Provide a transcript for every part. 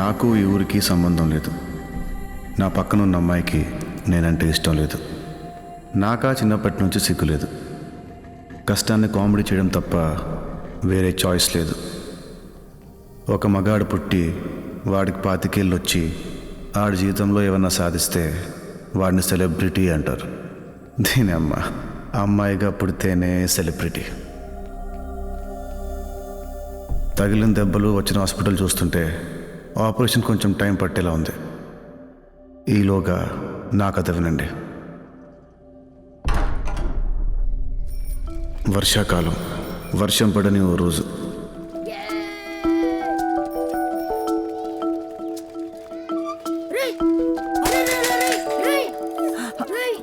నాకు ఈ ఊరికి సంబంధం లేదు. నా పక్కనున్న అమ్మాయికి నేనంటే ఇష్టం లేదు. నాకా చిన్నప్పటి నుంచి సిగ్గు లేదు. కష్టాన్ని కామెడీ చేయడం తప్ప వేరే చాయిస్ లేదు. ఒక మగాడు పుట్టి వాడికి 25 ఏళ్ళు వచ్చి ఆడి జీవితంలో ఏమన్నా సాధిస్తే వాడిని సెలబ్రిటీ అంటారు. దీని అమ్మాయిగా పుడితేనే సెలబ్రిటీ. తగిలిన దెబ్బలు వచ్చిన హాస్పిటల్ చూస్తుంటే ఆపరేషన్ కొంచెం టైం పట్టేలా ఉంది. ఈలోగా నా కథ వినండి. వర్షాకాలం, వర్షం పడని ఓ రోజు.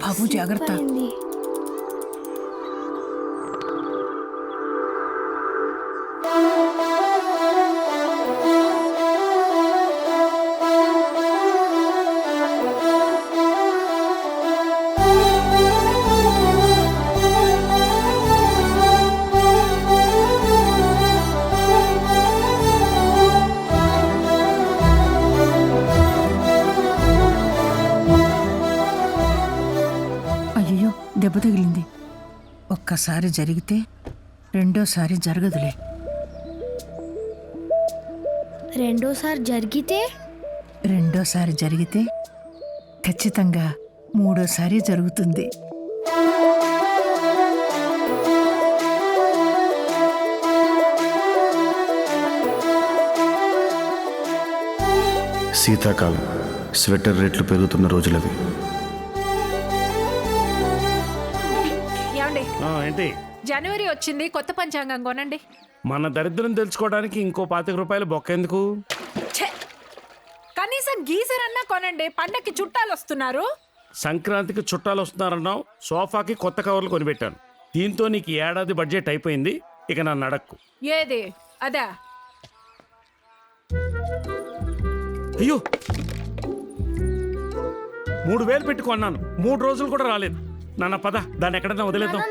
బాబు జాగ్రత్త. అయ్యో, దెబ్బ తగిలింది. ఒక్కసారి జరిగితే రెండోసారి జరగదులే. రెండోసారి జరిగితే ఖచ్చితంగా మూడోసారి జరుగుతుంది. శీతాకాలం, స్వెటర్ రేట్లు పెరుగుతున్న రోజులవి. ఏంటి? జనవరి వచ్చింది, కొత్త పంచాంగం కొనండి. మన దరిద్రం తెలుసుకోవడానికి ఇంకో 25 రూపాయలు బొక్కెందుకు? కనీసం గీజర్ అన్నా కొనండి, పండక్కి చుట్టాలు వస్తున్నారు. సంక్రాంతికి చుట్టాలు వస్తున్నారన్నావు, సోఫాకి కొత్త కవర్లు కొనిపెట్టాను. దీంతో నీకు ఏడాది బడ్జెట్ అయిపోయింది. ఇక నన్ను అడక్కు. ఏది అదా? అయ్యో, 3000 పెట్టి కొన్నాను, 3 రోజులు కూడా రాలేదు. నాన్న పద, దాన్ని ఎక్కడైనా వదిలేద్దాం.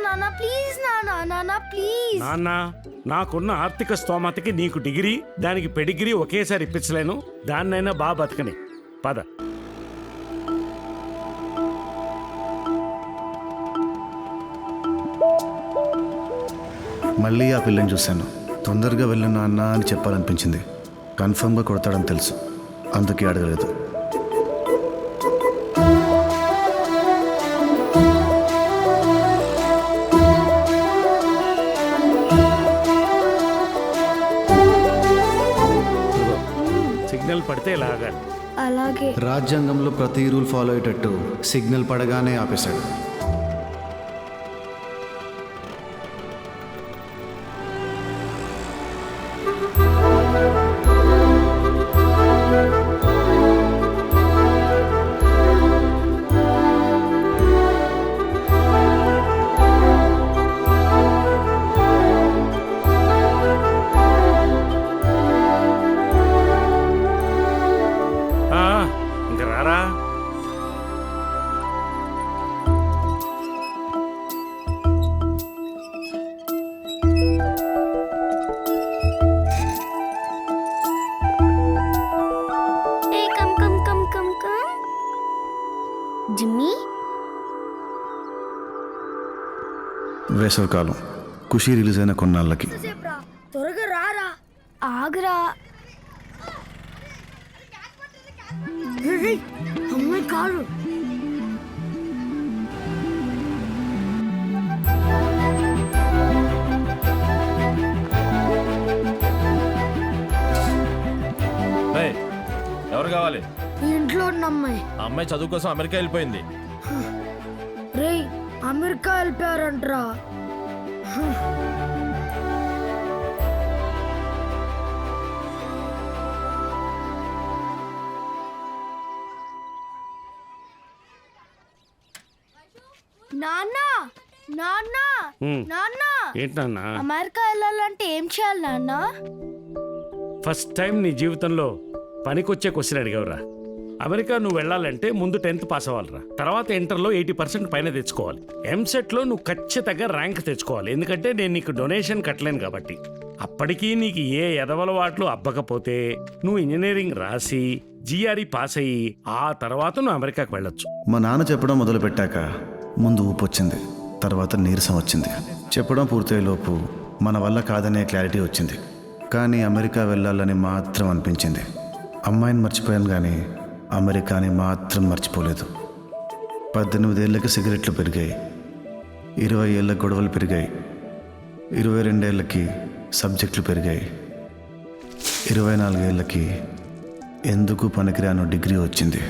నాన్న, నాకున్న ఆర్థిక స్తోమతకి నీకు డిగ్రీ, దానికి పెడిగ్రీ ఒకేసారి ఇప్పించలేను. దాన్నైనా బాగా బతకని. పద. మళ్ళీ ఆ పిల్లని చూశాను. తొందరగా వెళ్ళిన నాన్న అని చెప్పాలనిపించింది. కన్ఫర్మ్గా కొడతాడని తెలుసు, అందుకే అడగలేదు. సిగ్నల్ పడితే ఇలాగా. అలాగే. రాజ్యాంగంలో ప్రతి రూల్ ఫాలో అయ్యేటట్టు సిగ్నల్ పడగానే ఆపేశాడు. ఇంక రారా. జిమ్మీ, వేసవికాలం, ఖుషి రిలీజ్ అయిన కొన్నాళ్ళకి. త్వరగా రారా. ఆగరా. అమ్మాయి కారు. ఎవరు కావాలి? ఇంట్లో ఉన్న అమ్మాయి. ఆ అమ్మాయి చదువు కోసం అమెరికా వెళ్ళిపోయింది. రే, అమెరికా వెళ్ళిపోయారంటరా. నాన్న, నాన్న, నాన్న. ఏంటన్నా? అమెరికా వెళ్ళాలంటే ఏం చేయాలి నాన్న? ఫస్ట్ టైం నీ జీవితంలో పనికొచ్చే క్వశ్చన్ అడిగావురా. అమెరికా నువ్వు వెళ్ళాలంటే ముందు 10th పాస్ అవ్వాలిరా. తర్వాత ఇంటర్లో 80% పైన తెచ్చుకోవాలి. ఎంసెట్లో నువ్వు ఖచ్చితంగా ర్యాంక్ తెచ్చుకోవాలి. ఎందుకంటే నేను నీకు డొనేషన్ కట్టలేను కాబట్టి. అప్పటికీ నీకు ఏ ఎదవలవాట్లు అబ్బకపోతే నువ్వు ఇంజనీరింగ్ రాసి జిఆర్ఈ పాస్ అయ్యి ఆ తర్వాత నువ్వు అమెరికాకు వెళ్ళొచ్చు. మా నాన్న చెప్పడం మొదలుపెట్టాక ముందు ఊపు వచ్చింది, తర్వాత నీరసం వచ్చింది. చెప్పడం పూర్తయ్యేలోపు మన వల్ల కాదనే క్లారిటీ వచ్చింది. కానీ అమెరికా వెళ్ళాలని మాత్రం అనిపించింది. అమ్మాయిని మర్చిపోయాను కానీ అమెరికాని మాత్రం మర్చిపోలేదు. 18 ఏళ్ళకి సిగరెట్లు పెరిగాయి, 20 ఏళ్ళకి గొడవలు పెరిగాయి, 22 ఏళ్ళకి సబ్జెక్టులు పెరిగాయి, 24 ఏళ్ళకి ఎందుకు పనికిరాను డిగ్రీ వచ్చింది.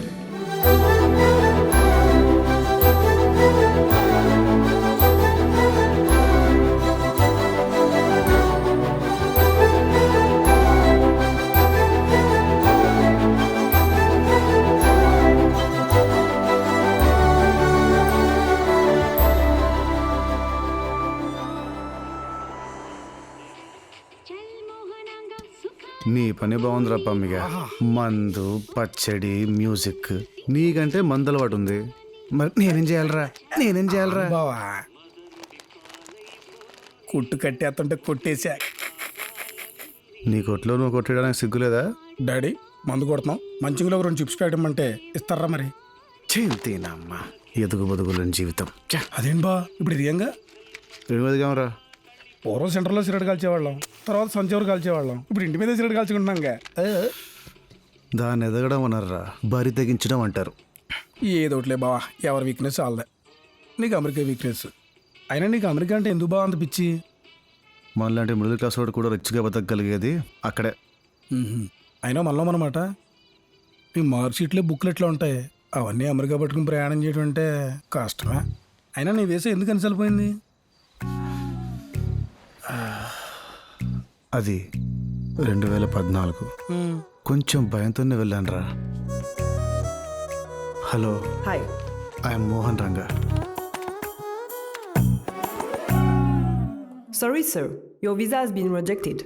నీ పని బాగుందిరా పమ్మిగా. మందు, పచ్చడి, మ్యూజిక్. నీకంటే మందు అలవాటు ఉంది. మరి నేనేం చేయాలరా? బావా కుట్టు కట్టేస్తుంటే కొట్టేశా. నీ కొట్లో నువ్వు కొట్టడానికి సిగ్గులేదా? డాడీ మందు కొడుతున్నాం, మంచిగా 2 చిప్స్ పెట్టమంటే ఇస్తారా మరి? చింతేనమ్మా ఎదుగు బతుకులని జీవితం. అదేంటి బా ఇప్పుడు ఇదిగా ఎనిమిదిగామరా. పూర్వం సెంటర్లో సిగరెట్ కాల్చేవాళ్ళం, తర్వాత సంచవరు కాల్చేవాళ్ళం, ఇప్పుడు ఇంటి మీద సిగరెట్ కాల్చుకుంటున్నాంగా. దాన్ని ఎదగడం అనర్రా, బరి తెగించడం అంటారు. ఏదోట్లే బావా, ఎవరి వీక్నెస్ వాళ్ళదే. నీకు అమెరికా వీక్నెస్ అయినా నీకు అమెరికా అంటే ఎందుకు బాగా అంత పిచ్చి? మనలాంటి మిడిల్ క్లాస్ వాడు కూడా రిచ్గా బతకగలిగేది అక్కడే. అయినా మనమాట ఈ మార్క్ షీట్లో బుక్లు ఎట్లా ఉంటాయి, అవన్నీ అమెరికా పట్టుకుని ప్రయాణం చేయడం అంటే కష్టమే. అయినా నీ వేసే ఎందుకు అనిసలిపోయింది? అది 2014. కొంచెం భయంతోనే వెళ్ళాను రా. Hello, hi, I'm Mohan Ranga. sorry sir, your visa has been rejected.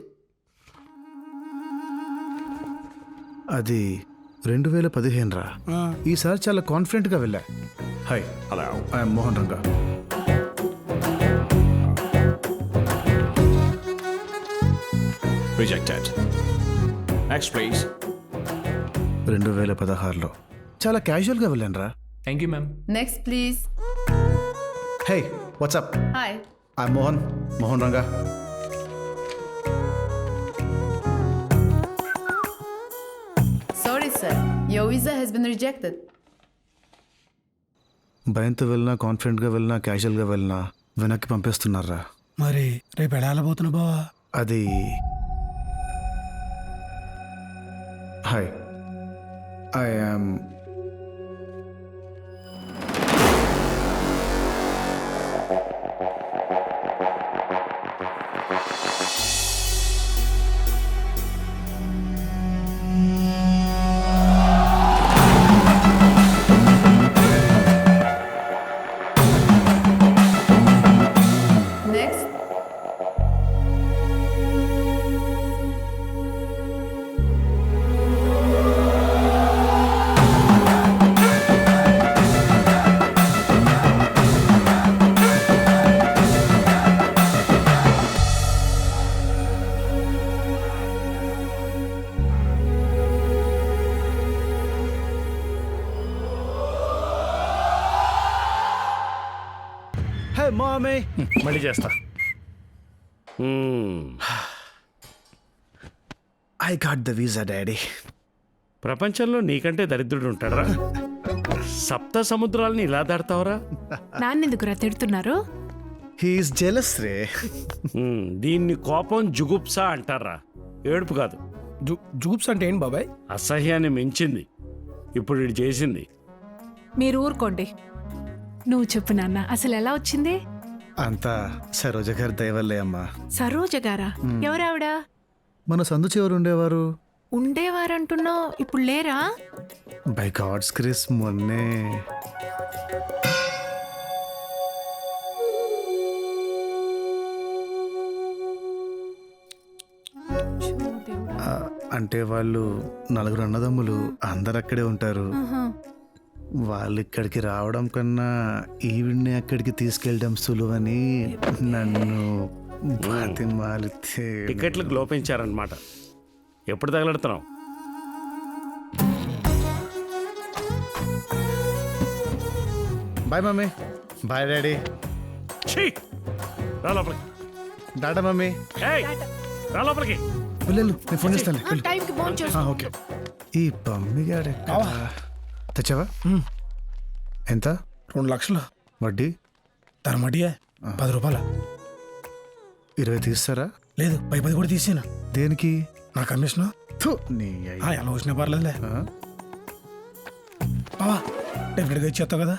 అది 2015 రా. ఈసారి చాలా కాన్ఫిడెంట్గా వెళ్ళా. Hi, hello, I'm Mohan Ranga. Rejected. Next, please. 2016లో చాలా క్యాజువల్గా వెళ్ళాను రా. Thank you, ma'am. Next, please. Hey, WhatsApp? Hi. I'm Mohan Ranga. Sorry, sir. Your visa has been rejected. భయంతో వెళ్ళినా, కాన్ఫిడెంట్గా వెళ్ళినా, క్యాజువల్గా వెళ్ళినా వెనక్కి పంపిస్తున్నారా. మరి రేపు ఎడాలబోతున్నా బావా? అది హాయ్, ఐఎమ్ Next. హే మామీ. మళ్ళీ చేస్తా. I got the visa daddy. ప్రపంచంలో నీకంటే దరిద్రుడు ఉంటాడరా? సప్త సముద్రాలని ఇలా దాడతావరా? నాన్నెందుకురా తిడుతున్నారు? హీఈస్ జెలస్ రే. దీన్ని కోపం జుగుప్స అంటారా, ఏడుపు కాదు. జూప్స్ అంటే ఏంటి బాబాయ్? అసహ్యాన్ని మించింది ఇప్పుడు ఇది చేసింది. మీరు ఊరుకోండి. నువ్వు చెప్పు నాన్న, అసలు ఎలా వచ్చింది? అంతా సరోజ గారి దయవల్లే అమ్మా. సరోజ గారా? ఎవరావిడ? మన సందు చివరు ఉండేవారు. ఉండేవారంటున్నావు, ఇప్పుడు లేరా? బై గాడ్స్ గ్రేస్ మొన్నే. అంటే వాళ్ళు 4 అన్నదమ్ములు, అందరు అక్కడే ఉంటారు. వాళ్ళు ఇక్కడికి రావడం కన్నా ఈవిడ్ని అక్కడికి తీసుకెళ్ళడం సులువని నన్ను బతిమాలితే టికెట్లకు లోపించారనమాట. ఎప్పుడు తగలెడుతున్నావు? Bye mummy. Bye daddy. ఛీ! రా లోపలికి. డాటా మమ్మీ. ఏయ్, రా లోపలికి. వెళ్ళు, నేను ఫోన్ చేస్తాను. వెళ్ళు. టైంకి ఫోన్ చేసి ఓకే. ఈ పమ్మిగాడు తెచ్చావా? ఎంత? 2 లక్షలు వడ్డీ తరమటియే 10 రూపాయలు. 20 తీస్తారా? లేదు 10 కూడా తీసాను. దేనికి? నా కమిషన్ నీ అయ్య. ఎలా వచ్చినా పర్లేదులే. బావా డెఫినెట్గా ఇచ్చేస్తావు కదా.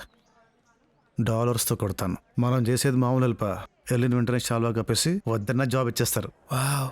డాలర్స్తో కొడతాను. మనం చేసేది మామూలు హెల్ప్. వెళ్ళిన వెంటనే చాలా కప్పేసి వద్దన్న జాబ్ ఇచ్చేస్తారు. వావ్.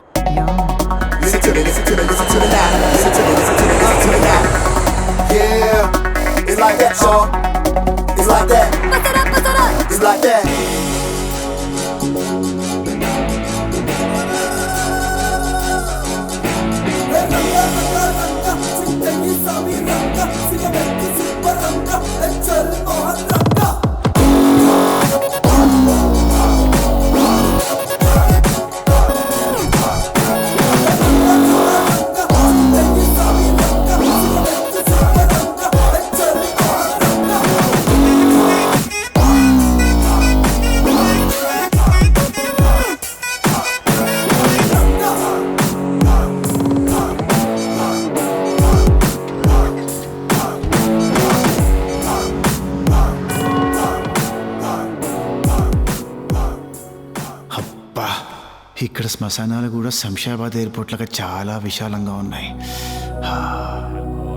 ఇక్కడ శ్మశానాలు కూడా శంషాబాద్ ఎయిర్పోర్ట్ లాగా చాలా విశాలంగా ఉన్నాయి.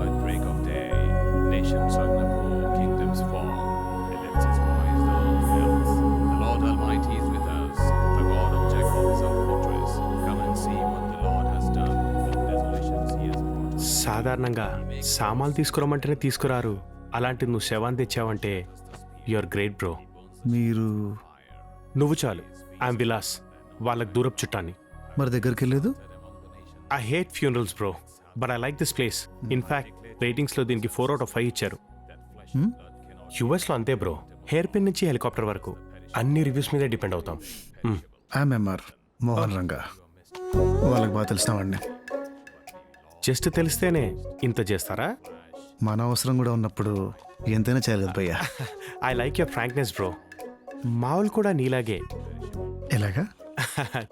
At break of day, nations uproar, kingdoms fall. He lifts his voice, the earth fills. The Lord Almighty is with us. The God of Jacob is our fortress. Come and see what the Lord has done. The desolations he has brought. సాధారణంగా సామాన్లు తీసుకురమ్మంటేనే తీసుకురారు. అలాంటి నువ్వు శవాన్ని తెచ్చావంటే your great bro. మీరు నువ్వు చాలు. I'm Vilas, వాళ్ళకి దూరపు చుట్టాన్ని. మరి దగ్గరికి వెళ్ళలేదు? I hate funerals bro, but I like this place. In fact రేటింగ్స్లో దీనికి 4 out of 5 ఇచ్చారు. యుఎస్లో అంతే బ్రో. హెయిర్ పిన్ నుంచి హెలికాప్టర్ వరకు అన్ని రివ్యూస్ మీదే డిపెండ్ అవుతాం. ఎంఆర్ మోహన్ రంగా. వాళ్ళకి బాగా తెలిసినవాడిని. జస్ట్ తెలిస్తేనే ఇంత చేస్తారా? మన అవసరం కూడా ఉన్నప్పుడు ఎంతైనా చేయలేదు భయ్యా. I like your frankness bro. మావులు కూడా నీలాగే. ఎలాగా?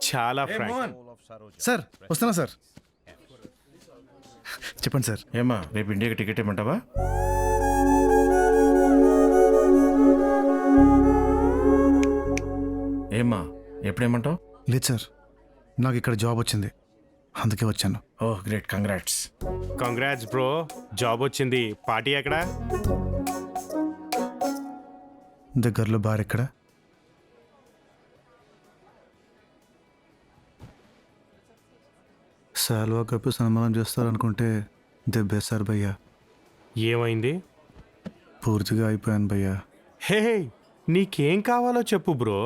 చాలా ఫ్రాంక్. సార్ వస్తున్నా సార్. చెప్పండి సార్. ఏమా రేపు ఇండియాకి టికెట్ ఇవ్వమంటావా? ఏమ్మా ఎప్పుడేమంటావు? లేదు సార్, నాకు ఇక్కడ జాబ్ వచ్చింది, అందుకే వచ్చాను. Oh great, congrats. Congrats bro, job వచ్చింది. పార్టీ ఎక్కడా? దగ్గరలో బార్ ఎక్కడ? సాల్వా కప్పి సన్మానం చేస్తారనుకుంటే దెబ్బేస్తారు భయ్యా. ఏమైంది? పూర్తిగా అయిపోయాను భయ్యా. హే, నీకేం కావాలో చెప్పు బ్రో.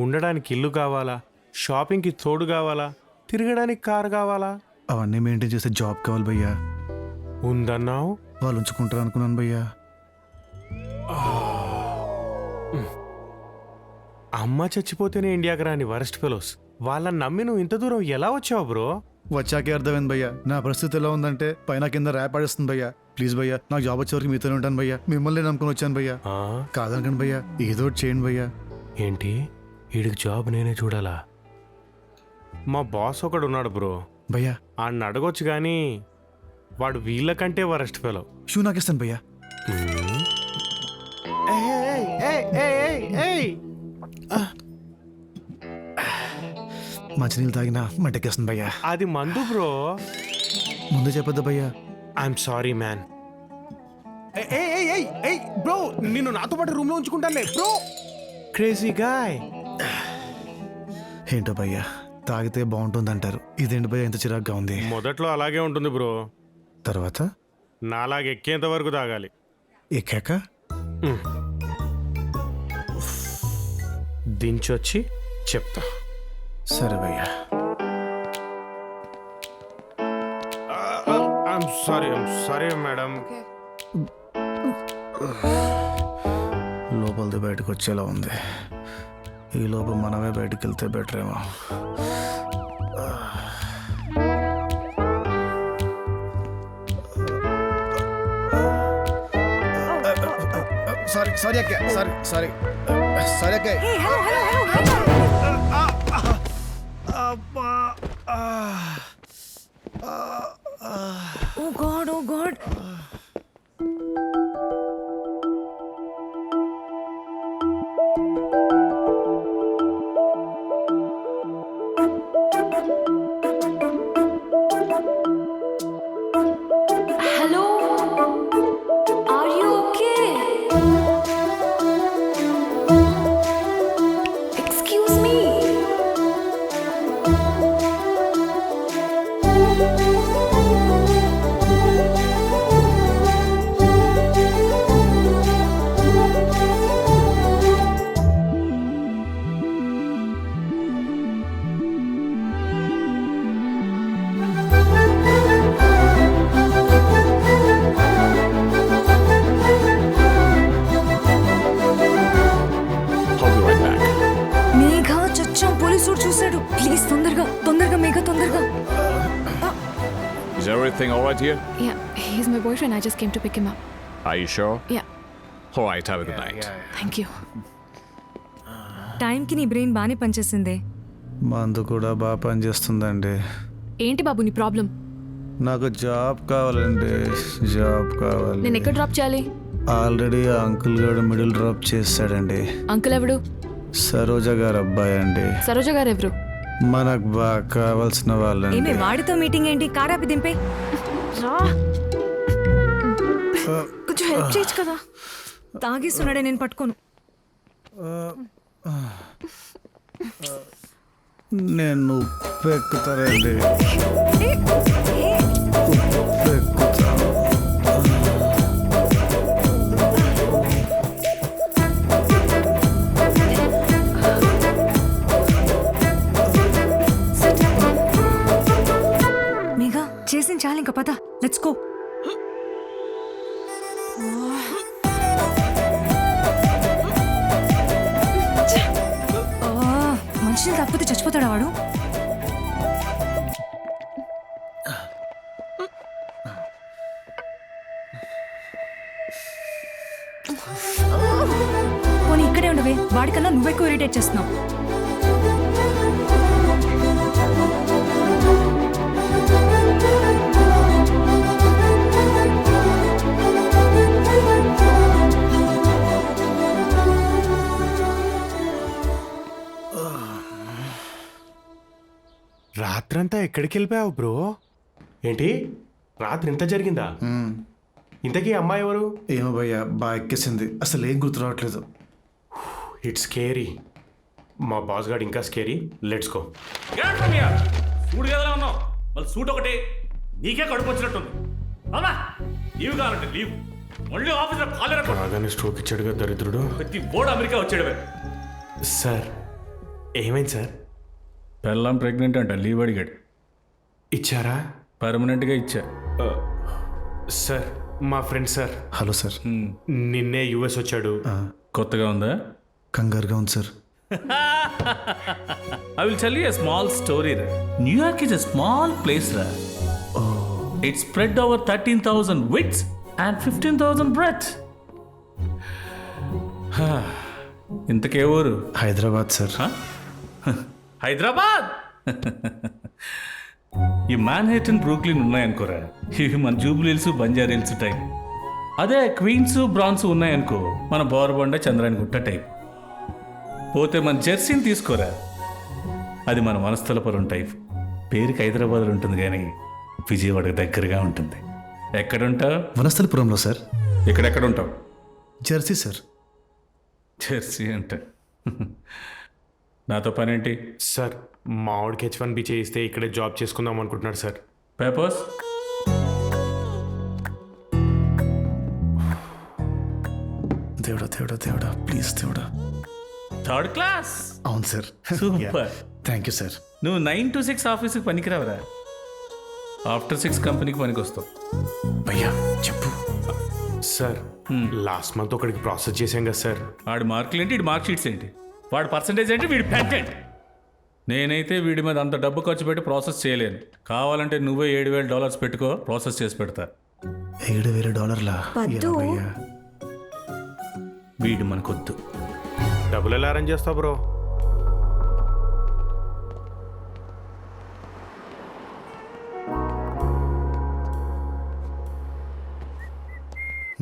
ఉండడానికి ఇల్లు కావాలా? షాపింగ్కి తోడు కావాలా? తిరగడానికి కారు కావాలా? అవన్నీ మెయింటైన్ చేసే జాబ్ కావాలి భయ్యా. ఉందన్నావు. వాళ్ళు ఉంచుకుంటారు అనుకున్నాను భయ్యా. అమ్మ చచ్చిపోతేనే ఇండియాకి రాని వరస్ట్ ఫెలోస్ వాళ్ళని నమ్మి నువ్వు ఇంత దూరం ఎలా వచ్చావు బ్రో? వచ్చాకే అర్థమైంది భయ్యా, నా పరిస్థితి ఎలా ఉందంటే పైన కింద ర్యాప్ ఆడిస్తుంది భయ్యా. ప్లీజ్ భయ్యా, నాకు జాబ్ వచ్చే వరకు మీతోనే ఉంటాను భయ్యా. మిమ్మల్ని నమ్ముకొని వచ్చాను భయ్యా. కాదనకండి భయ్యా, ఏదో ఒకటి చేయండి భయ్యా. ఏంటి, వీడికి జాబ్ నేనే చూడాలా? మా బాస్ ఒకడు ఉన్నాడు బ్రో భయ్యా. ఆడిని అడగొచ్చు కానీ వాడు వీళ్ళకంటే వరస్ట్ ఫెలో. షూ నాకు ఇస్తాను భయ్యా. మంచినీళ్ళు తాగినా మంటకేస్తుంది భయ్యా. అది మందు బ్రో. ముందే చెప్పొద్దు భయ్యా. I'm sorry man. బ్రో నిన్ను నాతో పాటు రూమ్ లో ఉంచుకుంటానులే బ్రో. Crazy guy. ఏంటో భయ్యా, తాగితే బాగుంటుంది అంటారు, ఇదేంటి భయ్యా ఇంత చిరాగ్గా ఉంది? మొదట్లో అలాగే ఉంటుంది బ్రో, తర్వాత నాలాగే ఎక్కేంత వరకు తాగాలి. ఎక్కాక దించొచ్చి చెప్తా. సరే భయ్యా. I'm sorry madam. లోపలిది బయటకు వచ్చేలా ఉంది. ఈ లోపు మనమే బయటికి వెళ్తే బెటర్ ఏమో. సారీ అక్క, సారీ అక్క. Oh God. Hello, are you okay? Excuse me. I'll be right back. Megha చచ్చాం, police చూశాడు. ప్లీజ్ తొందరగా మేఘ, తొందరగా. Is everything all right here? Yeah, he's my boyfriend. I just came to pick him up. Are you sure? Yeah, All right, have a good night. thank you. టైంకి నీ brain బాగానే పనిచేసిందే. మందు కూడా బాగా పనిచేస్తుందండి. ఏంటి బాబు నీ ప్రాబ్లం? నాకు జాబ్ కావాలండి, జాబ్ కావాలి. నేను ఎక్కడ డ్రాప్ చేయాలి? ఆల్రెడీ ఆ అంకుల్ గారు మిడిల్ డ్రాప్ చేశాడండి. అంకుల్ ఎవడు? సరోజ గారు అబ్బాయి అండి. సరోజ గారు ఎవరు? మనకు బాగా కావాల్సిన వాళ్ళండి. వాడితో మీటింగ్ ఏంటి? కారాపి దింపే. కొంచెం హెల్ప్ చేయొచ్చు కదా. తాగిస్తున్నాడే, నేను పట్టుకోను. నేను ఉప్పు ఎక్కుతానండి, ఉప్పు ఎక్కుతాను. మేఘ చేసిన చాలు, ఇంకా పద, లెట్స్ గో. మనుషులు తప్పితే చచ్చిపోతాడా వాడు? పోనీ ఇక్కడే ఉండవే, వాడికన్నా నువ్వెక్కువ ఇరిటేట్ చేస్తున్నావు. రాత్రంతా ఎక్కడికి వెళ్ళిపోయావు బ్రో? ఏంటి రాత్రి ఇంత జరిగిందా? ఇంతకీ అమ్మాయి ఎవరు? ఏమో భయ్యా, బాగా ఎక్కేసింది, అసలు ఏం గుర్తు రావట్లేదు. It's scary. మా బాస్ గాడు ఇంకా స్కేరీ. Let's go. సూడు కదా ఉన్నావు, మళ్ళీ సూట్ ఒకటి నీకే కడుపు వచ్చినట్టుంది. అవునా, లీవ్ కావాలంటే లీవ్. మళ్ళీ ఆఫీస్లో కాలేరా బాగానే స్ట్రోక్ ఇచ్చాడుగా దరిద్రుడు. ప్రతి బోర్డు అమెరికా వచ్చాడు. సార్ ఏమైంది సార్? పెళ్ళాం ప్రెగ్నెంట్ అంట, లీవ్ అడిగాడు. ఇచ్చారా? పర్మనెంట్గా ఇచ్చా. సార్ మా ఫ్రెండ్ సార్. Hello sir. నిన్నే యుఎస్ వచ్చాడు. కొత్తగా ఉందా? కంగారుగా ఉంది sir. I will tell you a small story. New York is a small place. It's spread over 13,000 widths and 15,000 breadth. ఇంతకే ఊరు? హైదరాబాద్ సార్. హైదరాబాద్. ఈ మ్యాన్హాటన్, బ్రూక్లిన్ ఉన్నాయనుకోరా, ఇవి మన Jubilee hills, Banjara hills type. అదే క్వీన్స్, బ్రాన్స్ ఉన్నాయనుకో, మన బోరబండ, చంద్రాయణగుట్ట టైప్. పోతే మన జెర్సీని తీసుకోరా, అది మన వనస్థలపురం టైప్. పేరుకి హైదరాబాద్లో ఉంటుంది కానీ విజయవాడకు దగ్గరగా ఉంటుంది. ఎక్కడుంటావు? వనస్థలపురంలో సార్. ఎక్కడెక్కడ ఉంటావు? Jersey sir. జెర్సీ అంటే నాతో పనేంటి? సార్ మావాడికి H1B చేయిస్తే ఇక్కడే జాబ్ చేసుకుందాం అనుకుంటున్నాడు సార్. పేపర్స్? దేవుడా దేవుడా దేవుడా, ప్లీజ్ దేవుడా. Third class. అవును sir. Super. Thank you sir. నువ్వు 9 to 6 ఆఫీస్కి పనికిరావరా, ఆఫ్టర్ 6 కంపెనీకి పనికి వస్తావు. భయ్యా చెప్పు. సార్ లాస్ట్ మంత్ ఒకడికి ప్రాసెస్ చేశాం కదా సార్. ఆడి మార్కులు ఏంటి, ఇటు మార్క్ షీట్స్ ఏంటి? వాడి పర్సంటేజ్ ఏంటి, వీడి పెంటెంట్. నేనైతే వీడి మీద అంత డబ్బు ఖర్చు పెట్టి ప్రాసెస్ చేయలేను. కావాలంటే నువ్వే $7,000 పెట్టుకో, ప్రాసెస్ చేసి పెడతా. $7,000 వీడు మనకొద్దు. డబ్బులు ఎలా అరేంజ్ చేస్తావు బ్రో?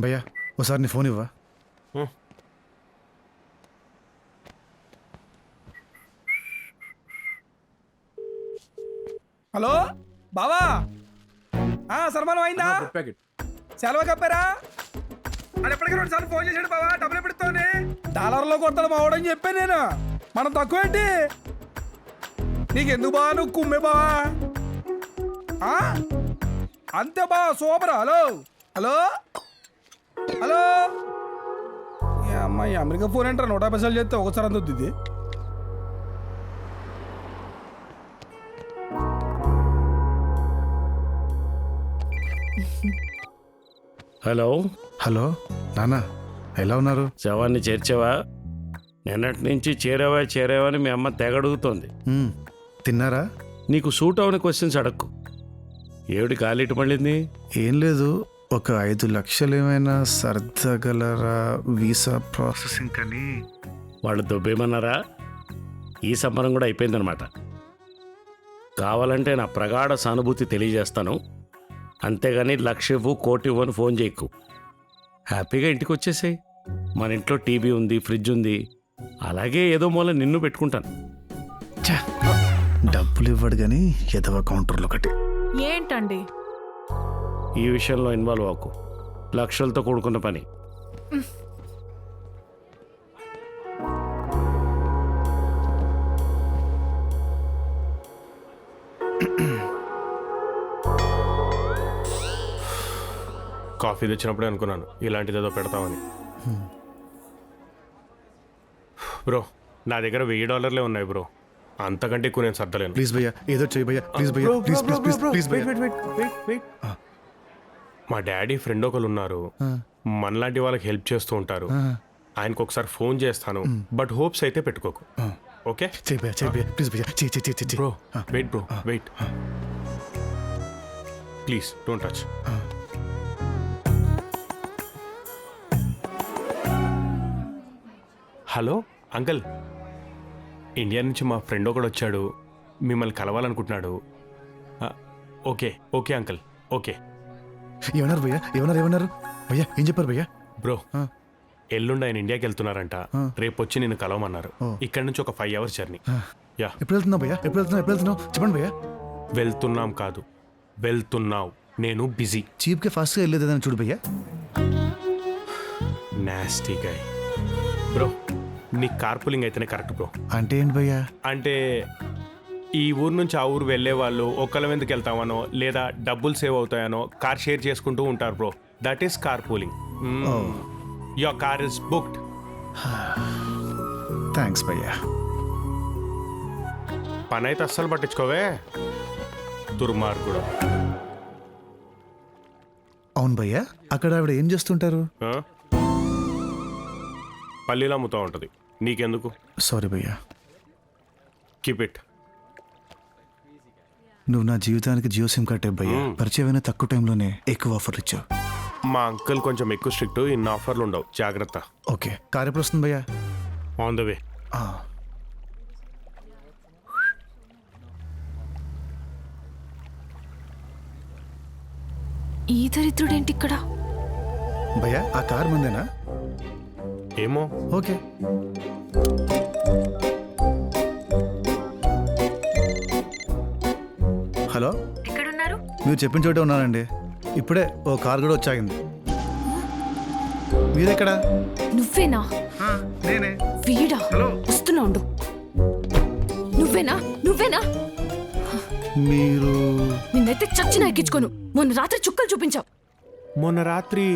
భయ్యా ఒకసారి నీ ఫోన్ ఇవ్వా. హలో బావా, సన్మానం అయిందా? సెలవు కప్పారా? అది ఎప్పటికీ 2 సార్లు ఫోన్ చేశాడు బావా. డబ్బులు ఎప్పుడుతోనే డాలర్లో కొడతాడు మావడని చెప్పాను నేను. మనం తక్కువ ఏంటి నీకెందుకు బావా? నువ్వు కుమ్మే బావా. అంతే బావా, సూపర్. హలో హలో హలో, ఈ అమ్మాయి అమెరికా ఫోన్ అంటారు. 150 సార్లు చేస్తే ఒకసారి అంత వద్దు. హలో హలో నాన్న, ఎలా ఉన్నారు? శవాన్ని చేర్చావా? నిన్నటి నుంచి చేరావా అని మీ అమ్మ తెగడుగుతోంది. తిన్నారా? నీకు సూట్ అవని క్వశ్చన్స్ అడక్కు. ఏమిటి గాలిటి పడింది? ఏం లేదు, ఒక 5 లక్షలు ఏమైనా సర్దగలరా? వీసా ప్రాసెసింగ్ అని. వాళ్ళు దొబ్బేమన్నారా? ఈ సంబరం కూడా అయిపోయిందనమాట. కావాలంటే నా ప్రగాఢ సానుభూతి తెలియజేస్తాను, అంతేగాని 1,00,000 కోటి అని ఫోన్ చేయకు. హ్యాపీగా ఇంటికి వచ్చేసాయి. మన ఇంట్లో టీవీ ఉంది, ఫ్రిడ్జ్ ఉంది. అలాగే ఏదో మూల నిన్ను పెట్టుకుంటాను. డబ్బులు ఇవ్వడు కానీ ఎదవ కౌంటర్లు ఒకటి. ఏంటండి ఈ విషయంలో ఇన్వాల్వ్ అవ్వకు. లక్షలతో కూడుకున్న పని. కాఫీ తెచ్చినప్పుడే అనుకున్నాను ఇలాంటిది ఏదో పెడతామని. బ్రో నా దగ్గర $1,000 ఉన్నాయి బ్రో, అంతకంటే ఎక్కువ నేను సర్దలేను. ప్లీజ్ భయ్యా, ఏదో చెయ్యి భయ్యా. ప్లీజ్ భయ్యా, ప్లీజ్ ప్లీజ్ ప్లీజ్ ప్లీజ్ భయ్యా. మా డాడీ ఫ్రెండ్ ఒకరు ఉన్నారు, మనలాంటి వాళ్ళకి హెల్ప్ చేస్తూ ఉంటారు. ఆయనకు ఒకసారి ఫోన్ చేస్తాను, బట్ హోప్స్ అయితే పెట్టుకోకు. ఓకే చెయ్యి భయ్యా, చెయ్యి భయ్యా, ప్లీజ్ భయ్యా, చెయ్యి చెయ్యి చెయ్యి. Bro wait, bro wait, please don't touch. Hello uncle, India నుంచి మా ఫ్రెండ్ ఒకడు వచ్చాడు, మిమ్మల్ని కలవాలనుకుంటున్నాడు. Okay okay uncle, okay. ఏమన్నారు భయ్యా? ఏమన్నారు భయ్యా? ఏం చెప్పారు భయ్యా? బ్రో ఎల్లుండి ఆయన ఇండియాకి వెళ్తున్నారంట, రేపు వచ్చి నిన్ను కలవమన్నారు. ఇక్కడ నుంచి ఒక 5 hours జర్నీ. యా. ఎప్పుడు వెళ్తున్నావు భయ్యా? ఎప్పుడు వెళ్తున్నావు చెప్పండి భయ్యా. వెళ్తున్నాం కాదు, వెళ్తున్నావు. నేను బిజీ. చీప్గా ఫాస్ట్గా వెళ్ళేదని చూడు భయ్యా. Nasty guy. బ్రో నీ కార్ పులింగ్ అయితేనే కరెక్ట్ బ్రో. అంటే ఏంటి భయ్యా? అంటే ఈ ఊరు నుంచి ఆ ఊరు వెళ్ళే వాళ్ళు ఒక్కళ్ళం ఎందుకు వెళ్తామనో లేదా డబ్బులు సేవ్ అవుతాయనో కార్ షేర్ చేసుకుంటూ ఉంటారు bro. That is car pooling. Your car is booked. Thanks భయ్యా. పని అయితే అస్సలు పట్టించుకోవే దుర్మార్గుడు. అవును భయ్యా, అక్కడ ఆవిడ ఏం చేస్తుంటారు? పల్లీలు అమ్ముతూ ఉంటుంది, నీకెందుకు? సారీ భయ్యా. Keep it. నువ్వు నా జీవితానికి జియో సిమ్ కట్టే భయ్యా. పరిచయమైన తక్కువ టైంలోనే ఎక్కువ ఆఫర్లు ఇచ్చావు. మా అంకుల్ కొంచెం ఎక్కువ స్ట్రిక్ట్, ఇన్ని ఆఫర్లు ఉండవు, జాగ్రత్త. ఓకే, కార్ ఎప్పుడు వస్తుంది భయ్యా? On the way. ఈ దరిద్రుడేంటి ఇక్కడ? భయ్యా ఆ కార్ మందేనా? ఏమో. ఓకే. హలో, ఎక్కడున్నారు? మీరు చెప్పిన చోటే ఉన్నానండి. ఇప్పుడే ఓ కార్ కూడా వచ్చాగింది. మీరెక్కడా? నువ్వేనా? నేనే. వీడా? వస్తున్నా ఉండు. నువ్వేనా? మీరు? నిన్నైతే చచ్చిన ఎక్కించుకోను. మొన్న రాత్రి చుక్కలు చూపించావు. మొన్న రాత్రి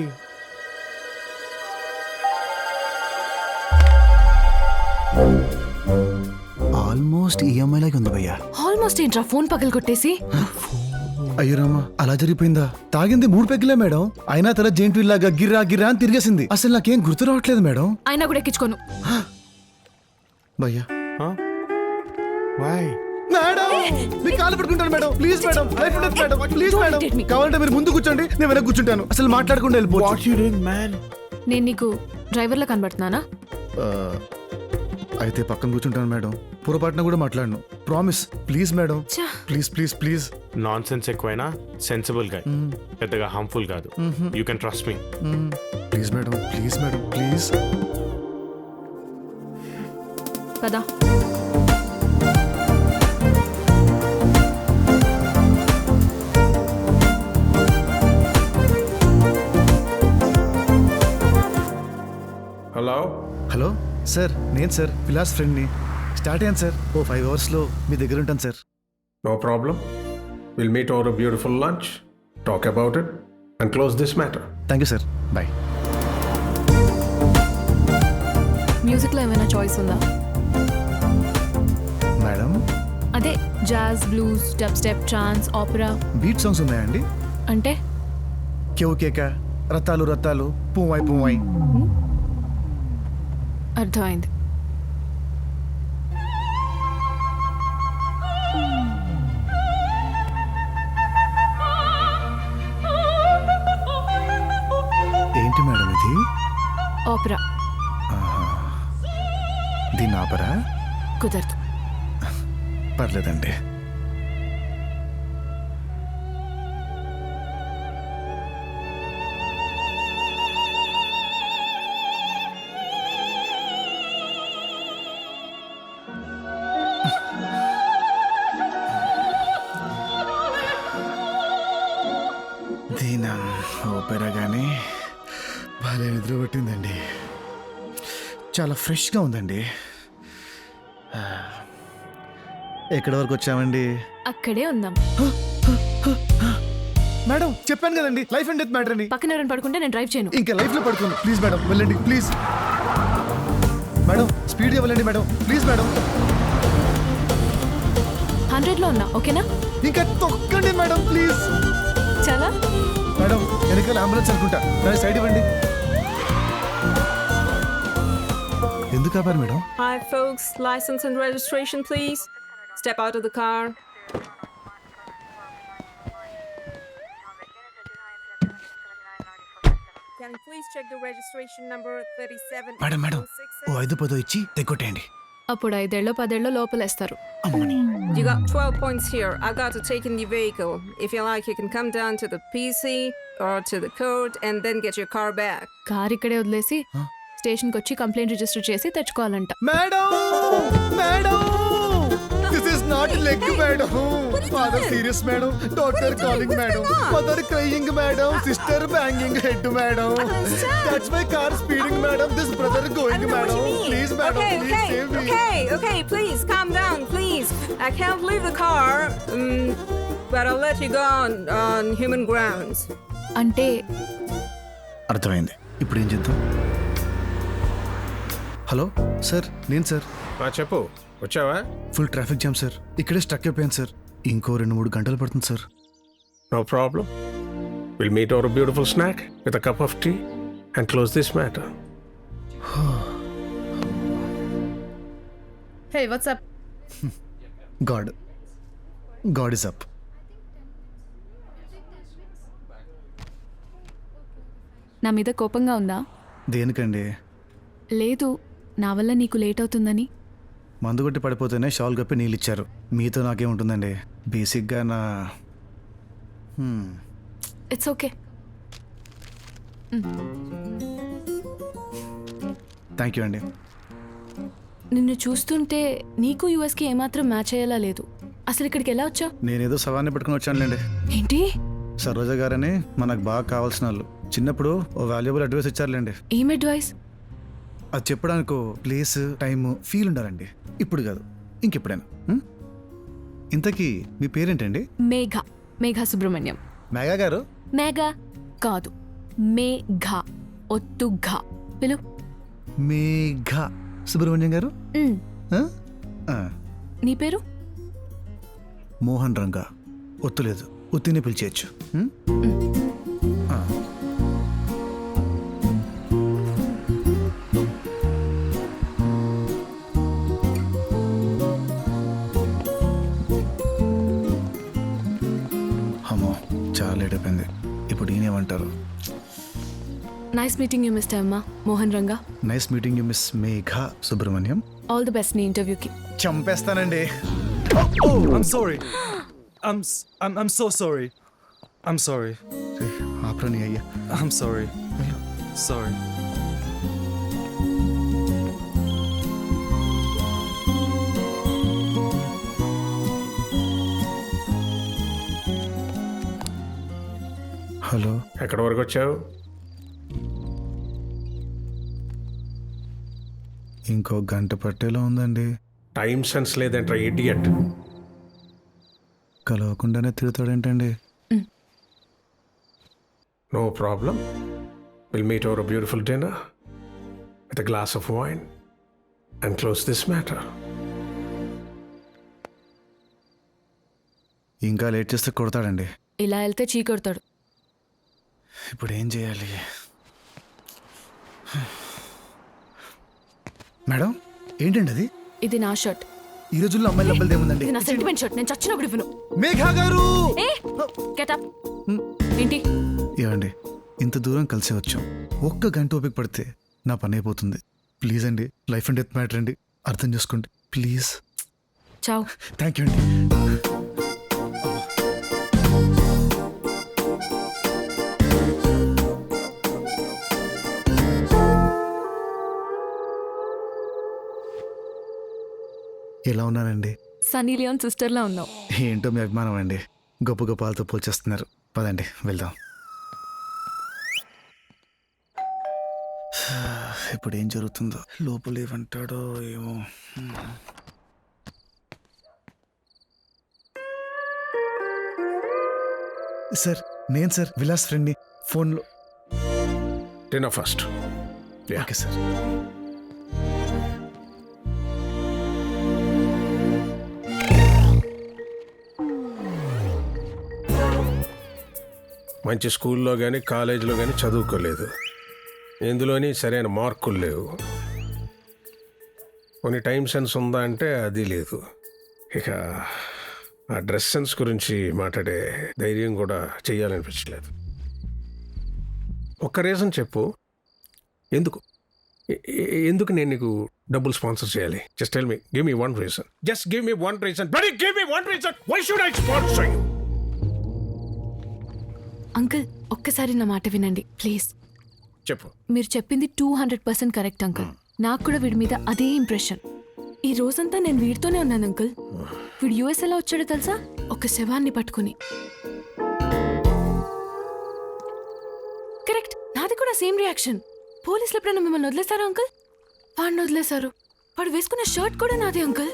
ఆల్మోస్ట్ ఈఎంఐ లాగా ఉంది భయ్యా. ఆల్మోస్ట్ ఏంట్రా ఫోన్ పగలు కొట్టేసి? అయ్యో రామా, అలా జరిగిపోయిందా? తాగింది 3 పెగ్గులే మేడం, అయినా తల జెయింట్ వీల్ లాగా గిర్రా గిర్రా అని తిరిగేసింది. అసలు నాకేం గుర్తు రావట్లేదు మేడం. అయినా కూడా ఎక్కించుకోను. భయ్యా వై మేడం మీ కాలు పట్టుకుంటాను మేడం ప్లీజ్ మేడం లైఫ్ ఉండదు మేడం ప్లీజ్ మేడం కావాలంటే మీరు ముందు కూర్చోండి నేను వెనక కూర్చుంటాను అసలు మాట్లాడకుండా వెళ్ళిపోవచ్చు నేను నీకు డ్రైవర్లా కనబడుతున్నానా? అయితే పక్కన కూర్చుంటాను మేడం పొరపాటున కూడా మాట్లాడను promise please madam please please please non sense ఎక్కువైనా సెన్సిబుల్ గా పెద్దగా హార్మ్ఫుల్ కాదు. You can trust me. Please madam please madam please. పదా. హలో హలో సార్ నేను సార్ విలాస్ ఫ్రెండ్ని స్టార్ట్ అయ్యాను సార్ ఓ 5 అవర్స్లో మీ దగ్గర ఉంటాను sir. No problem. Will meet over beautiful lunch, talk about it and close this matter. Thank you sir boy. మ్యూజిక్లో ఏమైనా చాయిస్ ఉందా? మేడం అదే jazz, blues, dubstep, trance, opera. Beat songs ఉన్నాయండి? అంటే కేవ్ కేక, రత్తాలు రత్తాలు, పువ్వాయి పువ్వాయి. అర్థమైంది. ఏంటి మేడం ఇది? ఆపరా. దీన్ని ఆపరా? కుదరదు. పర్లేదండి. దీని ఓపెరా కానీ బాగా నిద్ర పట్టిందండి. చాలా ఫ్రెష్గా ఉందండి. ఎక్కడి వరకు వచ్చామండి? అక్కడే ఉందాం. మేడం చెప్పాను కదండి లైఫ్ అండ్ డెత్ మ్యాటర్ అని. పక్కన ఎవరైనా పడుకుంటే నేను డ్రైవ్ చేయను. ఇంకా లైఫ్ లో పడుకోను ప్లీజ్ మేడం వెళ్ళండి ప్లీజ్. మేడం స్పీడ్ వెళ్ళండి మేడం ప్లీజ్ మేడం. 100లో ఉన్నా ఓకేనా? ఇంకా తొక్కండి మేడం ప్లీజ్. చాలా మేడం వెనకాల అంబులెన్స్ అనుకుంటా దాని సైడ్ ఇవ్వండి. ఎందుకు ఆపారు madam? Hi folks, license and registration please. Step out of the car. Can you please check the registration number 37? Madam madam ఓ 5-10 ఇచ్చి తెగొట్టేయండి. అప్పుడు 5 10 లోపలేస్తారు. అమ్మని. You got 12 points here. I got to take in the vehicle. If you like, you can come down to the PC or to the court and then get your car back. Car ఇక్కడే వదిలేసి స్టేషన్కి వచ్చి complaint register చేసి తెచ్చుకోవాలంట. Madam madam this is not leg madam. Father serious madam. Doctor calling madam. Mother crying madam. Sister banging head madam. That's my car speeding madam. This brother going madam. Please madam please save me. Okay, please calm down, please. I can't leave the car, but I'll let you go on human grounds. అంటే అర్థమైంది. ఇప్పుడు ఏం చేద్దాం? Hello sir నేను sir. చెప్పు వచ్చావా? Full traffic jam sir. ఇక్కడే stuck అయిపోయాను సార్. ఇంకో 2-3 గంటలు పడుతుంది sir. No problem. Will meet over beautiful snack with a cup of tea and close this matter. Hey what's up? God is up. నా మీద కోపంగా ఉందా? దేనికండి? లేదు, నా వల్ల నీకు లేట్ అవుతుందని. మందు కొట్టి పడిపోతేనే షాల్ కప్పి నీళ్ళు ఇచ్చారు. మీతో నాకేముంటుందండి? బేసిక్గా నా ఇట్స్ ఓకే. థ్యాంక్ యూ అండి. నిన్ను చూస్తుంటే నీకు యూఎస్కి ఏమాత్రం మ్యాచ్ అయ్యేలా లేదు. అసలు ఇక్కడికి ఎలా వచ్చావు? నేనేదో సవాన్ని పెట్టుకుని వచ్చానులేండి. ఏంటి? సరోజ గారని మనకు బాగా కావాల్సిన వాళ్ళు చిన్నప్పుడు ఓ వాల్యుబుల్ అడ్వైస్ ఇచ్చారులేండి. ఏం అడ్వైస్? అది చెప్పడానికి ప్లేస్ టైం ఫీల్ ఉండాలండి. ఇప్పుడు కాదు ఇంకెప్పుడైనా. ఇంతకీ మీ పేరేంటండి? మేఘా సుబ్రహ్మణ్యం. మేఘా గారు? మేఘా కాదు, మేఘా ఒత్తు ఘా పిలు. మేఘా సుబ్రహ్మణ్యం గారు. నీ పేరు? మోహన్ రంగా. ఒత్తులేదు, ఒత్తిని పిలిచేయచ్చు. నైస్ మీటింగ్ యూ మిస్టర్ అమ్మ Mohan Ranga. Nice meeting you miss Megha Subrahmanyam. All the best నీ ఇంటర్వ్యూకి. చంపేస్తానండి. I'm sorry. I'm so sorry. I'm sorry. ఆప్రని అయ్యా. I'm sorry. Sorry. హలో, ఎక్కడి వరకు వచ్చావు? ఇంకో గంట పట్టేలా ఉందండి. టైం సెన్స్ లేదంటే idiot. కలవకుండానే తిడతాడేంటండి? No problem. We'll meet over a beautiful dinner with a glass of wine and close this matter. ఇంకా లేట్ చేస్తే కొడతాడండి. ఇలా వెళ్తే చీకొడతాడు. ఇప్పుడు ఏం చేయాలి? మేడం, ఏంటండి అది? ఇది నా షర్ట్. ఈ రోజుల్లో అమ్మాయిల అబ్బాయిలది ఏముందండి? ఇది నా సెంటిమెంట్ షర్ట్. నేను చచ్చినప్పుడు ఇవ్వను. మేఘా గారు, ఏ గెట్ అప్. ఏంటి? ఏమండి, ఇంత దూరం కలిసి వచ్చాం. ఒక్క గంట ఓపిక పడితే నా పని అయిపోతుంది. ప్లీజ్ అండి, లైఫ్ అండ్ డెత్ మ్యాటర్ అండి, అర్థం చేసుకోండి ప్లీజ్. చావ్. థ్యాంక్ యూ అండి. ఎలా ఉన్నానండి? సన్నీ లియోన్ సిస్టర్లా ఉన్నావు. ఏంటో మీ అభిమానం అండి, గొప్ప గొప్ప వాళ్ళతో పోల్చేస్తున్నారు. పదండి వెళ్దాం. ఇప్పుడు ఏం జరుగుతుందో, లోపల ఏమంటాడో ఏమో. సార్, నేను సార్ విలాస్ ఫ్రెండ్ని. ఫోన్లో Dinner first. Yeah. Okay sir. మంచి స్కూల్లో కానీ కాలేజీలో కానీ చదువుకోలేదు. ఎందులోని సరైన మార్కులు లేవు. కొన్ని టైం సెన్స్ ఉందా అంటే అది లేదు. ఇక ఆ డ్రెస్ సెన్స్ గురించి మాట్లాడే ధైర్యం కూడా చెయ్యాలనిపించలేదు. ఒక్క రీజన్ చెప్పు, ఎందుకు నేను నీకు డబ్బులు స్పాన్సర్ చేయాలి? Just tell me, give me one reason. Just give me one reason. But give me one reason. Why should I sponsor you? Uncle, ఒక్కసారి నా మాట వినండి ప్లీజ్. చెప్పు. మీరు చెప్పింది 200% కరెక్ట్ అంకుల్. నాకు కూడా వీడి మీద అదే ఇంప్రెషన్. ఈ రోజంతా నేను వీడితోనే ఉన్నాను అంకుల్. వీడు యూఎస్ ఎలా వచ్చాడో తెలుసా? ఒక శవాన్ని పట్టుకుని. కరెక్ట్, నాది కూడా సేమ్ రియాక్షన్. పోలీసులు ఎప్పుడైనా మిమ్మల్ని వదిలేశారా అంకుల్? వాడిని వదిలేశారు. వాడు వేసుకున్న షర్ట్ కూడా నాదే అంకుల్.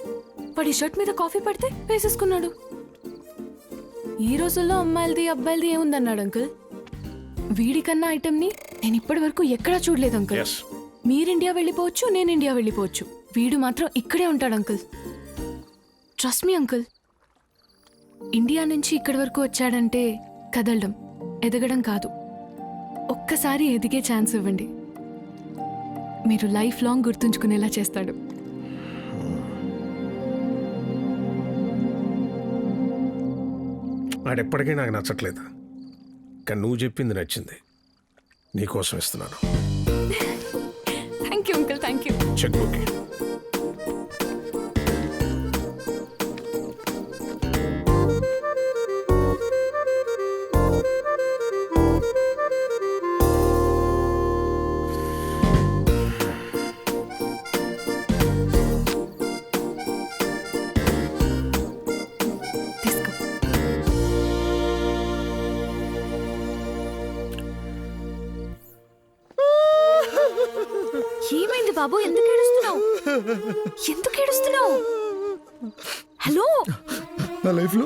వాడి షర్ట్ మీద కాఫీ పడితే వేసేసుకున్నాడు. ఈ రోజుల్లో అమ్మాయిలది అబ్బాయిలది ఏముందన్నాడు అంకుల్. వీడికన్నా ఐటమ్ని నేను ఇప్పటి వరకు ఎక్కడా చూడలేదు అంకుల్. మీరు ఇండియా వెళ్ళిపోవచ్చు, నేను ఇండియా వెళ్ళిపోవచ్చు, వీడు మాత్రం ఇక్కడే ఉంటాడు uncle. Trust me uncle. India నుంచి ఇక్కడి వరకు వచ్చాడంటే కదలడం, ఎదగడం కాదు. ఒక్కసారి ఎదిగే ఛాన్స్ ఇవ్వండి, మీరు లైఫ్ లాంగ్ గుర్తుంచుకునేలా చేస్తాడు. వాడెప్పటికీ నాకు నచ్చట్లేదు, కానీ నువ్వు చెప్పింది నచ్చింది. నీకోసం ఇస్తున్నాను. Thank you uncle, thank you. Cheque book. ఏమైంది బాబు, ఎందుకు ఏడుస్తున్నావు? ఎందుకు ఏడుస్తున్నావు? హలో, నా లైఫ్లో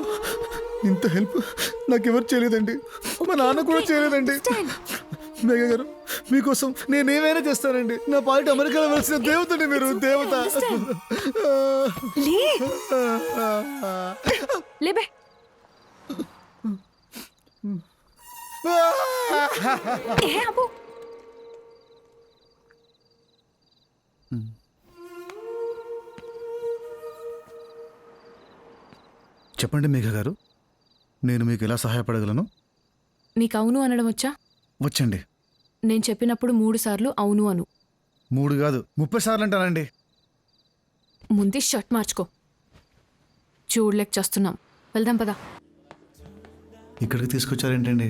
ఇంత హెల్ప్ నాకెవరు చేయలేదండి. మా నాన్న కూడా చేయలేదండి. మేఘ గారు, మీకోసం నేనేమైనా చేస్తానండి. నా పాలిట అమెరికాలో వెలిసిన దేవతండి మీరు, దేవత. లేబే. అబ్బో, చెప్పండి మేఘ గారు, నేను మీకు ఎలా సహాయపడగలను? నీకు అవును అనడం వచ్చా? వచ్చండి. నేను చెప్పినప్పుడు 3 సార్లు అవును అను. 3 కాదు 30 సార్లు అంటానండి. ముందే షర్ట్ మార్చుకో. చూడలేక చేస్తున్నాం. వెళ్దాం పదా. ఇక్కడికి తీసుకొచ్చారేంటండి?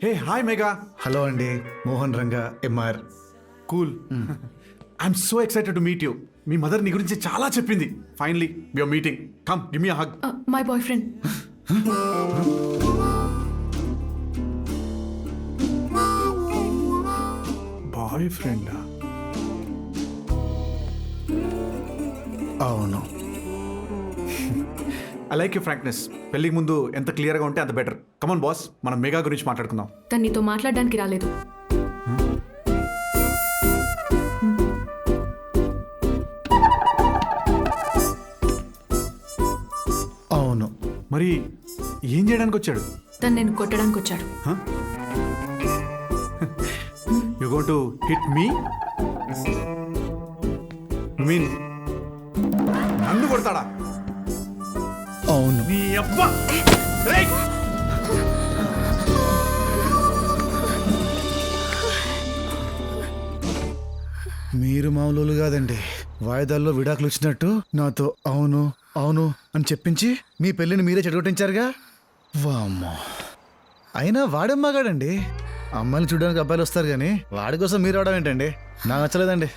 Hey hi Mega. హలో అండి, Mohan Ranga MR. Cool. I'm so excited to meet you. మీ మదర్ నీ గురించి చాలా చెప్పింది. Finally we are meeting. Come give me a hug. My boyfriend. బాయ్ ఫ్రెండా? అవును. I like you frankness. పెళ్ళికి ముందు ఎంత క్లియర్గా ఉంటే అంత బెటర్. కమాన్ బాస్, మనం మెగా గురించి మాట్లాడుకుందాం. తను నీతో మాట్లాడడానికి రాలేదు. అవును. మరి ఏం చేయడానికి వచ్చాడు? తను నేను కొట్టడానికి వచ్చాడు. You going to hit me? Mean నన్ను కొడతాడా? అవును. నీ అబ్బా! రేయ్! మీరు మామూలు కాదండి. వాయిదాల్లో విడాకులు వచ్చినట్టు నాతో అవును అవును అని చెప్పించి మీ పెళ్ళిని మీరే చెడగొట్టించారుగా. వామ్మో, అయినా వాడమ్మగాడండి. అమ్మాయిని చూడడానికి అబ్బాయిలు వస్తారు కానీ వాడి కోసం మీరు రావడం ఏంటండి? నాకు నచ్చలేదండి.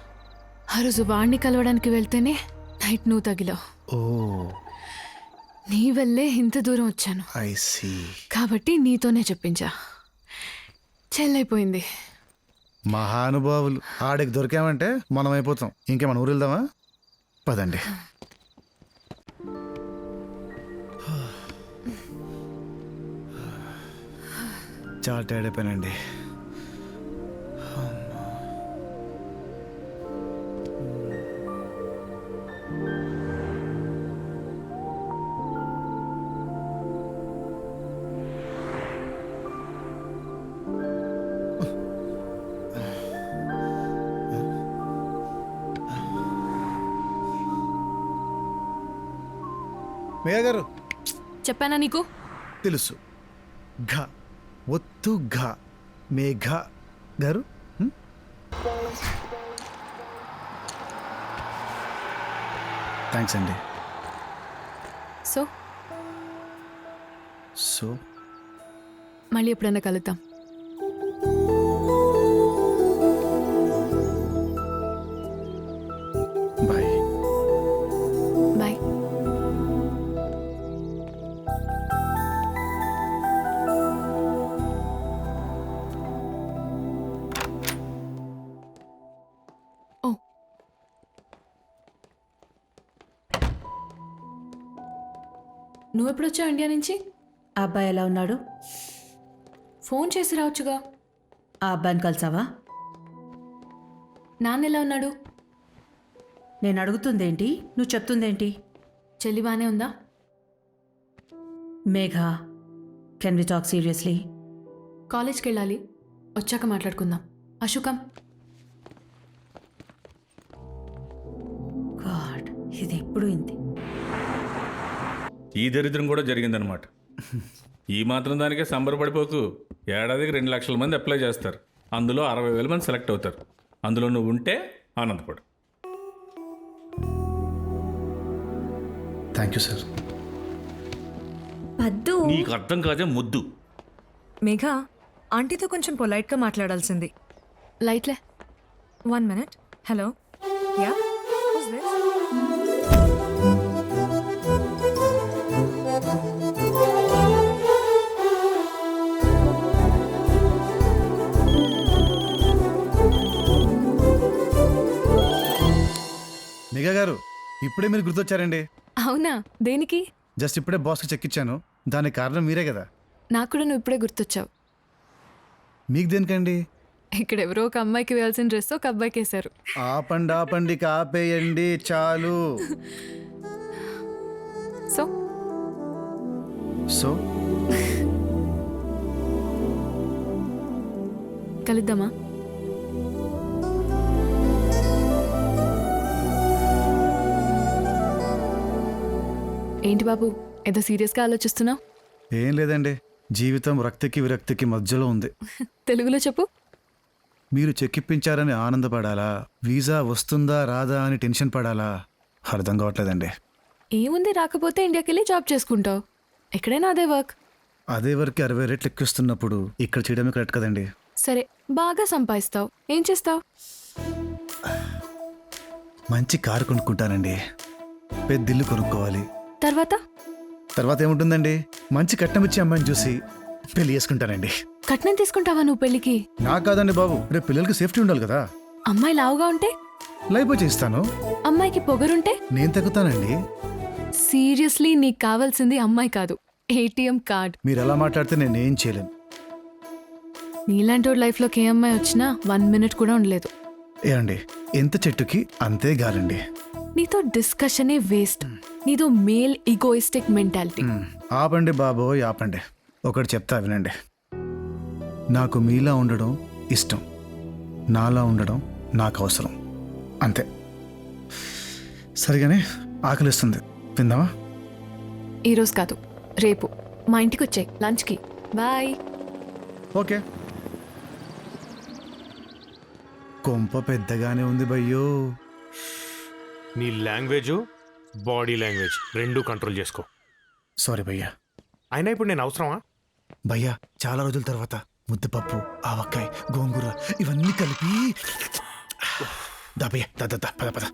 ఆ రోజు వాడిని కలవడానికి వెళ్తేనే నైట్ నువ్వు తగిలావు. ఓ, నీ వల్లే ఇంత దూరం వచ్చాను. I see. కాబట్టి నీతోనే చెప్పించా. చెల్లైపోయింది. మహానుభావులు. ఆడికి దొరికామంటే మనం అయిపోతాం. ఇంకేమన్నా ఊరు వెళ్దామా? పదండి. చాలా టైర్డ్ అయిపోయానండి. మేఘ గారు, చెప్పానా నీకు? తెలుసు. ఘ ఒత్తు ఘ మేఘ గారు. థ్యాంక్స్ అండి. సో సో మళ్ళీ ఎప్పుడైనా కలుద్దాం. బాయ్. బాయ్. నువ్వెప్పుడొచ్చావు ఇండియా నుంచి? ఆ అబ్బాయి ఎలా ఉన్నాడు? ఫోన్ చేసి రావచ్చుగా. ఆ అబ్బాయిని కలిసావా? నాన్న ఎలా ఉన్నాడు? నేను అడుగుతుందేంటి, నువ్వు చెప్తుందేంటి? చెల్లి బానే ఉందా? Megha, can we talk seriously? కాలేజ్కి వెళ్ళాలి, వచ్చాక మాట్లాడుకుందాం. అశుకం. గాడ్, ఇది ఎప్పుడు ఇంతే. ఈ దరిద్రం కూడా జరిగిందనమాట. ఈ మాత్రం దానికే సంబరపడిపోకు. ఏడాదికి 2 లక్షల మంది అప్లై చేస్తారు. అందులో 60,000 మంది సెలెక్ట్ అవుతారు. అందులో నువ్వు ఉంటే ఆనందపడు. Thank you sir. పద్దు, నీకు అర్థం కాదే ముద్దు. మేఘా, ఆంటీతో కొంచెం పొలైట్గా మాట్లాడాల్సింది. లైట్లే. 1 minute. Hello, yeah, who's this? Megha గారు, ఇప్పుడే మీరు గుర్తొచ్చారండి. అవునా? దేనికి? జస్ట్ ఇప్పుడే బాస్కి చెక్ ఇచ్చాను. దానికి కారణం మీరే కదా. నాకు కూడా నువ్వు ఇప్పుడే గుర్తొచ్చావు. మీకు దేనికండి? ఇక్కడ ఎవరో ఒక అమ్మాయికి వేయాల్సిన డ్రెస్ ఒక అబ్బాయికి వేశారు. ఆపండి ఆపండి, కాపేయండి చాలు. సో సో కలుద్దామా? ఏంటి బాబు, ఏదో సీరియస్గా ఆలోచిస్తున్నావు? ఏం లేదండి, జీవితం రక్తికి విరక్తికి మధ్యలో ఉంది. తెలుగులో చెప్పు. మీరు చెక్కిప్పించారని ఆనందపడాలా, వీసా వస్తుందా రాదా అని టెన్షన్ పడాలా, అర్థం కావట్లేదండి. ఏముంది, రాకపోతే ఇండియాకి వెళ్ళి జాబ్ చేసుకుంటావు. ఎక్కడైనా అదే వర్క్. అదే వరకు 60 రెట్లు ఎక్కిస్తున్నప్పుడు ఇక్కడ చేయడమే కరెక్ట్ కదండి. సరే, బాగా సంపాదిస్తావు, ఏం చేస్తావు? మంచి కారు కొనుక్కుంటానండి, పెద్ద ఇల్లు కొనుక్కోవాలి. తర్వాత ఏముంటుందండి, మంచి కట్నం ఇచ్చే అమ్మాయిని చూసి పెళ్లి చేసుకుంటానండి. కట్నం తీసుకుంటావా నువ్వు పెళ్లికి? నాకు కాదండి బాబు, రేపు పిల్లలకి సేఫ్టీ ఉండాలి కదా. అమ్మాయి లావుగా ఉంటే? లైఫ్ చేస్తాను. అమ్మాయికి పొగరుంటే? నేను తగ్గుతానండి. సీరియస్లీ నీకు కావాల్సింది అమ్మాయి కాదు, ఏటీఎం కార్డ్. మీరు ఎలా మాట్లాడితే నేనేం చేయలేను. నీలాంటి లైఫ్లోకి ఏ అమ్మాయి వచ్చినా 1 మినిట్ కూడా ఉండలేదు. ఏమండి, ఎంత చెట్టుకి అంతే గాలండి. నీతో డిస్కషనే వేస్ట్. నీతో మేల్ ఈగోయిస్టిక్ మెంటాలిటీ. ఆపండి బాబోయ్, ఆపండి. ఒకటి చెప్తా వినండి. నాకు మీలా ఉండడం ఇష్టం, నాలా ఉండడం నాకు అవసరం, అంతే. సరిగానే ఆకలిస్తుంది, తిందామా? ఈరోజు కాదు, రేపు మా ఇంటికి వచ్చాయి లంచ్కి. బాయ్. ఓకే. కొంప పెద్దగానే ఉంది భయ్యో. నీ లాంగ్వేజ్, బాడీ లాంగ్వేజ్ రెండూ కంట్రోల్ చేసుకో. సారీ భయ్యా. అయినా ఇప్పుడు నేను అవసరమా? భయ్యా, చాలా రోజుల తర్వాత ముద్దపప్పు, ఆవకాయ, గోంగూర ఇవన్నీ కలిపి దా భయ్యా, దా పద పద.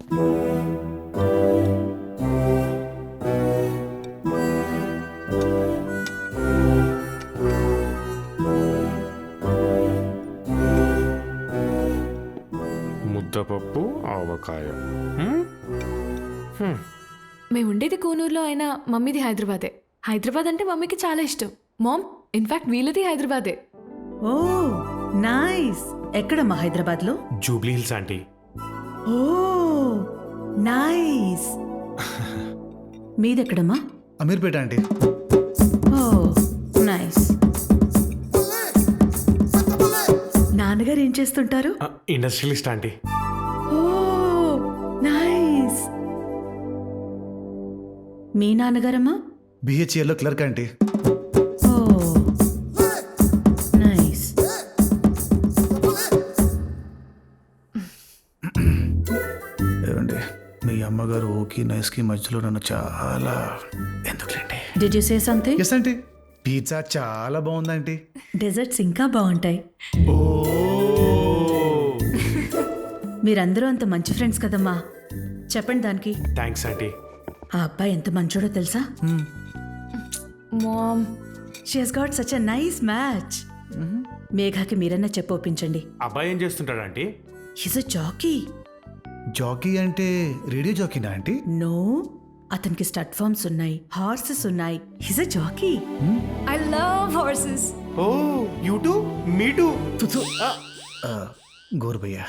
ముద్దపప్పు, ఆవకాయ. మేము ఉండేది కూనూరులో అయినా మమ్మీది హైదరాబాదే. హైదరాబాద్ అంటే మమ్మీకి చాలా ఇష్టం. మామ్, ఇన్ఫాక్ట్ వీళ్ళది హైదరాబాదే. Oh nice. ఎక్కడమ్మా హైదరాబాద్లో? Jubilee Hills aunty. Oh nice. మీదెక్కడమ్మా? అమీర్పేట ఆంటీ. Oh nice. నాన్నగారు ఏం చేస్తుంటారు? Industrialist aunty. Oh nice. మీ నాన్నగారమ్మా? బిహెచ్ఎల్లో క్లర్క్ ఆంటీ. Oh nice. ఏమండి, మీ అమ్మగారు ఓకి నైస్కి మధ్యలో నన్ను చాలా ఎందుకులేండి. Did you say something? Yes aunty. Pizza చాలా బాగుంది ఆంటీ. డెజర్ట్స్ ఇంకా బాగుంటాయి. మీరందరూ అంత మంచి ఫ్రెండ్స్ కదమ్మా. చెప్పండి దానికి. Thanks aunty. ఆ అబ్బాయి ఎంత మంచోడో తెలుసా? Mom, she has got such a nice match. మేఘాకి మీరన్నా చెప్పొప్పించండి. అబ్బాయి ఏం చేస్తుంటాడు aunty? He's a jockey. Jockey అంటే రేడియో జాకీనా ఆంటీ? నో, అతనికి స్టడ్ ఫార్మ్స్ ఉన్నాయి, హార్సెస్ ఉన్నాయి. He's a jockey. I love horses. Oh you too, me too. గోరు భయ్యా.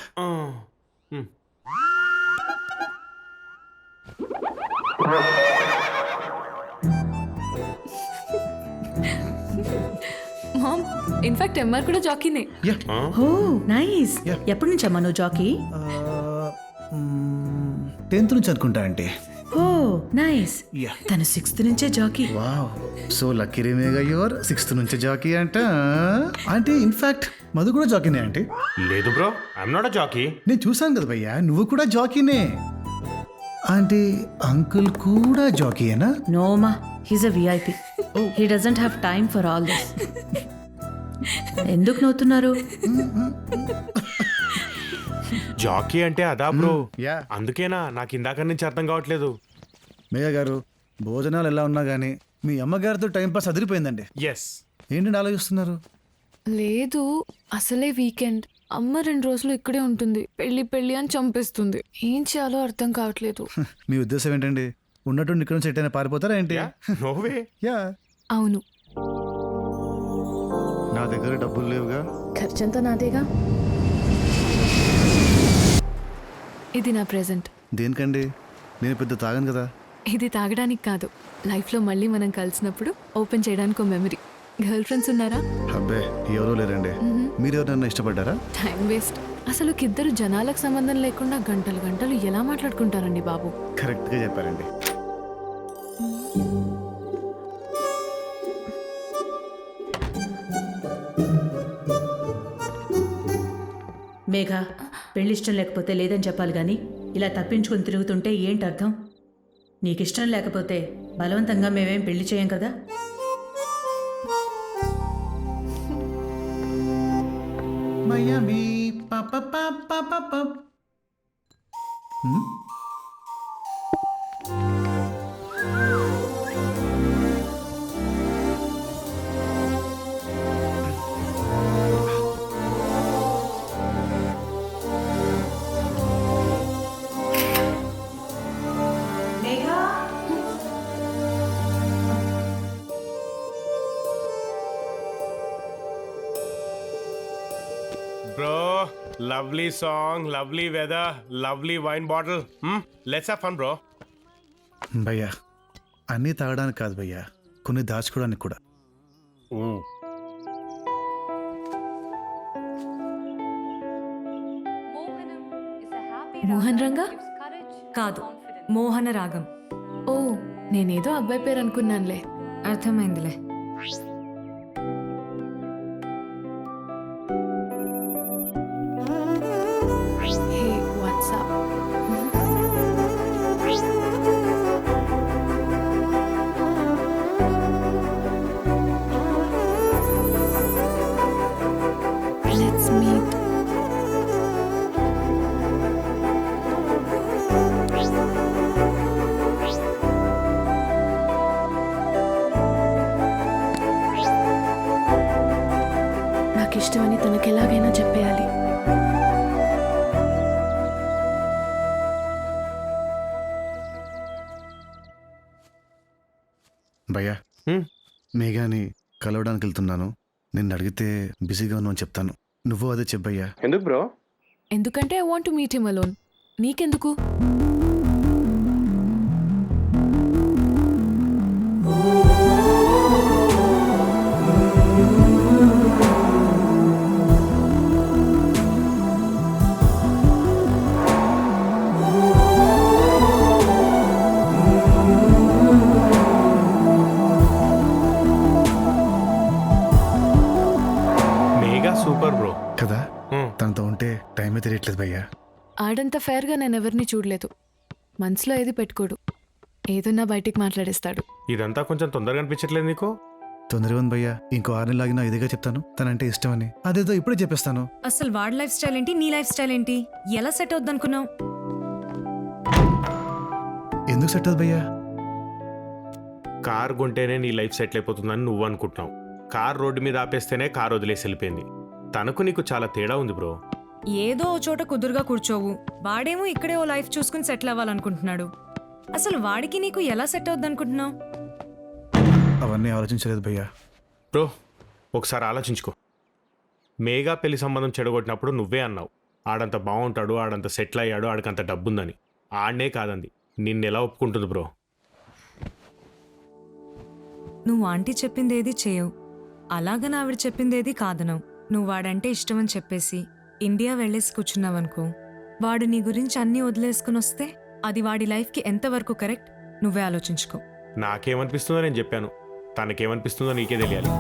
మామ్, ఇన్ఫాక్ట్ ఎంఆర్ కూడా జాకీనే. ఓ నైస్. ఎప్పటి నుంచి అమ్మా నువ్వు జాకీ? 10th నుంచి అనుకుంటా ఆంటీ. Oh nice. తను 6th నుంచే జాకీ. వావ్, సో లక్కీ రేమేగా యువర్ 6th నుంచి జాకీ అంట ఆంటీ. ఇన్ఫాక్ట్ మధు కూడా జాకీనే ఆంటీ. లేదు bro, I'm not a jockey. నేను చూసాను కదా భయ్యా, నువ్వు కూడా జాకీనే ఆంటీ. అంకుల్ కూడా జాకీయేనా? నో మా, he's a VIP. He doesn't have time for all this. ఎందుకు నవ్వుతున్నారు? జాకీ అంటే అదా బ్రో? యా. అందుకేనా నాకు ఇందాక నుంచి అర్థం కావట్లేదు. మేఘ గారు, భోజనాలు ఎలా ఉన్నా కానీ మీ అమ్మగారితో టైంపాస్ అదిరిపోయిందండి. ఎస్. ఏంటండి ఆలోచిస్తున్నారు? లేదు, అసలే వీకెండ్. అమ్మ 2 రోజులు ఇక్కడే ఉంటుంది. పెళ్లి పెళ్లి అని చంపేస్తుంది. ఏం చేయాలో అర్థం కావట్లేదు. మీ ఉద్దేశం ఏంటండి? ఉన్నట్టు ఇక్కడ నుంచి ఎట్టైనా పారిపోతారా ఏంటి? No way. యా. అవును. నా దగ్గర డబ్బులు లేవుగా. ఖర్చంతా నాదేగా. ఇది నా ప్రెజెంట్. దేనికండి? నేను పెద్ద తాగను కదా. ఇది తాగడానికి కాదు, లైఫ్లో మళ్ళీ మనం కలిసినప్పుడు ఓపెన్ చేయడానికి ఒక మెమరీ. గర్ల్ ఫ్రెండ్స్ ఉన్నారా? అబ్బే, ఎవరో లేరండి. మీరు ఎవరైనా ఇష్టపడ్డారా? Time waste. అసలు ఇద్దరు జనాలకు సంబంధం లేకుండా గంటలు గంటలు ఎలా మాట్లాడుకుంటారండి బాబు? కరెక్ట్గా చెప్పారండి. మేఘ, పెళ్ళిష్టం లేకపోతే లేదని చెప్పాలి కానీ ఇలా తప్పించుకొని తిరుగుతుంటే ఏంటి అర్థం? నీకిష్టం లేకపోతే బలవంతంగా మేమేం పెళ్లి చేయం కదా. మయామి పాప పాప పాప. Bro, lovely song, lovely weather, lovely wine bottle. Let's have fun, bro. భయ్యా, అన్నీ తాగడానికి కాదు భయ్యా, కొన్ని దాచుకోవడానికి కూడా. మోహన్ రంగా కాదు, మోహన రాగం. ఓ, నేనేదో అబ్బాయి పేరు అనుకున్నానులే. అర్థమైందిలే. హే, వాట్సాప్. Let's meet. నాకు ఇష్టమని తనకి ఎలాగైనా చెప్పేయాలి. భయ్యా, మేఘాని కలవడానికి వెళ్తున్నాను. నిన్ను అడిగితే బిజీగా ఉన్నావు చెప్తాను. నువ్వు అదే చెప్పయ్యా. ఎందుకు బ్రో? ఎందుకంటే I want to meet him alone. నీకెందుకు? మేఘా సూపర్ బ్రో కదా, తనతో ఉంటే టైమే తెలియట్లేదు భయ్యా. ఆడంత ఫేర్గా నేను ఎవరిని చూడలేదు. మనసులో ఏది పెట్టుకోడు, ఏదన్నా బయటికి మాట్లాడేస్తాడు. ఇదంతా కొంచెం తొందరగా అనిపించట్లేదు నీకు? తొందరగా ఉంది భయ్యా, ఇంకో 6 నెలలు ఆగినా ఇదిగా చెప్తాను. తనంటే ఇష్టమని అదేదో ఇప్పుడే చెప్పేస్తాను. అసలు వాడి లైఫ్ స్టైల్ ఏంటి, నీ లైఫ్ స్టైల్ ఏంటి? ఎలా సెట్ అవుద్ది అనుకున్నావు? ఎందుకు సెట్ అవుతుంది భయ్యా? కార్ కొంటేనే నీ లైఫ్ సెటిల్ అయిపోతుందని నువ్వు అనుకుంటున్నావు. కార్ రోడ్డు మీద ఆపేస్తేనే కార్ వదిలేసి వెళ్ళిపోయింది. తనకు నీకు చాలా తేడా ఉంది బ్రో. ఏదో ఓ చోట కుదురుగా కూర్చోవు, వాడేమో ఇక్కడే ఓ లైఫ్ చూసుకుని సెటిల్ అవ్వాలనుకుంటున్నాడు. అసలు వాడికి నీకు ఎలా సెట్ అవుద్ది అనుకుంటున్నావు? అవన్నీ ఆలోచించలేదు భయ్యా. బ్రో, ఒకసారి ఆలోచించుకో. మేఘా పెళ్లి సంబంధం చెడగొట్టినప్పుడు నువ్వే అన్నావు, ఆడంత బాగుంటాడు, ఆడంత సెటిల్ అయ్యాడు, ఆడికంత డబ్బుందని. ఆడనే కాదంది, నిన్నెలా ఒప్పుకుంటుంది బ్రో? నువ్వు ఆంటీ చెప్పిందేది చేయవు, అలాగని ఆవిడ చెప్పిందేది కాదనవు. నువ్వు వాడంటే ఇష్టమని చెప్పేసి ఇండియా వెళ్ళేసి కూర్చున్నావనుకో, వాడు నీ గురించి అన్నీ వదిలేసుకుని వస్తే అది వాడి లైఫ్కి ఎంతవరకు కరెక్ట్ నువ్వే ఆలోచించుకో. నాకేమనిపిస్తుందో నేను చెప్పాను, తనకేమనిపిస్తుందో నీకే తెలియాలి.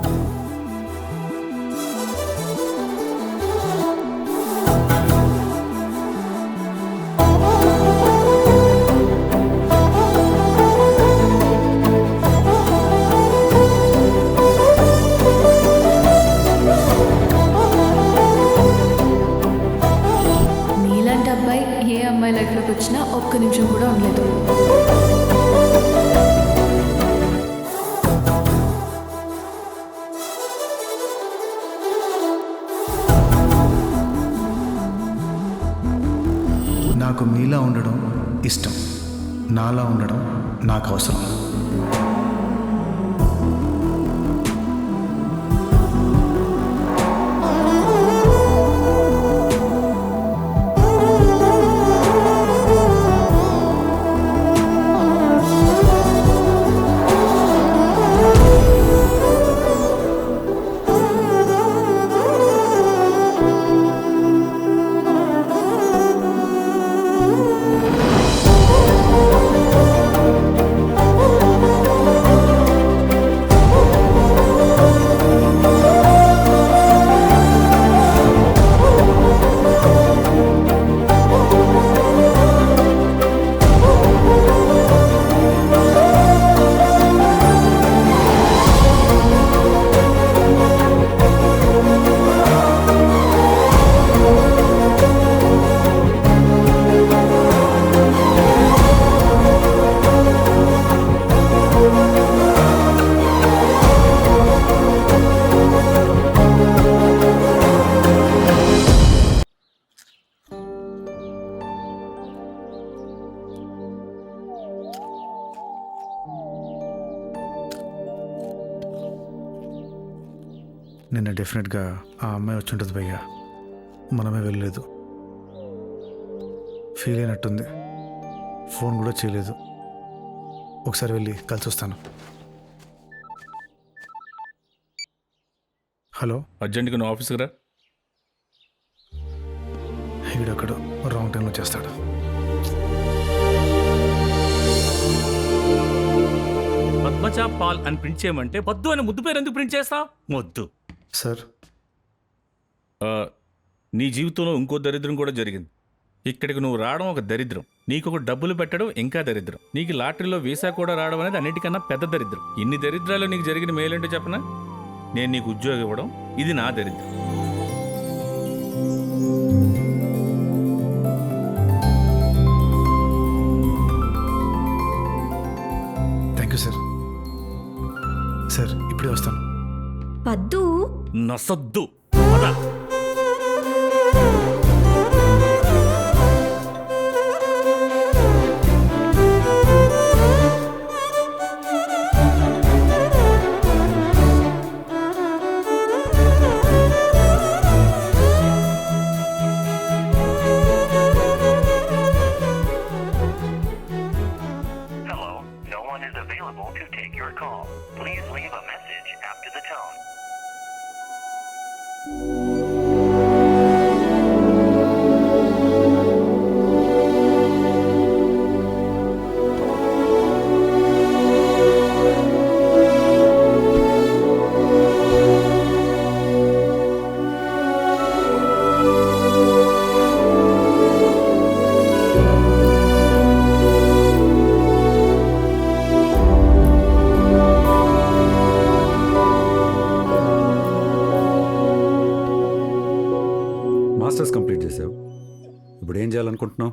నీలాంటి అబ్బాయి ఏ అమ్మాయి లైఫ్లోకి వచ్చినా ఒక్క నిమిషం కూడా ఉండలేదు. నాకు మీలా ఉండడం ఇష్టం, నాలా ఉండడం నాకు అవసరం. నిన్న డెఫినెట్గా ఆ అమ్మాయి వచ్చి ఉంటుంది భయ్యా, మనమే వెళ్ళలేదు. ఫీల్ అయినట్టుంది, ఫోన్ కూడా చేయలేదు. ఒకసారి వెళ్ళి కలిసి వస్తాను. హలో, అర్జెంటుగా నువ్వు ఆఫీస్కి రా. ఈడొక్కడు రాంగ్ టైంలో చేస్తాడు. పద్మజ పాల్ అని ప్రింట్ చేయమంటే పద్దు అని ముద్దు పేరు ఎందుకు ప్రింట్ చేస్తావు? వద్దు సార్. నీ జీవితంలో ఇంకో దరిద్రం కూడా జరిగింది. ఇక్కడికి నువ్వు రావడం ఒక దరిద్రం, నీకు ఒక డబ్బులు పెట్టడం ఇంకా దరిద్రం, నీకు లాటరీలో వీసా కూడా రావడం అనేది అన్నిటికన్నా పెద్ద దరిద్రం. ఇన్ని దరిద్రాలు నీకు జరిగిన మేలేంటో చెప్పనా? నేను నీకు ఉద్యోగం ఇవ్వడం, ఇది నా దరిద్రం. Thank you sir. సార్ ఇప్పుడే వస్తాను. పద్దు నసొద్దు, పద. మాస్టర్స్ కంప్లీట్ చేసావు, ఇప్పుడు ఏం చేయాలనుకుంటున్నావు?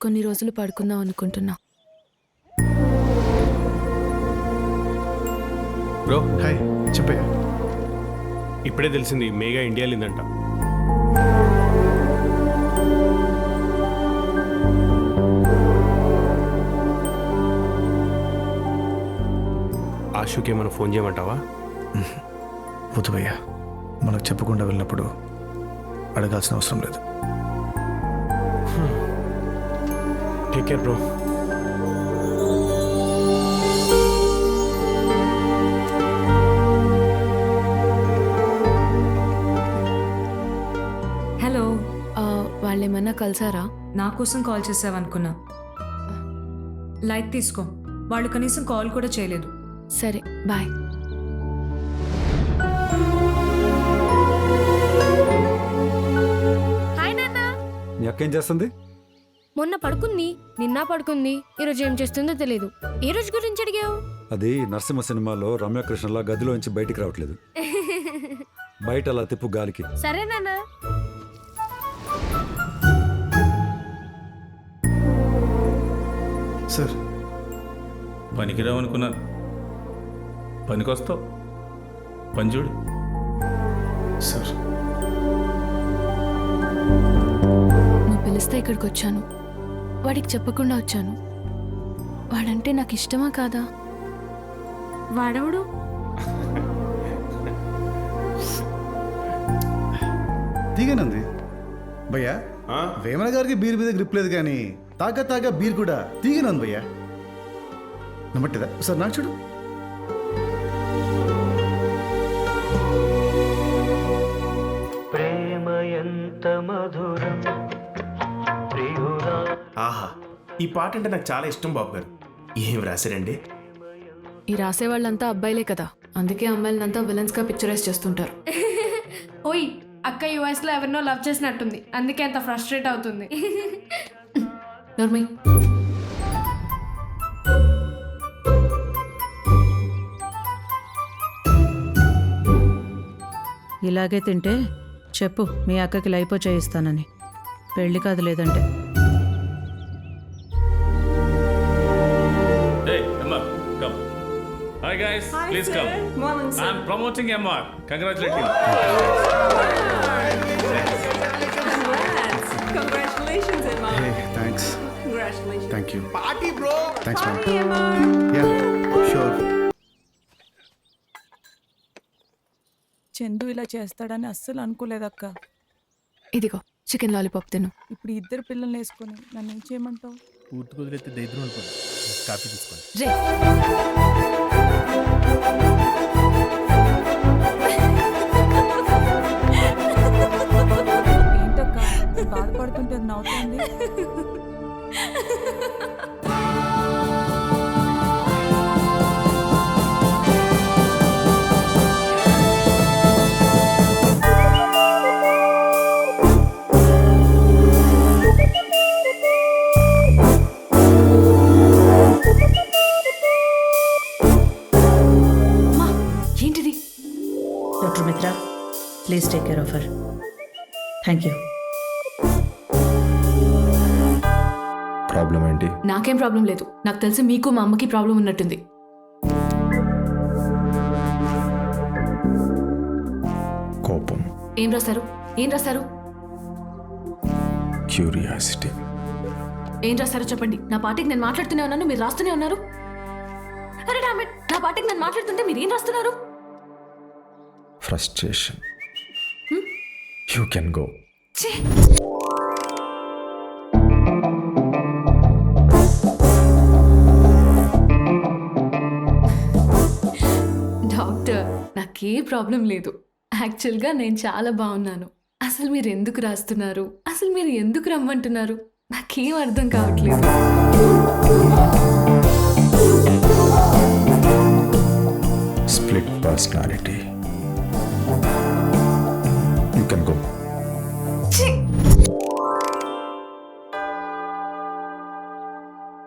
కొన్ని రోజులు పడుకుందాం అనుకుంటున్నా. బ్రో హాయ్, చెప్పయ్యా. ఇప్పుడే తెలిసింది మేఘా ఇండియా వెళ్ళిందంట. ఆశుకి ఏమైనా ఫోన్ చేయమంటావా? వద్దు భయ్యా, మనకు చెప్పకుండా వెళ్ళినప్పుడు అడగాల్సిన అవసరం లేదు. Take care bro. హలో, వాళ్ళేమన్నా కలిసారా? నా కోసం కాల్ చేసావనుకున్నా. లైట్ తీసుకో, వాళ్ళు కనీసం కాల్ కూడా చేయలేదు. సరే బాయ్. హాయ్ నాన్న. మీ అక్క ఏం చేస్తుంది? మొన్న పడుకుంది, నిన్న పడుకుంది, ఈరోజు ఏం చేస్తుందో తెలియదు. ఏ రోజు గురించి అడిగావు? అది నరసింహ సినిమాలో రమ్యకృష్ణలా గదిలోంచి బయటికి రావట్లేదు. బయట అలా తిప్పు గాలికి. సరే నాన్న. సార్ పనికిరావనుకున్నాను, పనికొస్తావు. పని చూడు. సార్ నువ్వు పిలిస్తే ఇక్కడికి వచ్చాను, వాడికి చెప్పకుండా వచ్చాను. వాడంటే నాకు ఇష్టమా కాదా? వాడవుడు తీగనంది భయ్యా. వేమన గారికి బీర్ మీద గ్రిప్ లేదు, కానీ తాగా బీర్ కూడా తీగనంది భయ్యా. నమ్మట్లేదా? సార్ నాకు చూడు. ఆహా, ఈ పాట అంటే నాకు చాలా ఇష్టం బాబు గారు. ఏం రాశారండి? ఈ రాసే వాళ్ళంతా అబ్బాయిలే కదా, అందుకే అమ్మాయిలంతా విలన్స్ గా పిక్చరైజ్ చేస్తుంటారు. ఓయ్, అక్క యుఎస్ లో ఎవరినో లవ్ చేసినట్టుంది, అందుకే అంత ఫ్రస్ట్రేట్ అవుతుంది. నోర్మై. ఇలాగే తింటే చెప్పు మీ అక్కకి లైపో చేయిస్తానని. పెళ్లి కాదు లేదంటే. Hey, Emma, come. Hi guys, please come. Morning, sir. I'm promoting Emma. Congratulations. Congratulations, Emma. Hey, thanks. Congratulations. Thank you. Party bro. Thanks, man. Hi, Emma. Yeah, sure. Chandu ఇలా చేస్తాడని అస్సలు అనుకోలేదక్క. ఇదిగో చికెన్ లాలీపాప్ తిను. ఇప్పుడు ఇద్దరు పిల్లల్ని వేసుకొని నన్ను ఏం చేయమంటావు? పూర్తి కుదిరైతే దైద్యం అనుకోండి. కాఫీ తీసుకోండి. రే ఏంటక్క బాధపడుతుంటే నవ్వుతుంది? ఏంటిది? Doctor Mitra, please take care of her. Thank you. Problem ఏంటి? నాకేం ప్రాబ్లం లేదు. నాకు తెలిసి మీకు మా అమ్మకి ప్రాబ్లం ఉన్నట్టుంది. కోపం, ఏం రాస్తారు? ఏం రాస్తారు? క్యూరియాసిటీ. ఏం రాస్తారో చెప్పండి. నా పార్టీకి నేను మాట్లాడుతూనే ఉన్నాను, మీరు రాస్తూనే ఉన్నారు. అరే డామిట్, నా పార్టీకి నేను మాట్లాడుతుంటే మీరు ఏం రాస్తున్నారు? ఫ్రస్ట్రేషన్. You can go. ఛీ! డాక్టర్, నాకే ప్రాబ్లం లేదు. యాక్చువల్గా నేను చాలా బాగున్నాను. అసలు మీరు ఎందుకు రాస్తున్నారు? అసలు మీరు ఎందుకు రమ్మంటున్నారు? నాకేం అర్థం కావట్లేదు. Split personality. You can go.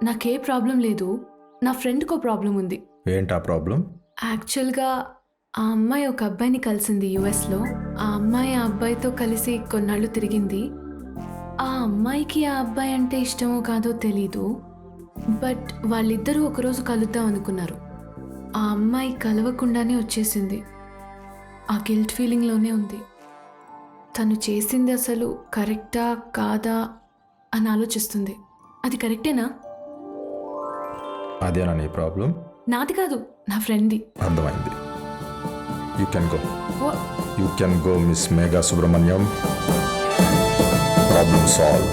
నాకే ప్రాబ్లం లేదు. నా ఫ్రెండ్కో ప్రాబ్లం ఉంది. ఏంటా ప్రాబ్లం? యాక్చువల్గా ఆ అమ్మాయి ఒక అబ్బాయిని కలిసింది యుఎస్లో. ఆ అమ్మాయి ఆ అబ్బాయితో కలిసి కొన్నాళ్ళు తిరిగింది. ఆ అమ్మాయికి ఆ అబ్బాయి అంటే ఇష్టమో కాదో తెలీదు. బట్ వాళ్ళిద్దరూ ఒకరోజు కలుద్దాం అనుకున్నారు. ఆ అమ్మాయి కలవకుండానే వచ్చేసింది. ఆ గిల్ట్ ఫీలింగ్లోనే ఉంది. తను చేసింది అసలు కరెక్టా కాదా అని ఆలోచిస్తుంది. అది కరెక్టేనా? అదేనా నీ ప్రాబ్లం? నాది కాదు, నా ఫ్రెండ్ది. అర్థమైంది. You can go. What? You can go miss Megha Subrahmanyam. Problem solve.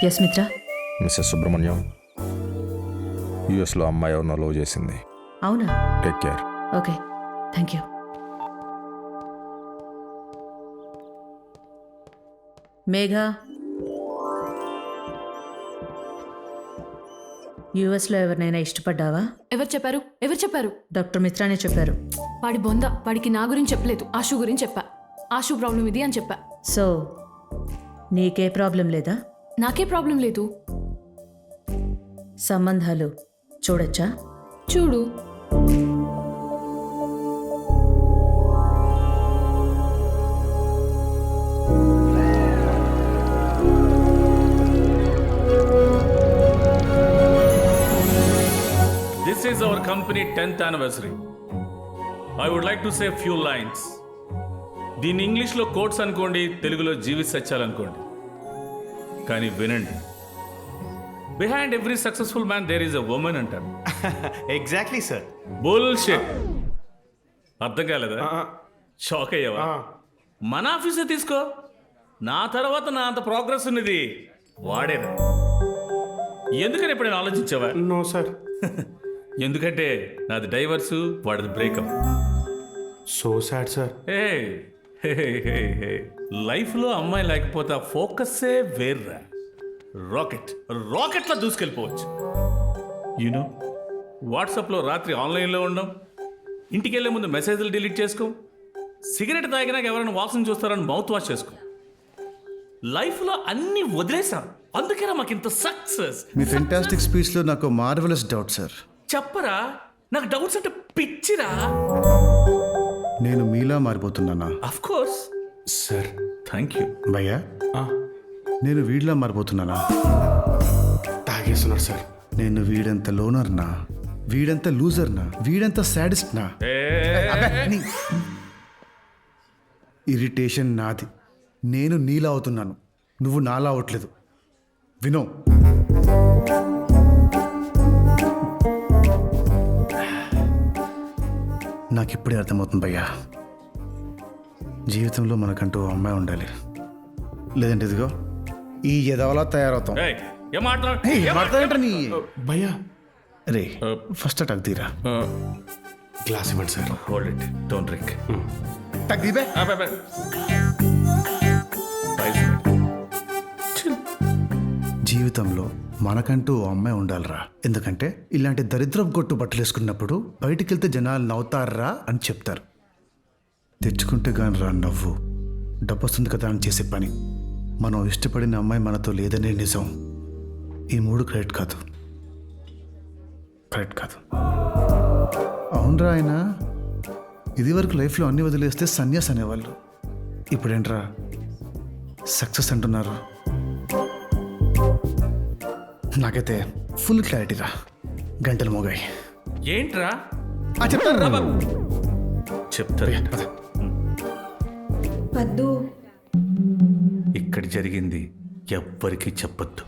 Yes Mitra. Mrs Subrahmanyam, యుఎస్లో అమ్మాయి ఎవరినో లవ్ చేసింది. అవునా? Take care. Okay, thank you. Megha, యుఎస్లో ఎవరినైనా ఇష్టపడ్డావా? ఎవరు చెప్పారు? ఎవరు చెప్పారు? డాక్టర్ మిత్రానే చెప్పారు. వాడి బొంద. వాడికి నా గురించి చెప్పలేదు, ఆశు గురించి చెప్పా. ఆశు ప్రాబ్లం ఇది అని చెప్పా. సో నీకే ప్రాబ్లం లేదా? నాకే ప్రాబ్లం లేదు. సంబంధాలు చూడొచ్చా? చూడు. This is our company 10th anniversary. I would like to say a few lines. దీన్ని ఇంగ్లీష్లో కోట్స్ అనుకోండి, తెలుగులో జీవిత సత్యాలు అనుకోండి. కానీ వినండి. Behind every successful man there is a woman అంటారు. Exactly sir. బుల్షిట్. అర్థం కాలేదా? షాక్ అయ్యావా? మన ఆఫీసే తీసుకో. నా తర్వాత నా అంత ప్రోగ్రెస్ ఉన్నది వాడేనా? ఎందుకని ఎప్పుడైనా ఆలోచించావా? No sir. ఎందుకంటే నాది డైవర్సు, వాడిది బ్రేకప్. So sad sir. లైఫ్లో అమ్మాయి లేకపోతే ఆ ఫోకస్సే వేర్రా. రాకెట్లా దూసుకెళ్ళిపోవచ్చు. యూనో, వాట్సాప్లో రాత్రి ఆన్లైన్లో ఉండం, ఇంటికి వెళ్ళే ముందు మెసేజ్లు డిలీట్ చేసుకో, సిగరెట్ తాగినాక ఎవరైనా వాసన చూస్తారని మౌత్ వాష్ చేసుకో. లైఫ్లో అన్నీ వదిలేసాం. అందుకేనా మాకు ఇంత సక్సెస్. మీ ఫెంటాస్టిక్ స్పీచ్లో నాకు మార్వెలస్ డౌట్ సార్. చెప్పరా? నాకు డౌట్స్ అంటే పిచ్చిరా. నేను మీలా మారిపోతున్నానా? Of course sir. Thank you. భయ్యా, నేను వీడిలా మారిపోతున్నానా? తాగేస్తున్నారు సార్. నేను వీడంత లోనర్నా, వీడంత లూజర్నా, వీడంత సాడిస్ట్నా? ఇరిటేషన్ నాది. నేను నీలా అవుతున్నాను, నువ్వు నాలా అవట్లేదు. వినో, నాకు ఇప్పుడే అర్థమవుతుంది భయ్యా, జీవితంలో మనకంటూ ఓ అమ్మాయి ఉండాలి. లేదంటే ఇదిగో ఈ ఎదవలా తయారవుతాం. ఏం మాట్లాడు మాట్లాడటం నీ భయ్యా రే ఫస్ట్ టక్ తీరా. గ్లాస్ ఇవ్వండి sir. Hold it, don't drink. టక్ దీపే. జీవితంలో మనకంటూ ఓ అమ్మాయి ఉండాలిరా. ఎందుకంటే ఇలాంటి దరిద్రపు గొట్టు బట్టలు వేసుకున్నప్పుడు బయటికి వెళ్తే జనాలు నవ్వుతారా అని చెప్తారు. తెచ్చుకుంటే కానీ రా నవ్వు, డబ్బు వస్తుంది కదా అని చేసే పని. మనం ఇష్టపడిన అమ్మాయి మనతో లేదనే నిజం. ఈ మూడు కరెక్ట్ కాదు, కరెక్ట్ కాదు. అవునరా, ఆయన ఇదివరకు లైఫ్లో అన్ని వదిలేస్తే సన్యాస్ అనేవాళ్ళు. ఇప్పుడేంట్రా సక్సెస్ అంటున్నారు. నాకైతే ఫుల్ క్లారిటీ రా. గంటలు మోగాయి. ఏంట్రా చెప్తాను. చెప్తారు. వద్దు. ఇక్కడ జరిగింది ఎవ్వరికీ చెప్పొద్దు.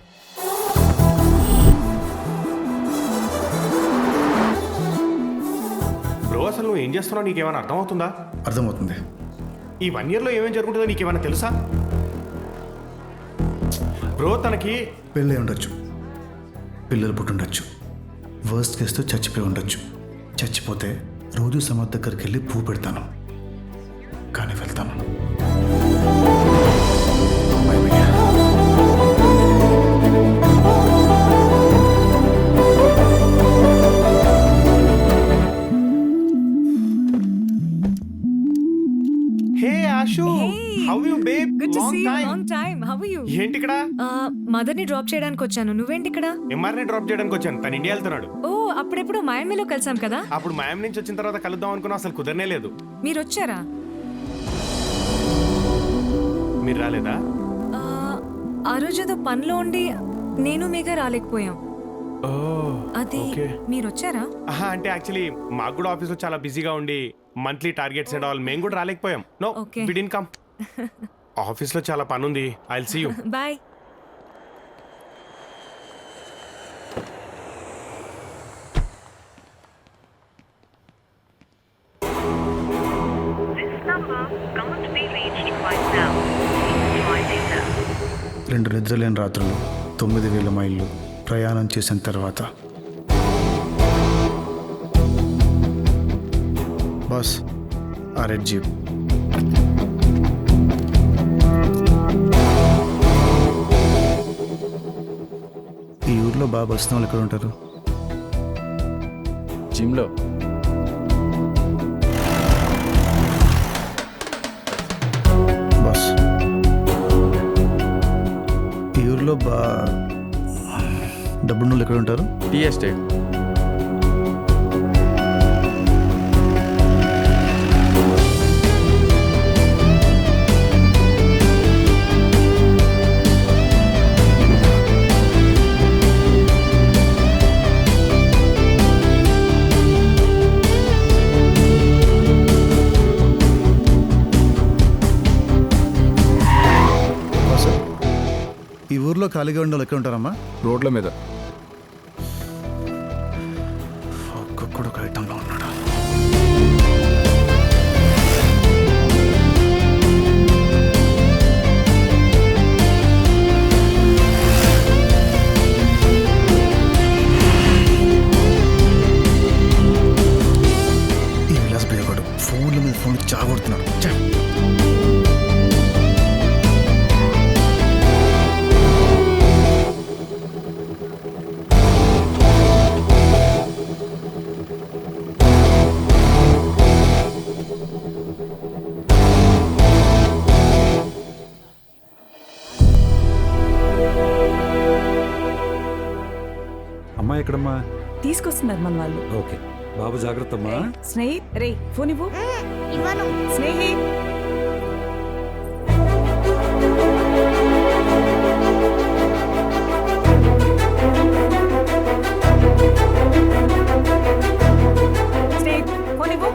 బ్రో అసలు నువ్వు ఏం చేస్తున్నావు నీకేమైనా అర్థమవుతుందా? అర్థమవుతుంది. ఈ 1 yearలో ఏమేం జరుగుతుందో నీకేమైనా తెలుసా? బ్రో తనకి పెళ్ళి ఉండొచ్చు, పిల్లలు పుట్టుండొచ్చు, వర్స్ట్ కేసుతో చచ్చిపోయి ఉండొచ్చు. చచ్చిపోతే రోజు సమాధి దగ్గరికి వెళ్ళి పువ్వు పెడతాను, కానీ వెళ్తాను. అమ్మాయి భయ్యా. Hey Ashu, how you babe? Good to long see you. Time. Long time. How are you? ఏంటి ఇక్కడ? మదర్ ని డ్రాప్ చేయడానికి వచ్చాను. నువ్వేంటి ఇక్కడ? ఎంఆర్ని డ్రాప్ చేయడానికి వచ్చాను. తను ఇండియా వెళ్తున్నాడు. ఓ, అప్పుడెప్పుడు మయమీలో కలిసాం కదా. అప్పుడు మాయం నుంచి వచ్చిన తర్వాత కలుద్దాం అనుకున్నా, అసలు కుదరనే లేదు. మీరు వచ్చారా? మీరు రాలేదా? ఆ రోజు ఏదో పనిలో ఉండి నేను మీగా రాలేకపోయాం. అది మీరు వచ్చారా? అంటే యాక్చువల్లీ మాకు కూడా ఆఫీస్లో చాలా బిజీగా ఉండి మంత్లీ టార్గెట్స్ అండ్ ఆల్ మేము కూడా రాలేకపోయాం. No, we didn't come. ఆఫీస్లో చాలా పని ఉంది. I will see you. Bye. రెండు నిద్రలేని రాత్రులు, 9,000 మైళ్ళు ప్రయాణం చేసిన తర్వాత బస్ ఆ రెడ్ జీప్. ఈ ఊర్లో బాగా బలిసిన వాళ్ళు ఎక్కడ ఉంటారు? జిమ్లో. బస్ ఈ ఊర్లో డబ్బున్న వాళ్ళు ఎక్కడ ఉంటారు? Tea estate. ఈ ఊర్లో ఖాళీగా ఉండే వాళ్ళు ఎక్కడ ఉంటారమ్మా? రోడ్ల మీద. ఒక్కొక్కడు ఒక ఐటంలో ఉన్నాడు. ఈ విలాస్ భయపడు ఫోన్ల మీద ఫోన్లు చాగొడుతున్నాడు. అమ్మాయి ఎక్కడమ్మా? తీసుకొస్తున్నారు మన వాళ్ళు. ఓకే, బాబు జాగ్రత్త అమ్మా. స్నేహి రే ఫోన్ ఇవ్వు. స్నేహి ఫోన్ ఇవ్వు.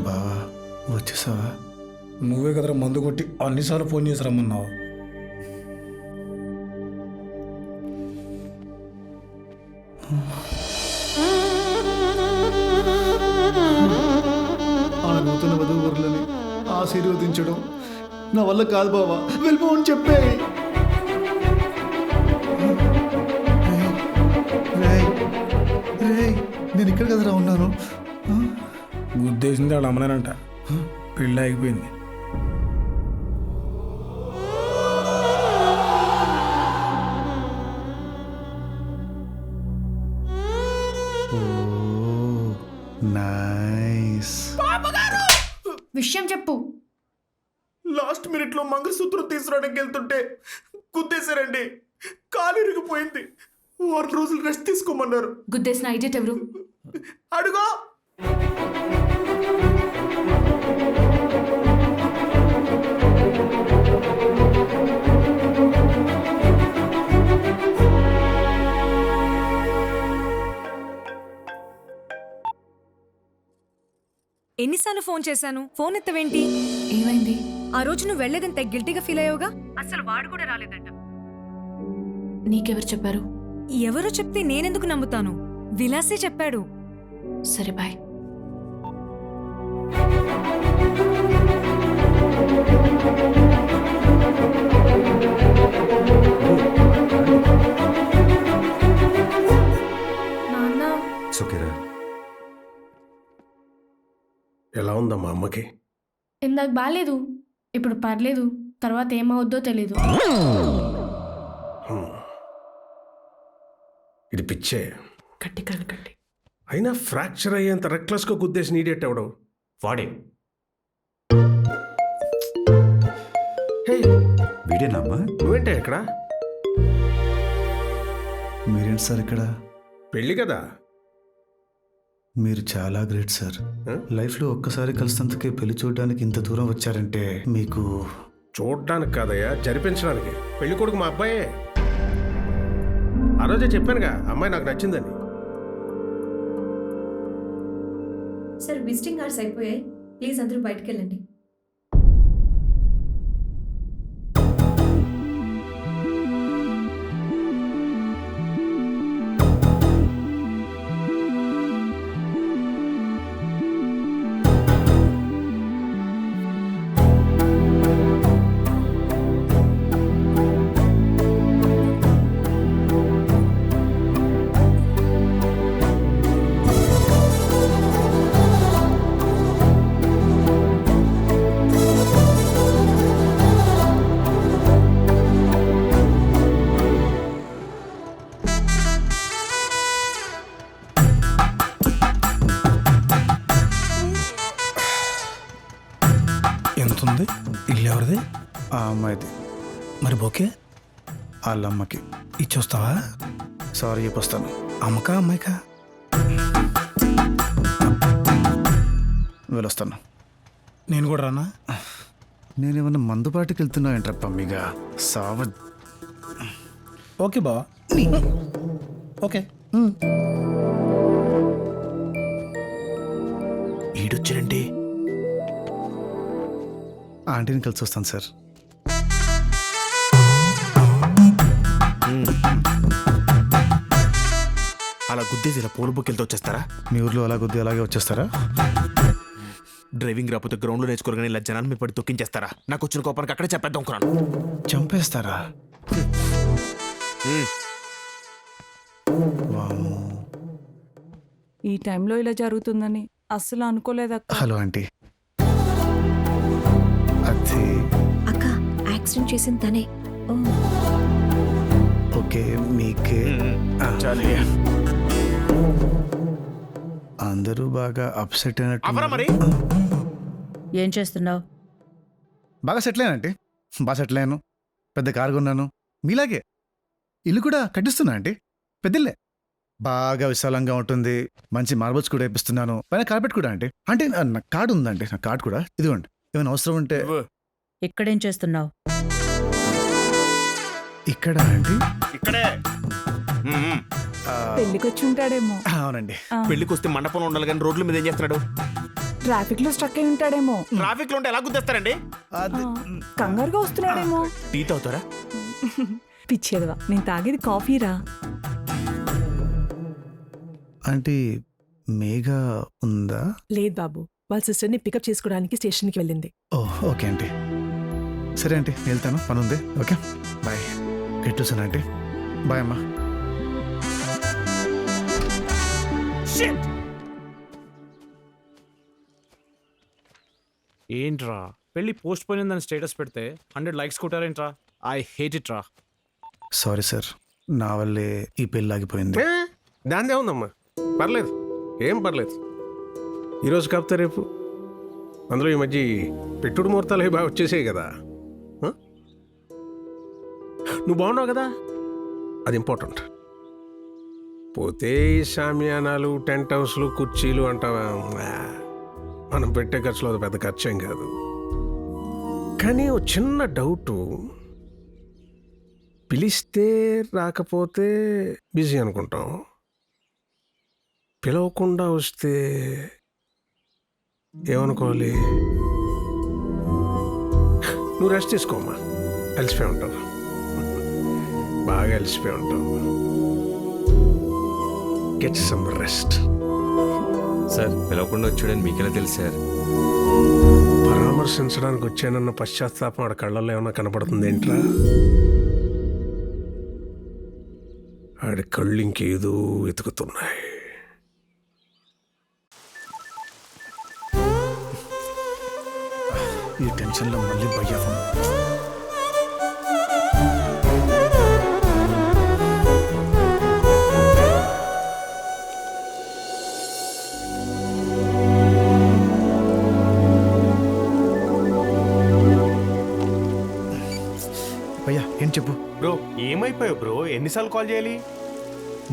బావా వచ్చేసావా? నువ్వే కదరా మందు కొట్టి అన్నిసార్లు ఫోన్ చేసి రమ్మన్నావు. ఆ నూతన వధూవరులని ఆశీర్వదించడం నా వల్ల కాదు బావా, వెళ్ళిపోవని చెప్పే. నేను ఇక్కడ కదరా ఉన్నాను. గుద్దేసింది వాళ్ళ అమ్మనేనంట. పెళ్ళి అయిపోయింది. నైస్. విషయం చెప్పు. లాస్ట్ మినిట్ లో మంగళసూత్రం తీసుకురావడానికి వెళ్తుంటే గుద్దేశారండి. కాలు ఇరిగిపోయింది. 4 రోజులు రెస్ట్ తీసుకోమన్నారు. గుద్దేసిన ఐడియట్ ఎవరు? అడుగో. ఎన్నిసార్లు ఫోన్ చేశాను, ఫోన్ ఎత్తవేంటి? ఏమైంది? ఆ రోజు నువ్వు వెళ్ళేదంత గిల్టీగా ఫీల్ అయ్యావుగా. అసలు వాడు కూడా రాలేదంట. నీకెవరు చెప్పారు? ఎవరో చెప్తే నేనెందుకు నమ్ముతాను? విలాసే చెప్పాడు. సరే బాయ్. నాన్న సుఖీరా, ఎలా ఉందమ్మా అమ్మకి? ఇందాక బాగాలేదు, ఇప్పుడు పర్లేదు. తర్వాత ఏమవుద్దో తెలీదు. ఇది పిచ్చే. కట్టి కట్టి అయినా ఫ్రాక్చర్ అయ్యేంత రెక్లెస్గా గుద్దేసి నీడెట్ ఎవడు? వాడే. హే, వీడేనమ్మా? నువ్వేంటే ఇక్కడ? మీరేంటి సార్ ఇక్కడ? పెళ్ళి కదా. మీరు చాలా గ్రేట్ సార్. లైఫ్లో ఒక్కసారి కలిసినందుకే పెళ్లి చూడడానికి ఇంత దూరం వచ్చారంటే మీకు... చూడ్డానికి కాదయ్యా, జరిపించడానికి. పెళ్లి కొడుకు మా అబ్బాయే. ఆ రోజే చెప్పానుగా అమ్మాయి నాకు నచ్చిందని. సార్ విజిటింగ్ కార్డ్స్ అయిపోయాయి, ప్లీజ్ అందరూ బయటకు వెళ్ళండి. ఎంత ఉంది? ఇల్లు ఎవరిది? ఆ అమ్మాయిది. మరి బోకే వాళ్ళమ్మకి ఇచ్చొస్తావా? సారీ చెప్పొస్తాను. అమ్మకా అమ్మాయికా? వెళ్ళొస్తాను. నేను కూడా రానా? నేనేమన్నా మందుపాటికి వెళ్తున్నా ఏంట్రా పమ్మిగా? సావ. ఓకే బావా, ఓకే. ఈడొచ్చారండి. ఆంటీని కలిసి వస్తాను సార్. అలా గుద్దేసి ఇలా పోలు బుక్కెళ్తే వచ్చేస్తారా? మీ ఊర్లో అలా గుద్ది అలాగే వచ్చేస్తారా? డ్రైవింగ్ రాకపోతే గ్రౌండ్లో నేర్చుకోగానే ఇలా జనాన్ని మీద పడి తొక్కించేస్తారా? నాకు వచ్చిన కోపానికి అక్కడే చెప్పేద్దాం అనుకున్నాను. చంపేస్తారా? వామ్మో. ఈ టైంలో ఇలా జరుగుతుందని అస్సలు అనుకోలేదక్క. Hello aunty. అది అక్క యాక్సిడెంట్ చేసింది తనే. ఓకే, మీకే అందరూ బాగా అప్సెట్ అయినట్టు. ఏం చేస్తున్నావు? బాగా సెటిల్ అయ్యానంటే బాగా సెటిల్ అయ్యాను. పెద్ద కారు కొన్నాను. మీలాగే ఇల్లు కూడా కట్టిస్తున్నా అంటే పెద్దలే. బాగా విశాలంగా ఉంటుంది. మంచి మార్బల్స్ కూడా వేపిస్తున్నాను. పైన కార్పెట్ కూడా అంటే అంటే నా కార్డు ఉందంటే నా కార్డు కూడా ఇదిగోండి. ఏమైనా అవసరం ఉంటే. ఇక్కడేం చేస్తున్నావు? ఇక్కడ అంటే ఇక్కడే పెళ్లికి వచ్చి ఉంటాడేమో. అవునండి. పెళ్లికి వస్తే మండపంలో ఉండాలి కానీ రోడ్ల మీద ఏం చేస్తున్నాడు? ట్రాఫిక్ లో స్ట్రక్ అయి ఉంటాడేమో. ట్రాఫిక్ లో ఉంటే ఎలా గుద్దేస్తారండి? కంగారుగా వస్తున్నాడేమో. టీ తాగుతారా? పిచ్చేదవా, నేను తాగేది కాఫీరా. ఆంటీ మేఘ ఉందా? లేదు బాబు, వాళ్ళ సిస్టర్ని పికప్ చేసుకోవడానికి స్టేషన్కి వెళ్ళింది. Oh okay aunty. సరే ఆంటీ నేను వెళ్తాను, పని ఉంది. Okay bye. ఎట్టుసాను ఆంటీ. బాయ్ అమ్మా. ఏంట్రా పెళ్లి పోస్ట్ పోయిన దాని స్టేటస్ పెడితే 100 లైక్స్ కొట్టారేంట్రా? ఐ హేట్ ఇట్ రా. సారీ సార్, నా వల్లే ఈ పెళ్ళి ఆగిపోయింది. దాందే ఉందమ్మా, పర్లేదు, ఏం పర్లేదు. ఈరోజు కాపుతా రేపు. అందులో ఈ మధ్య పెట్టుడు ముహూర్తాలు అవి బాగా వచ్చేసాయి కదా. నువ్వు బాగున్నావు కదా, అది ఇంపార్టెంట్. పోతే ఈ షామియానాలు, టెంట్ హౌస్లు, కుర్చీలు అంటావా, మనం పెట్టే ఖర్చులో అది పెద్ద ఖర్చు ఏం కాదు. కానీ ఓ చిన్న డౌటు, పిలిస్తే రాకపోతే బిజీ అనుకుంటాం, పిలవకుండా వస్తే ఏమనుకోవాలి? నువ్వు రెస్ట్ తీసుకోమ్మా, అలసిపోయి ఉంటావు, బాగా అలసిపోయి ఉంటావు. Get some rest. సార్ పిలవకుండా వచ్చాడని మీకెలా తెలుసు సార్? పరామర్శించడానికి వచ్చానన్న పశ్చాత్తాపం ఆడ కళ్ళల్లో ఏమన్నా కనపడుతుంది ఏంట్రా? ఆడి కళ్ళు ఇంకేదో వెతుకుతున్నాయి. ఈ టెన్షన్లో మళ్ళీ భయ్యా ఫోన్. భయ్యా ఏం చెప్పు. బ్రో ఏమైపోయావు బ్రో? ఎన్నిసార్లు కాల్ చేయాలి?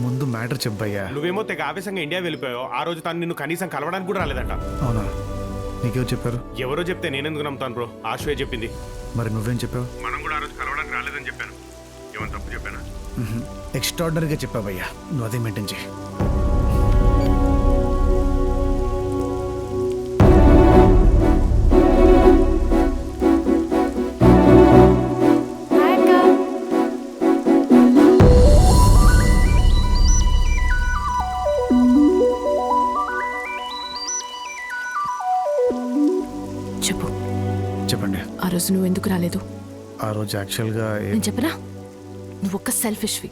ముందు మ్యాటర్ చెప్పు భయ్యా. నువ్వేమో తెగ ఆవేశంగా ఇండియా వెళ్ళిపోయావు. ఆ రోజు తను నిన్ను కనీసం కలవడానికి కూడా రాలేదంట. అవునా? నీకెవరు చెప్పారు? ఎవరో చెప్తే నేనెందుకు నమ్ముతాను బ్రో? ఆశ్వే చెప్పింది. మరి నువ్వేం చెప్పావు? మనం కూడా ఆ రోజు కలవడానికి రాలేదని చెప్పాను. ఏమన్నా తప్పు చెప్పానా? ఎక్స్ట్రాడినరీగా చెప్పావు భయ్యా, నువ్వు అదే మెయింటైన్ చేయి. చెప్పు. చెప్పండి. ఆ రోజు నువ్వు ఎందుకు రాలేదు? ఆ రోజు యాక్చువల్గా నేను చెప్పనా, నువ్వు ఒక్క సెల్ఫిష్వి.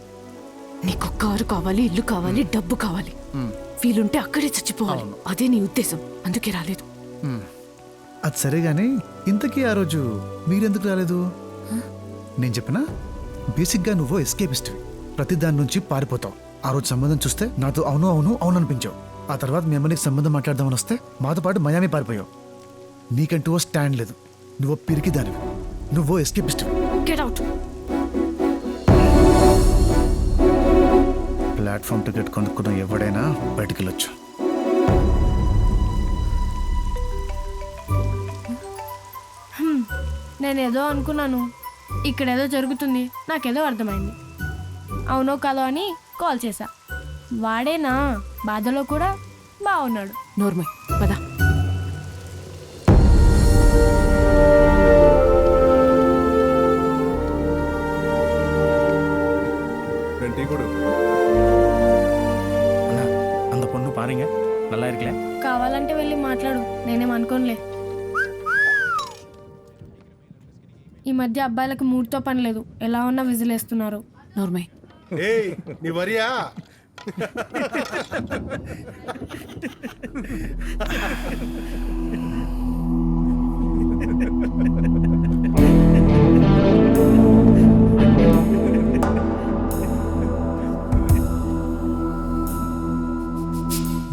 నీకు కారు కావాలి, ఇల్లు కావాలి, డబ్బు కావాలి, వీలుంటే అక్కడే చచ్చిపోవాలి, అదే నీ ఉద్దేశం. అందుకే రాలేదు. అది సరే కానీ ఇంతకీ ఆ రోజు మీరెందుకు రాలేదు? నేను చెప్పనా, బేసిక్గా నువ్వు ఎస్కేపిస్ట్వి, ప్రతి దాని నుంచి పారిపోతావు. ఆ రోజు సంబంధం చూస్తే నాతో అవును అవును అవును అనిపించావు. ఆ తర్వాత మీ అమ్మనికి సంబంధం మాట్లాడదామని వస్తే మాతో పాటు మయామి పారిపోయావు. నీకంటూ ఓ స్టాండ్ లేదు, నువ్వు పిరికి దానివి, నువ్వు ఎస్కేపిస్ట్వి. Get out. ప్లాట్ఫామ్ టికెట్ కొనుక్కున్న ఎవడైనా బయటికి వెళ్ళొచ్చు. నేనేదో అనుకున్నాను, ఇక్కడేదో జరుగుతుంది, నాకేదో అర్థమైంది. అవునో కాదో అని కాల్ చేశా. వాడేనా బాధలో కూడా బాగున్నాడు. నోర్మై పద. அந்த பொண்ணு பாருங்க நல்லா இருக்கல. కావాలంటే వెళ్ళి మాట్లాడు, నేనేం అనుకోనులే. ఈ మధ్య అబ్బాయిలకు మూడ్తో పని లేదు, ఎలా ఉన్నా విజిలేస్తున్నారు. నోర్మై. ఏయ్ నీ వరియా?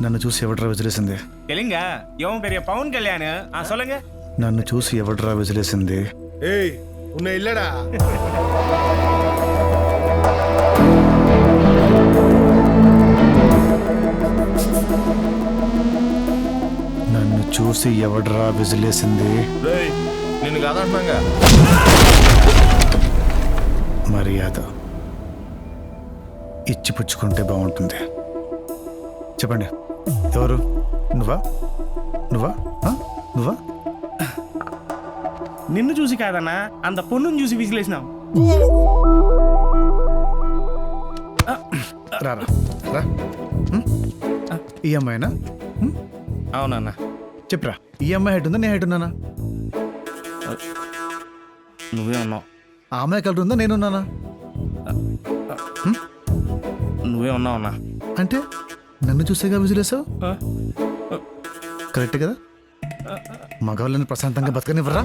నన్ను చూసి ఎవడ్రా విజిలేసింది? தெலுங்க இவன் பெரிய பவுன் கல்யாண். சொல்லுங்க. నన్ను చూసి ఎవడ్రా విజిలేసింది? ఏయ్ ఉన్న ఇల్లడా? నన్ను చూసి ఎవడ్రా విజిలేసింది? నిన్ను కాదంటున్నాగా. మర్యాద ఇచ్చిపుచ్చుకుంటే బాగుంటుంది. చెప్పండి ఎవరు? నువ్వా నువ్వా ఆ? నువ్వా నిన్ను చూసి కాదన్నా అంత పొన్నుని చూసి విసిలేసినావు. రా రా రా ఈ అమ్మాయినా అవునన్నా. చెప్పరా ఈ అమ్మాయి హైట్ ఉందా నేను హైట్ ఉన్నానా? నువ్వే ఉన్నావు. ఆ అమ్మాయి కలర్ ఉందా నేనున్నానా? నువ్వే ఉన్నావు అన్నా. అంటే నన్ను చూసేగా విజిలేసావు? కరెక్ట్ కదా? మగవాళ్ళని ప్రశాంతంగా బతకనివ్వరా?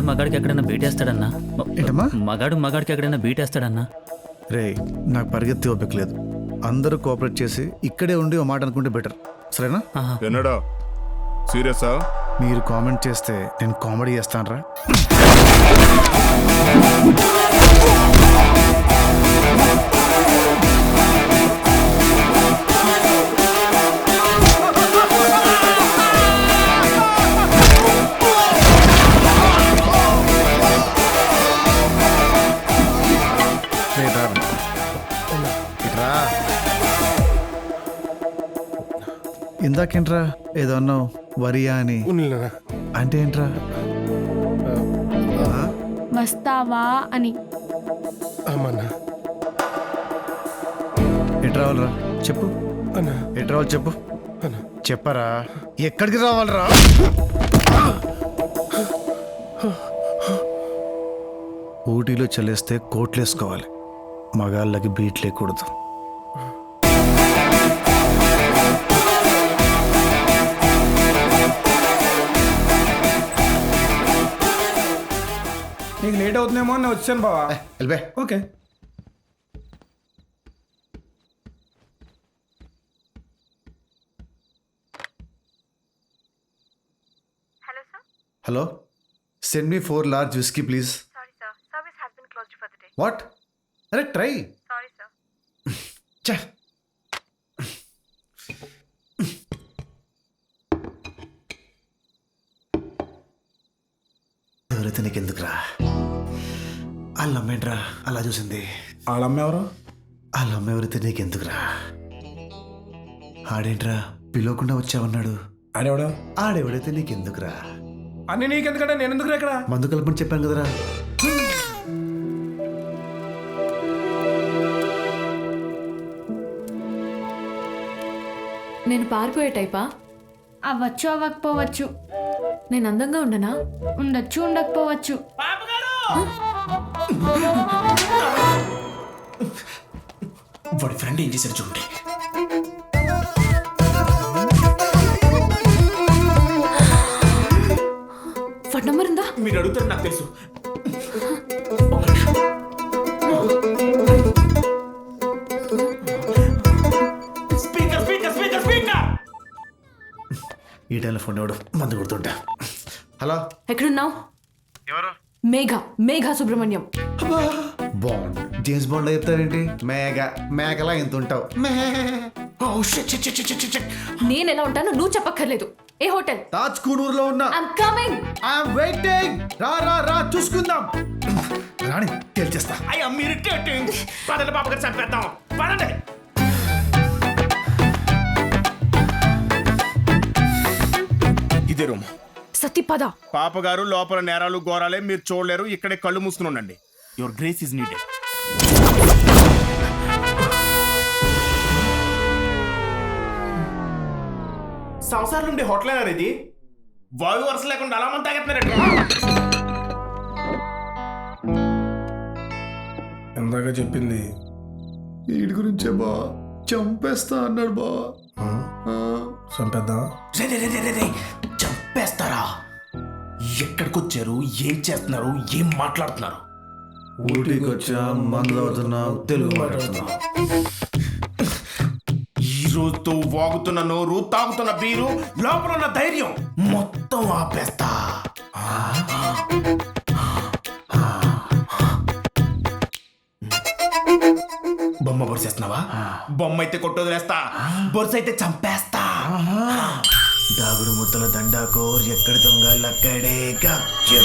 మగాడికి ఎక్కడైనా బీటేస్తాడన్నా? ఏంటమ్మా? మగాడికి ఎక్కడైనా బీటేస్తాడన్నా? రే నాకు పరిగెత్తి ఓపిక లేదు. అందరూ కోఆపరేట్ చేసి ఇక్కడే ఉండి ఓ మాట అనుకుంటే బెటర్. సరేనా? ఎన్నడా సీరియసా? మీరు కామెంట్ చేస్తే నేను కామెడీ చేస్తానరా? ఇందాకేంట్రా ఏదో అన్నావు వరియా అని? అంటే ఏంట్రా? వస్తావా అని. ఎటు రావాలరా చెప్పు. ఎటు రావాలి చెప్పు. చెప్పరా ఎక్కడికి రావాలరా? ఊటీలో చల్లేస్తే కోట్లేసుకోవాలి, మగాళ్ళకి బీట్ లేకూడదు. నీకు లేట్ అవుతుందేమో అని వచ్చాను బావా. వెళ్ళిపే. Okay. Hello, send me 4 large whiskey please. What? అరే ట్రై. చా ఎవరైతే నీకెందుకురా? వాళ్ళ అమ్మేంట్రా అలా చూసింది? వాళ్ళ అమ్మ ఎవరు? వాళ్ళ అమ్మ ఎవరైతే నీకెందుకురా? ఆడేంట్రా పిలవకుండా వచ్చావన్నాడు? ఆడేవాడు? ఆడెవడైతే నీకెందుకురా? అన్ని నీకెందుకంటే నేను ఎందుకు ఇక్కడ? మందు కలపని చెప్పాను కదరా. నేను పారిపోయే టైపా? అవ్వచ్చు అవ్వకపోవచ్చు. నేను అందంగా ఉండనా? ఉండొచ్చు ఉండకపోవచ్చు. వాడి ఫ్రెండ్ ఏం చేశారు చూడండి. వాడి నంబర్ ఉందా? మీరు అడుగుతారు నాకు తెలుసు. ఈ టైంలో ఫోన్ ఎవడు మందు కొడుతుంటా. హలో, ఎక్కడున్నావు? ఎవరు? Megha Subrahmanyam. Bond James Bond చెప్తావేంటి? మేఘలా ఎంత ఉంటావు? నేను ఎలా ఉంటాను నువ్వు చెప్పక్కర్లేదు. ఏ హోటల్? తాజ్ కూనూరులో ఉన్నా. I'm coming. I'm waiting. రా రా రా చూసుకుందాం. రాణి తేల్చేస్తా. మీరు పదండి పాప గారు చంపేద్దాం. పదండి. ఇదే రూమ్. సత్తి పద. పాప గారు లోపల నేరాలు ఘోరాలే మీరు చూడలేరు. ఇక్కడే కళ్ళు మూసుకుని ఉండండి. Your grace is needed. సంసారం నుండి హోటల్ అయినారు ఇది. వాయు వరుస లేకుండా అలా మంది తాగెత్తున్నారండి. ఎందాక చెప్పింది వీడి గురించే బా. చంపేస్తా అన్నాడు బా. చంపేద్దాం. చంపేస్తారా? ఎక్కడికి వచ్చారు? ఏం చేస్తున్నారు? ఏం మాట్లాడుతున్నారు? ఊటీకి వచ్చా, మందు అవుతున్నావు, తెలుగు మాట్లాడుతున్నావు. ఈ రోజుతో వాగుతున్న నోరు, తాగుతున్న బీరు, లోపల ఉన్న ధైర్యం మొత్తం ఆపేస్తా. బొమ్మ బొరిసేస్తున్నావా? బొమ్మ అయితే కొట్టొదిలేస్తా, బొరుసు అయితే చంపేస్తా. దాగుడు ముద్దల దండాకోర్, ఎక్కడ దొంగలు అక్కడే గప్చు.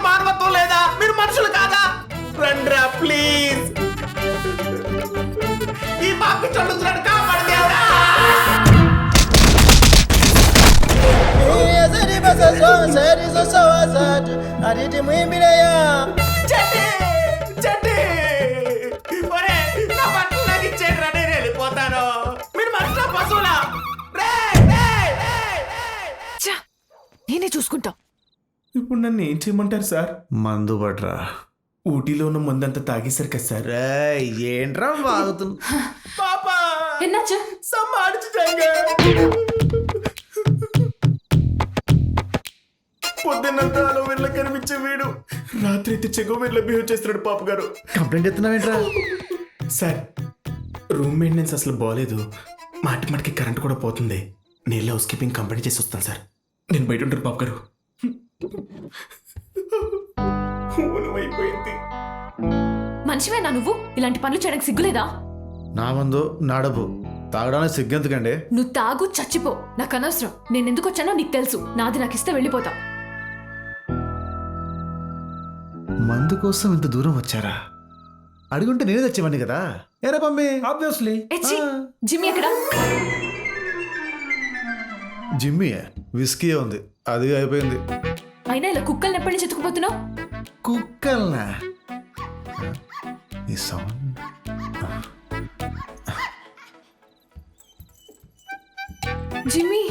మానవత్వం లేదా? మీరు మనుషులు కాదా? రండ్రా ప్లీజ్. ఈ పాపి చదువుతున్నాడు కాపాడు దేవుడా. వెళ్ళిపోతాను. మీరు మనుషుల పశువులా? నేనే చూసుకుంటా. ఇప్పుడు నన్ను ఏం చేయమంటారు సార్? మందు పట్రా. ఊటీలో ఉన్న మందంతా తాగేశారు కదా సార్. ఏంట్రా వాగుతుంది? పాపా ఎన్నాచు పొద్దున్నంతా అలోవెర్లో కనిపించే వీడు రాత్రి అయితే చెగోవెర్లో బిహేవ్ చేస్తున్నాడు. పాప గారు కంప్లైంట్ ఎత్తున్నావేంట్రా? సార్ రూమ్ మెయింటెనెన్స్ అసలు బాగాలేదు. మాటి మాటికి కరెంట్ కూడా పోతుంది. నేను హౌస్ కీపింగ్ కంప్లైంట్ చేసి వస్తాను సార్. నేను బయట ఉంటాను పాప గారు. అయిపోయింది. మనిషివేనా నువ్వు? ఇలాంటి పనులు చేయడానికి సిగ్గులేదా? నా మందు నా డబ్బు తాగడానికి సిగ్గెందుకండి? నువ్వు తాగు చచ్చిపో, నాకు అనవసరం. నేను ఎందుకు వచ్చానో నీకు తెలుసు. నాది నాకు ఇస్తే వెళ్ళిపోతా. మందు కోసం ఇంత దూరం వచ్చారా? అడుగుంటే నేనే తెచ్చేవాడిని కదా. ఏరా పమ్మి? ఆబ్వియస్లీ. జిమ్మి ఎక్కడ? జిమ్మి విస్కీ ఉంది, అది అయిపోయింది. అయినా ఇలా కుక్కల్ని ఎప్పటి నుంచి ఎత్తుకుపోతున్నావు? కుక్కల్నా? ఈ సౌండ్ జిమ్మి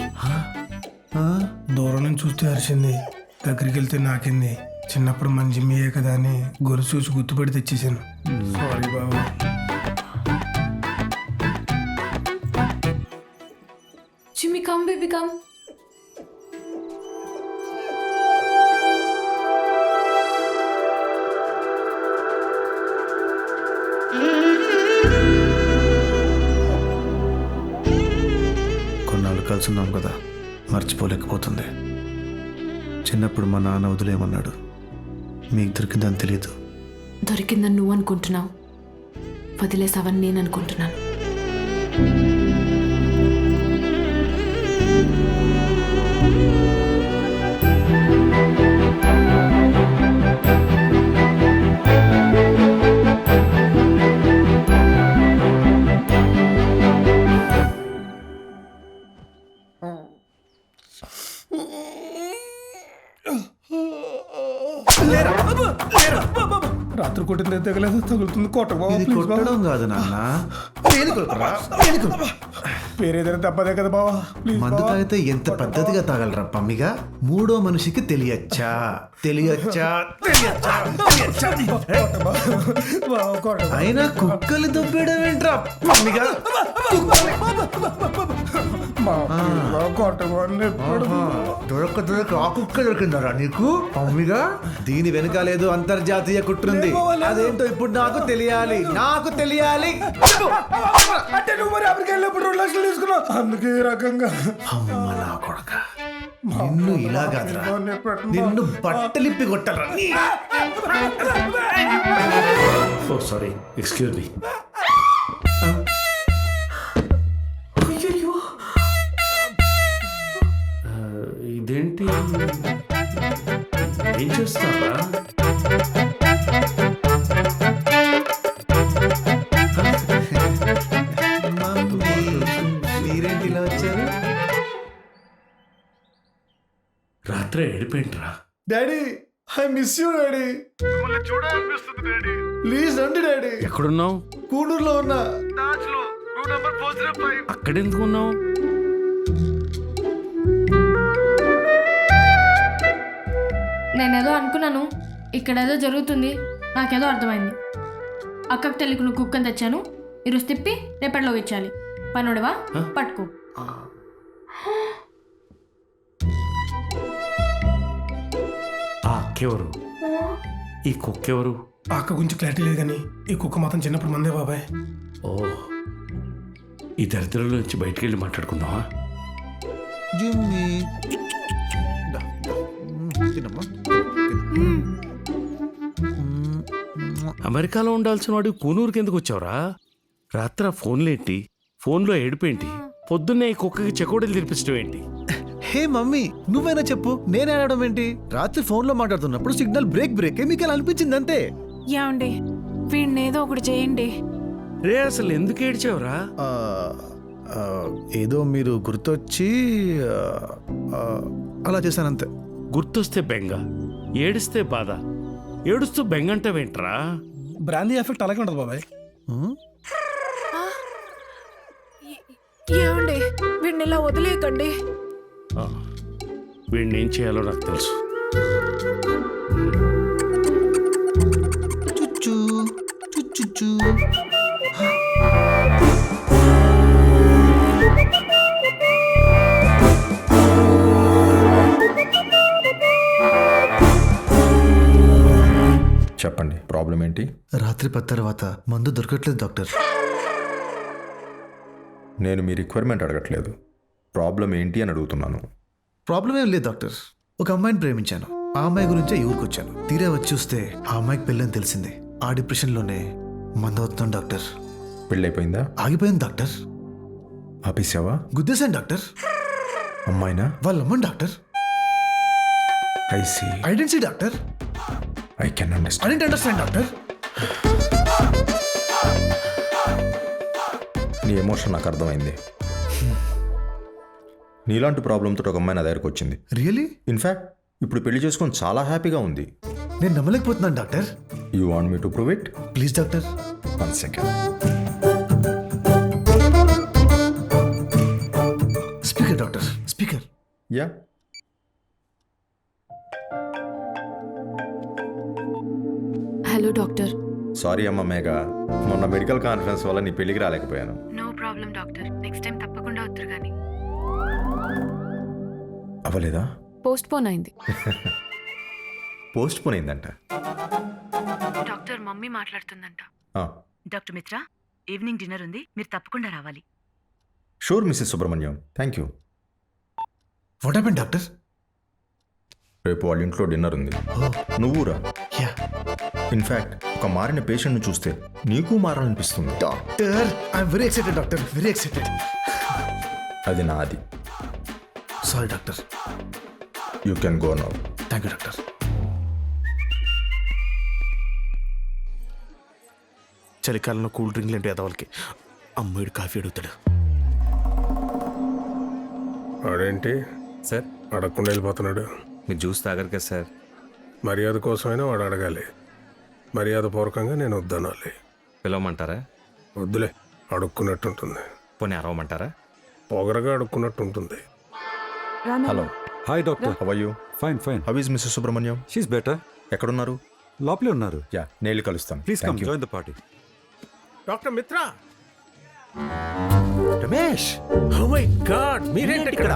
దూరం నుంచి చూస్తే అరిచింది, దగ్గరికి వెళ్తే నాకింది. చిన్నప్పుడు మన జిమ్మియే కదా అని గొలుసు చూసి గుర్తుపడి తెచ్చేసాను. సారీ బాబు. జిమ్మి కమ్ బేబీ కమ్. కొన్నాళ్ళు కలుసున్నాం కదా, మర్చిపోలేకపోతుంది. చిన్నప్పుడు మా నాన్న వదిలేయమన్నాడు. మీకు దొరికిందని తెలియదు. దొరికిందని నువ్వు అనుకుంటున్నావు, వదిలేసావని నేను అనుకుంటున్నాను. రాత్రి కొట్టింది తగలేదు, తగులుతుంది. కొట్టడం కాదు నాన్న, వేరేదైనా తప్పదే కదా బావా. మందు తాగితే ఎంత పద్ధతిగా తాగలరా పమ్మిగా? మూడో మనిషికి తెలియచ్చా? అయినా కుక్కలు దొబ్బేయడం ఏంట్రా పమ్మిగా? దొరక ఆ కుక్క దొరికిందరా నీకు పమ్మిగా? దీని వెనకాలేదు అంతర్జాతీయ కుట్రుంది. అదేంటో ఇప్పుడు నాకు తెలియాలి. అంటే నువ్వు మరి అమెరికా వెళ్ళినప్పుడు 2 లక్షలు తీసుకున్నావు, అందుకే ఈ రకంగా. అమ్మ నా కొడక, నిన్ను ఇలా కాదురా, నిన్ను బట్టలిప్పి కొట్టరా. Oh sorry, excuse me. ఇదేంటి, ఏం చేస్తావా? మీరేంటి ఇలా వచ్చారు? రాత్రి ఏడిపోయింట్రా. Daddy, I miss you daddy. మిమ్మల్ని చూడాలనిపిస్తుంది డాడీ. ప్లీజ్ రండి డాడీ. ఎక్కడున్నావు? కూడూరులో ఉన్నా. అక్కడెందుకు ఉన్నావు? నేనేదో అనుకున్నాను, ఇక్కడేదో జరుగుతుంది. నాకేదో అర్థమైంది. అక్కకు తెలియకు నువ్వు కుక్కని తెచ్చాను. ఈరోజు తిప్పి రేపటిలోకి ఇచ్చాలి. పనుడివా? పట్టుకో. ఆ అక్కెవరు? ఈ కుక్కెవరు? అక్క గురించి క్లారిటీ లేదు కానీ ఈ కుక్క మాత్రం చిన్నప్పుడు మందే బాబాయ్. ఓ, ఈ దరిద్రంలో నుంచి బయటికి వెళ్ళి మాట్లాడుకుందామా? జిమ్మి అమెరికాలో ఉండాల్సిన వాడు కూనూరుకి ఎందుకు వచ్చావురా? రాత్రి ఫోన్లేంటి, ఫోన్లో ఏడిపేంటి, పొద్దున్నే ఈ కుక్కకి చెకోడీలు తినిపించడం ఏంటి? హే మమ్మీ, నువ్వైనా చెప్పు, నేను ఆడడం ఏంటి? రాత్రి ఫోన్లో మాట్లాడుతున్నప్పుడు సిగ్నల్ బ్రేక్ మీకు ఎలా అనిపించింది అంతే. ఏమండి వీడిని ఏదో ఒకటి చేయండి. రే అసలు ఎందుకు ఏడ్చావురా? ఏదో మీరు గుర్తొచ్చి అలా చేశానంతే. గుర్తొస్తే బెంగ, ఏడిస్తే బాధ. ఏడుస్తూ బెంగ అంటావేంట్రా? బ్రాందీ ఎఫెక్ట్ అలాగే ఉంటుంది బాబాయ్. ఏమండి వీడిని ఇలా వదిలేయకండి. వీడిని ఏం చేయాలో నాకు తెలుసు. చెప్పండి, ప్రాబ్లం ఏంటి? రాత్రి 10 తర్వాత మందు దొరకట్లేదు డాక్టర్. నేను మీ రిక్వైర్మెంట్ అడగట్లేదు, ప్రాబ్లం ఏంటి అని అడుగుతున్నాను. ప్రాబ్లం ఏం లేదు డాక్టర్. ఒక అమ్మాయిని ప్రేమించాను. ఆ అమ్మాయి గురించే ఈ ఊరికి వచ్చాను. తీరా వచ్చి చూస్తే ఆ అమ్మాయికి పెళ్ళని తెలిసింది. ఆ డిప్రెషన్లోనే మందు అవుతున్నాను డాక్టర్. పెళ్ళైపోయిందా? ఆగిపోయింది డాక్టర్. ఆపేసావా? గుద్దేశాను డాక్టర్. అమ్మాయినా? వాళ్ళ అమ్మని doctor. I see. Identity doctor. I can understand. Understand doctor. నీ ఎమోషన్ నాకు అర్థమైంది. నీలాంటి ప్రాబ్లంతో ఒక అమ్మాయి నా దగ్గరకు వచ్చింది. రియలీ? ఇన్ఫ్యాక్ట్ ఇప్పుడు పెళ్లి చేసుకొని చాలా హ్యాపీగా ఉంది. నేను నమ్మలేకపోతున్నాను doctor. You want me to prove it? Please doctor. 1 second. Speaker doctor, speaker. Yeah. Hello doctor. Sorry అమ్మ మేఘ, మొన్న మెడికల్ కాన్ఫరెన్స్ వల్ల నీ పెళ్లికి రాలేకపోయాను. No problem doctor, next time తప్పకుండా వద్దురు కానీ. అవ్వలేదా? పోస్ట్ పోన్ అయింది. పోస్ట్ పోన్ అయిందంట. Doctor mummy మాట్లాడుతుందంట. ఆ, డాక్టర్ మిత్రా, ఈవినింగ్ డిన్నర్ ఉంది, మీరు తప్పకుండా రావాలి. Sure missus Subrahmanyam, thank you. What happened doctor? రేపు వాళ్ళ ఇంట్లో డిన్నర్ ఉంది, నువ్వు రా. ఇన్ఫ్యాక్ట్ ఒక మారిన పేషెంట్ని చూస్తే నీకు మారాలనిపిస్తుంది. Doctor, I'm very excited doctor, very excited. అది నాది. Sorry doctor. You can go now. Thank you doctor. చలికాలంలో కూల్ డ్రింక్లు ఏంటి ఎదవలకి? అమ్మాయిడు కాఫీ అడుగుతాడు. వాడేంటి సార్ అడగకుండా వెళ్ళిపోతున్నాడు? మీరు జ్యూస్ తాగరు కదా సార్. మర్యాద కోసమైనా వాడు అడగాలి. మర్యాద పూర్వకంగా నేను వద్దనాలి. పిలవమంటారా? వద్దులే, అడుక్కున్నట్టుంటుంది. పోనీ అరవమంటారా? పొగరగా అడుక్కున్నట్టు ఉంటుంది. Hello. Hi doctor. How are you? Fine fine. How is Mrs Subrahmanyam? She's better. ఎక్కడున్నారు? లోపలే ఉన్నారు. యా, నేను కలుస్తాను. Please come join the party. Doctor Mitra. Ramesh. Oh my God, మీరేంటి ఇక్కడ?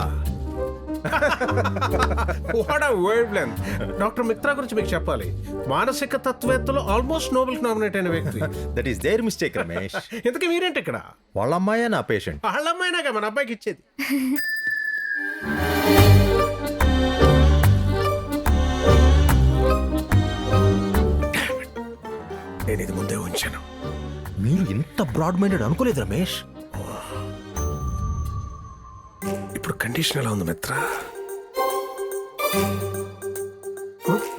వాట్ ఆ వేవ్ లెంత్. డాక్టర్ మిత్రా గురించి మీకు చెప్పాలి. మానసిక తత్వవేత్తలో ఆల్మోస్ట్ నోబెల్ నామినేట్ అయిన వ్యక్తి. That is their mistake Ramesh. ఇంతకీ మీరేంటి ఇక్కడ? వాళ్ళ అమ్మాయే నా పేషెంట్. వాళ్ళ అమ్మాయినాగా మన అబ్బాయికి ఇచ్చేది. నేను ఇది ముందే ఉంచాను. మీరు ఇంత బ్రాడ్ మైండెడ్ అనుకోలేదు రమేష్. ఇప్పుడు కండిషన్ ఎలా ఉంది మిత్ర?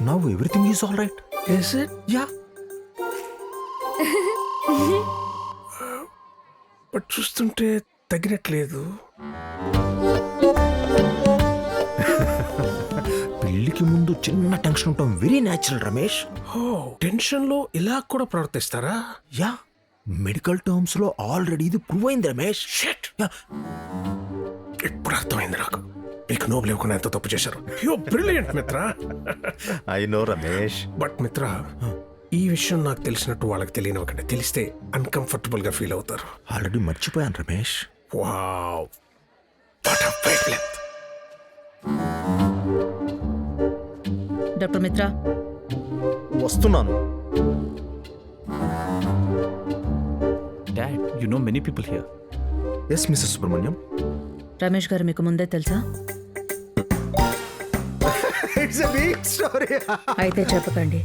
Now everything is all right. Is it? Yeah. But చూస్తుంటే తగినట్లేదు. పెళ్లికి ముందు చిన్న టెన్షన్ ఉంటాం, వెరీ న్యాచురల్ రమేష్. ఓ, టెన్షన్ లో ఇలా కూడా ప్రవర్తిస్తారా? యా, మెడికల్ టర్మ్స్ లో ఆల్రెడీ ఇది ప్రూవ్ అయింది రమేష్. షిట్. ఇప్పుడు అర్థమైంది నాకు. మీకు నోబెల్ ఇవ్వకుండా ఎంత తప్పు చేశారు. యు బ్రిలియంట్ మిత్ర. I know Ramesh. బట్ మిత్ర, ఈ విషయం నాకు తెలిసినట్టు వాళ్ళకి తెలియనివ్వకండి. తెలిస్తే అన్కంఫర్టబుల్ గా ఫీల్ అవుతారు. ఆల్రెడీ మర్చిపోయాను Ramesh. Wow, what a wavelength. Doctor Mitra, వస్తున్నాను. Dad, you know many people here. Yes Mrs Subrahmanyam. Ramesh garu మీకు ముందే తెలుసా? అయితే చెప్పకండి.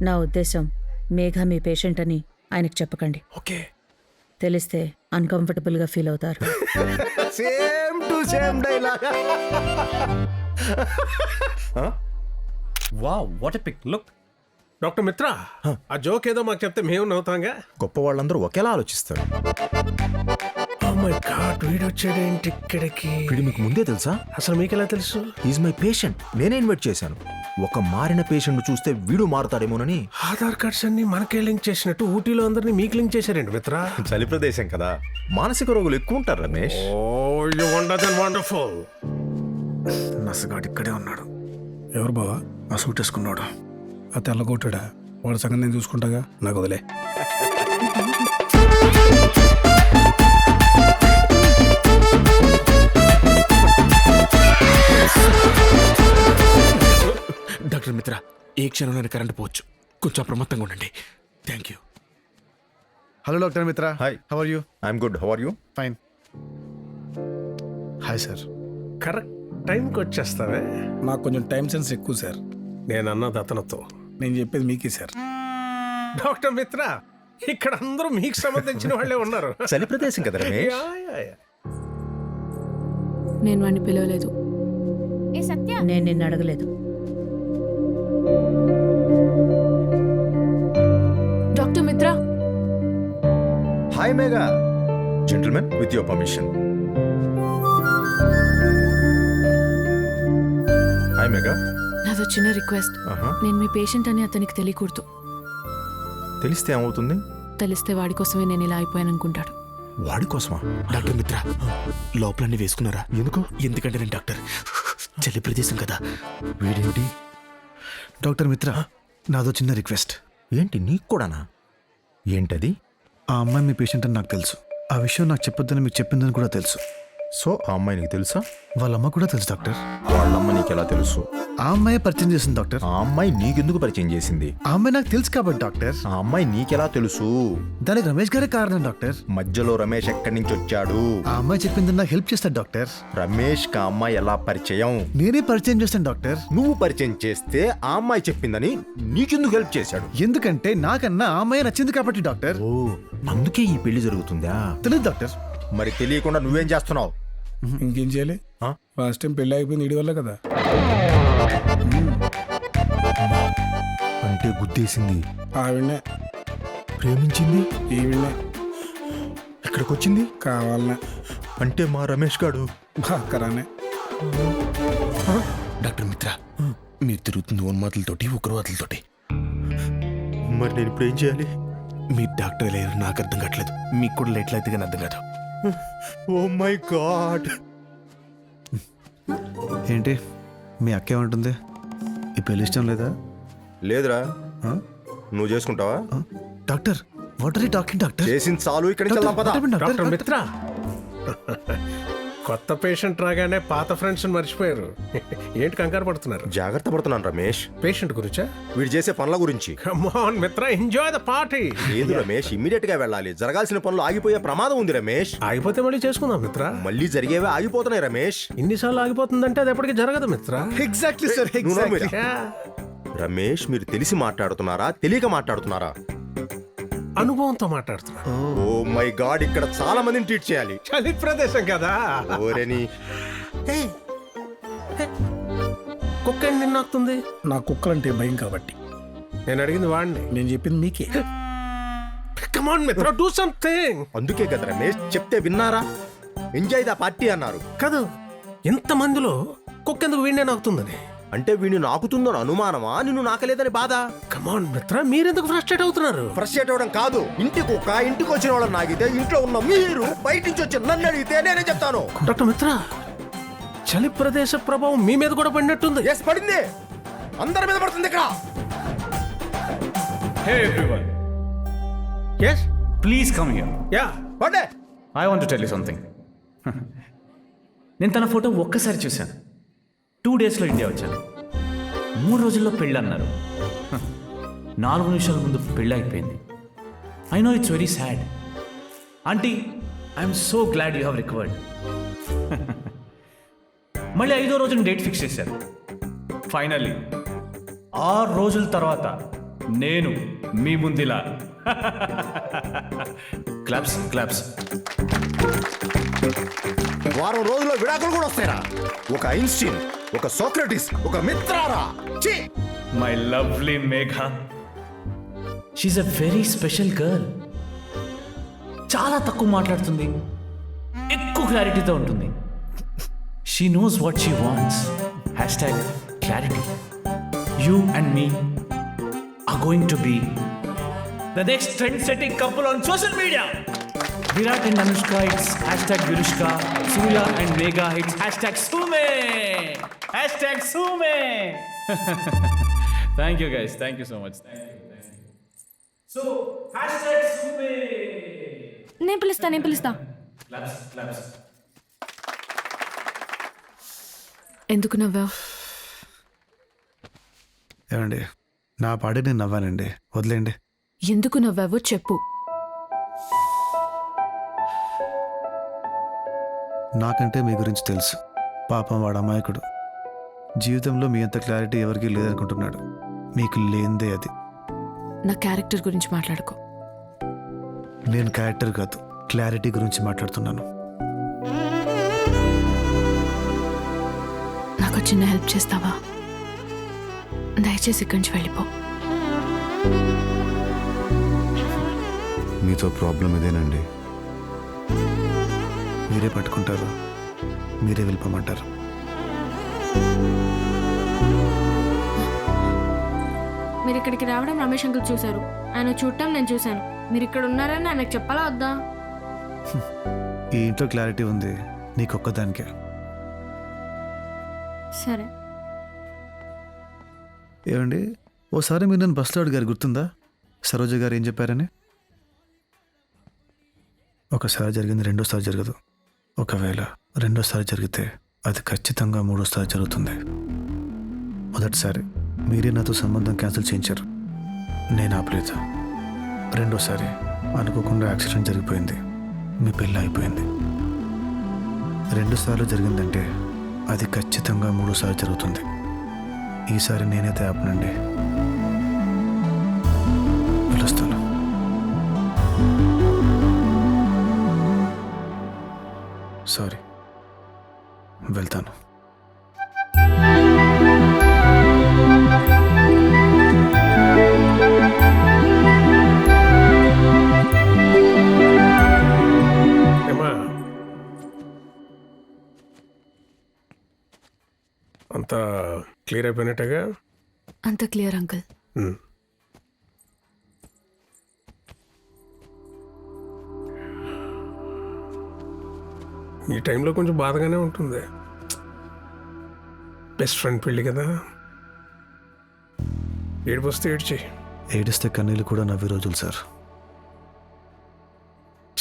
నా ఉద్దేశం, మేఘ మీ పేషెంట్ అని ఆయనకు చెప్పకండి. ఓకే. తెలిస్తే అన్కంఫర్టబుల్గా ఫీల్ అవుతారు. Same to same dialogue. Wow what a pic look. Doctor Mitra ఆ జోక్ ఏదో మాకు చెప్తే మేము నవ్వుతాంగా. గొప్ప వాళ్ళందరూ ఒకేలా ఆలోచిస్తారు. వీడు వచ్చాడేంటి ఇక్కడికి? వీడు మీకు ముందే తెలుసా? అసలు మీకెలా తెలుసు? Is my patient. నేనే ఇన్వైట్ చేశాను. ఒక మారిన పేషెంట్ చూస్తే వీడు మారుతాడేమోనని. ఆధార్ కార్డ్స్ అన్ని మనకే లింక్ చేసినట్టు ఊటీలో అందరినీ మీకు లింక్ చేశారండి మిత్ర. చలి ప్రదేశం కదా, మానసిక రోగులు ఎక్కువ ఉంటారు రమేష్. వండర్ఫుల్. నసగాడు ఇక్కడే ఉన్నాడు. ఎవరు బావా ఆ సూట్ వేసుకున్నాడు? ఆ తెల్లగొట్టాడా? వాడి సంగతి నేను చూసుకుంటాగా, నాకు వదిలే. డాక్టర్ మిత్ర, ఏ క్షణంలో కరెంట్ పోవచ్చు, కొంచెం అప్రమత్తంగా ఉండండి. Thank you. Hello doctor Mitra. Hi. How are you? I'm good. How are you? Fine. Hi sir. Correct టైంకి వచ్చేస్తావే. నాకు కొంచెం టైం సెన్స్ ఎక్కువ సార్. నేను అన్నది అతనితో, నేను చెప్పేది మీకే సార్. డాక్టర్ మిత్ర ఇక్కడ అందరూ మీకు సంబంధించిన వాళ్ళే ఉన్నారు. చలి ప్రదేశం కదా రమేష్. నేను వాడిని పిలవలేదు. ఏ సత్య, నేను నిన్ను అడగలేదు. Doctor Mitra. Hi Megha. Gentlemen with your permission. Hi Megha. నాదో చిన్న రిక్వెస్ట్. నేను మీ పేషెంట్ అని అతనికి తెలియకూడదు. తెలిస్తే ఏమవుతుంది? తెలిస్తే వాడి కోసమే నేను ఇలా అయిపోయాను అనుకుంటాడు. వాడి కోసమా? డాక్టర్ మిత్ర, లోపలన్నీ వేసుకున్నారా? ఎందుకు? ఎందుకంటే నేను డాక్టర్, చలి ప్రదేశం కదా. వీడేంటి? డాక్టర్ మిత్ర, నాదో చిన్న రిక్వెస్ట్. ఏంటి నీకు కూడానా? ఏంటది? ఆ అమ్మాయి మీ పేషెంట్ అని నాకు తెలుసు. ఆ విషయం నాకు చెప్పొద్దని మీకు చెప్పిందని కూడా తెలుసు. సో ఆ అమ్మాయి నీకు తెలుసా? వాళ్ళమ్మ కూడా తెలుసు డాక్టర్. వాళ్ళమ్మ నీకు ఎలా తెలుసు? ఆ అమ్మాయి పరిచయం చేసింది డాక్టర్. ఆ అమ్మాయి నీకెందుకు పరిచయం చేసింది? ఆ అమ్మాయి నాకు తెలుసు కాబట్టి డాక్టర్. ఆ అమ్మాయి నీకెలా తెలుసు? దానికి రమేష్ గారే కారణం డాక్టర్. మధ్యలో రమేష్ ఎక్కడి నుంచి వచ్చాడు? ఆ అమ్మాయి చెప్పింది నాకు హెల్ప్ చేస్తాడు డాక్టర్. రమేష్ కి ఆ అమ్మాయి ఎలా పరిచయం? నేనే పరిచయం చేస్తాను డాక్టర్. నువ్వు పరిచయం చేస్తే ఆ అమ్మాయి చెప్పిందని నీకెందుకు హెల్ప్ చేశాడు? ఎందుకంటే నాకన్నా ఆ అమ్మాయి నచ్చింది కాబట్టి డాక్టర్. ఓ, అందుకే ఈ పెళ్లి జరుగుతుందా? తెలియదు డాక్టర్. మరి తెలియకుండా నువ్వేం చేస్తున్నావు? ఇంకేం చేయాలి? ఫస్ట్ టైం పెళ్ళి అయిపోయింది వీడి వల్ల కదా. అంటే గుద్దేసింది ఆవిడనే, ప్రేమించింది ఈవిడనే, ఇక్కడికి వచ్చింది కావాలనే. అంటే మా రమేష్ గాడు బాకరానే. డాక్టర్ మిత్ర, మీరు తిరుగుతుంది ఉన్మాదులతోటి, ఉగ్రవాదులతోటి. మరి నేను ఇప్పుడు ఏం చేయాలి? మీరు డాక్టర్ లేరు, నాకు అర్థం కావట్లేదు. మీకు కూడా ఎట్లయితే కానీ అర్థం కాదు. Oh my God. ఏంటి మీ అక్క ఏమంటుంది? ఈ పెళ్లి ఇష్టం లేదా? లేదురా. నువ్వు చేసుకుంటావా? Doctor what are you talking doctor? చేసింది చాలు, ఇక్కడి నుంచి వెళ్దాం పద. డాక్టర్ మిత్ర, కొత్త పేషెంట్ రాగానే పాత ఫ్రెండ్స్ మర్చిపోయారు. ఏంటి కంగారు పడుతున్నారు? జాగ్రత్త పడుతున్నాను రమేష్. పేషెంట్ గురించా? వీడు చేసే పనుల గురించి. కమ్ ఆన్ మిత్ర, ఎంజాయ్ ద పార్టీ. లేదు రమేష్, ఇమ్మీడియట్ గా వెళ్ళాలి. జరగాల్సిన పనులు ఆగిపోయే ప్రమాదం ఉంది రమేష్. ఆగిపోతే మళ్ళీ చేసుకుందాం మిత్ర. మళ్ళీ జరిగేవే ఆగిపోతున్నాయి రమేష్. ఇన్నిసార్లు ఆగిపోతుందంటే అది ఎప్పటికీ జరగదు మిత్ర. Exactly sir, exactly. రమేష్, మీరు తెలిసి మాట్లాడుతున్నారా తెలియక మాట్లాడుతున్నారా? అనుభవంతో మాట్లాడుతున్నా. ఓ మై గాడ్, ఇక్కడ చాలా మందిని ట్రీట్ చేయాలి. చలి ప్రదేశం కదా. ఓరేని కుక్క ఏంటి నిన్నాకుతుంది? నా కుక్కలంటే భయం కాబట్టి. నేను అడిగింది వాడిని, నేను చెప్పింది మీకే. కమ్ ఆన్ మిత్ర, డూ సంథింగ్. అందుకే కదా రమేష్ చెప్తే విన్నారా? ఎంజాయ్ ద పార్టీ అన్నారు. కాదు, ఎంత మందిలో కుక్క ఎందుకు వీడినే నాకుతుందని? అంటే వీడిని నాకుతుందని అనుమానమా? నిన్ను నాకలేదని బాధ? కమాన్ మిత్ర, మీరెందుకు ఫ్రస్ట్రేట్ అవుతున్నారు? ఫ్రస్ట్రేట్ అవడం కాదు, ఇంటికి వచ్చిన వాళ్ళని నాగితే, ఇంట్లో ఉన్న మీరు బయట నుంచి వచ్చి నన్ను అడిగితే నేనే చెప్తాను. డాక్టర్ మిత్ర, చలి ప్రదేశ ప్రభావం మీ మీద కూడా పడినట్టుంది. ఎస్, పడింది. అందరి మీద పడుతుంది ఇక్కడ. Hey everyone. Yes? Please come here. Yeah. What? I want to tell you something. నేను తన ఫోటో ఒక్కసారి చూశాను. 2 డేస్లో ఇండియా వచ్చాను. 3 రోజుల్లో పెళ్ళి అన్నారు. 4 నిమిషాల ముందు పెళ్ళి అయిపోయింది. I know it's very sad. Aunty, I'm so glad you have recovered. మళ్ళీ 5వ రోజున డేట్ ఫిక్స్ చేశారు. ఫైనల్లీ 6 రోజుల తర్వాత నేను మీ ముందిలా. Claps claps. వారం రోజుల్లో విడాకులు కూడా వస్తాయిరా. ఒక ఐన్స్టీన్, ఒక సోక్రటిస్, ఒక మిత్రారా. ఛీ! My lovely Megha, she's a very special girl. చాలా తక్కువ మాట్లాడుతుంది, ఎక్కువ క్లారిటీతో ఉంటుంది. She knows what she wants. #clarity. You and me are going to be the next trend-setting couple on social media. Virat and Anushka, it's #Virushka. Surya and Megha, it's #Sume. #Sume. Thank you guys. Thank you so much. So, #Sume. నేను పిలుస్తా. Claps. ఎందుకు నవ్వావు? ఏమండి, నా పాడే నేను నవ్వానండి, వదిలేండి. ఎందుకు నవ్వావో చెప్పు. నాకంటే మీ గురించి తెలుసు. పాపం వాడు అమాయకుడు. జీవితంలో మీ అంత క్లారిటీ ఎవరికీ లేదనుకుంటున్నాడు. మీకు లేనిదే అది. నా క్యారెక్టర్ గురించి మాట్లాడుకో. నేను క్యారెక్టర్ కాదు, క్లారిటీ గురించి మాట్లాడుతున్నాను. నాకు చిన్న హెల్ప్ చేస్తావా? దయచేసి ఇక్కడి నుంచి వెళ్ళిపో. మీతో ప్రాబ్లం ఇదేనండి. మీరే పట్టుకుంటారు, మీరే వెళ్ళిపోమంటారు. మీరు ఇక్కడికి రావడం రమేష్ అంకుల్ చూశారు, ఆయన చూడటం నేను చూశాను. మీరు ఇక్కడ ఉన్నారని ఆయనకు చెప్పాలా వద్దా? ఈ ఇంట్లో క్లారిటీ ఉంది నీకొక్కదానికే. సరే. ఏమండి, ఓసారి మీరు నన్ను బస్సులో అడిగారు, గుర్తుందా? సరోజ గారు ఏం చెప్పారని? ఒకసారి జరిగింది రెండోసారి జరగదు. ఒకవేళ రెండోసారి జరిగితే అది ఖచ్చితంగా మూడోసారి జరుగుతుంది. మొదటిసారి మీరే నాతో సంబంధం క్యాన్సిల్ చేయించారు, నేను ఆపలేదు. రెండోసారి అనుకోకుండా యాక్సిడెంట్ జరిగిపోయింది, మీ పెళ్ళి అయిపోయింది. రెండుసార్లు జరిగిందంటే అది ఖచ్చితంగా మూడోసారి జరుగుతుంది. ఈసారి నేనైతే ఆపనండి. పిలుస్తాను. సారీ, వెళ్తాను. ఏమా, అంతా క్లియర్ అయిపోయినట్టుగా? అంత క్లియర్ అంకుల్. ఈ టైంలో కొంచెం బాధగానే ఉంటుంది. బెస్ట్ ఫ్రెండ్ పెళ్ళి కదా, ఏడుపు వస్తే ఏడ్చి. ఏడిస్తే కన్నీళ్ళు కూడా నవ్వే రోజులు సార్.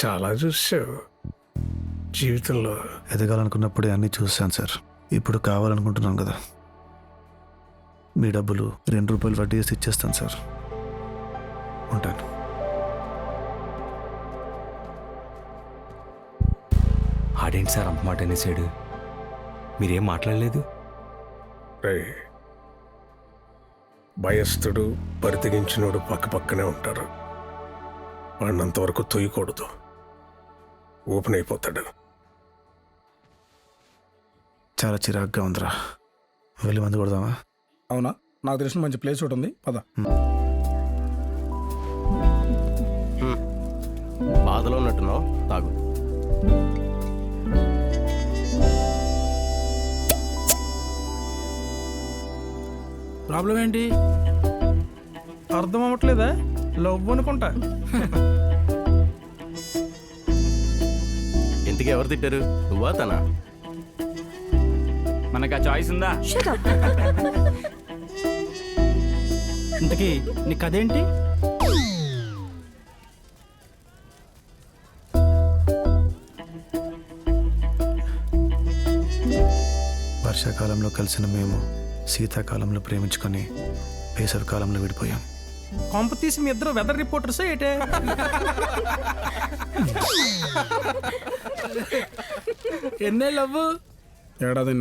చాలా చూసావు జీవితంలో. ఎదగాలనుకున్నప్పుడే అన్నీ చూశాను సార్. ఇప్పుడు కావాలనుకుంటున్నాను కదా. మీ డబ్బులు ₹2 వడ్డీ వేసి ఇచ్చేస్తాను సార్. ఉంటాను. ఆడేంటి సార్ అంత మాట అనేసాడు? మీరేం మాట్లాడలేదు? భయస్థుడు పరితగించినోడు పక్క పక్కనే ఉంటారు. వాడినంతవరకు తొయ్యకూడదు, ఓపెన్ అయిపోతాడు. చాలా చిరాగ్గా ఉందిరా, వెళ్ళి మందు కొడదామా? అవునా, నాకు తెలిసిన మంచి ప్లేస్ ఒకటి ఉంది, పద. బాధలో ఉన్నట్టున్నావు, తాగు. ప్రాబ్లం ఏంటి? అర్థం అవ్వట్లేదా? లవ్ అనుకుంటా. ఇంతకీ ఎవరు తిట్టారు, నువ్వా తనా? మనకు ఆ చాయిస్ ఉందా? ఇంతకీ నీ కథేంటి? వర్షాకాలంలో కలిసిన మేము శీతాకాలంలో ప్రేమించుకొని వేసవి కాలంలో విడిపోయాం. కొంప తీసి మీ ఇద్దరు వెదర్ రిపోర్టర్సే ఏటే? ఎన్నేళ్ళు అవ్వు? 1.5 ఏడాది.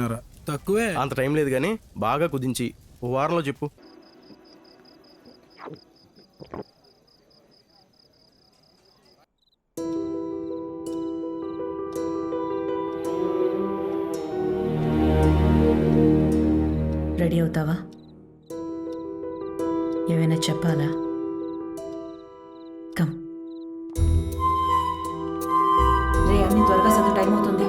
తక్కువే. అంత టైం లేదు కానీ బాగా కుదించి ఓ వారంలో చెప్పు. రెడీ అవుతావా? ఏమైనా చెప్పాలా? కమ్ రే, అన్ని త్వరగా సగం టైం అవుతుంది.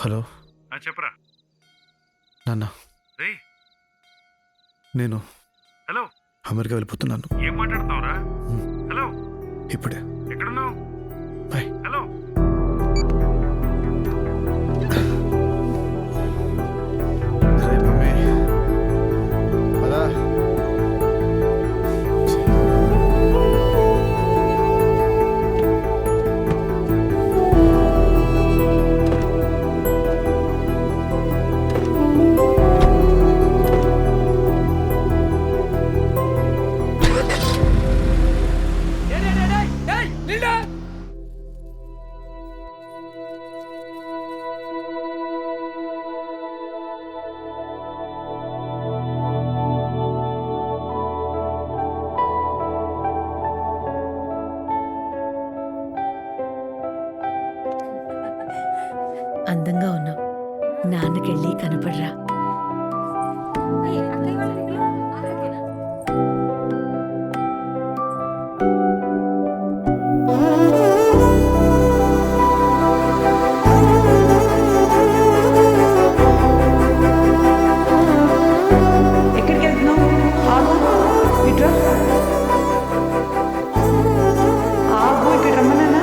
హలో చెప్పరా నాన్న, నేను హలో అమెరికా వెళ్ళిపోతున్నాను. ఏం మాట్లాడుతున్నావురా? హలో ఇప్పుడే. ఎక్కడున్నావు? బాయ్. హలో రే మమ్మీ, పదా. అందంగా ఉన్నావు. నాన్నకెళ్ళి కనపడరా. ఎక్కడికి వెళ్తున్నావు? ఆగు, ఇట్రా. ఆగు, ఇక్కడ రమ్మన్నా.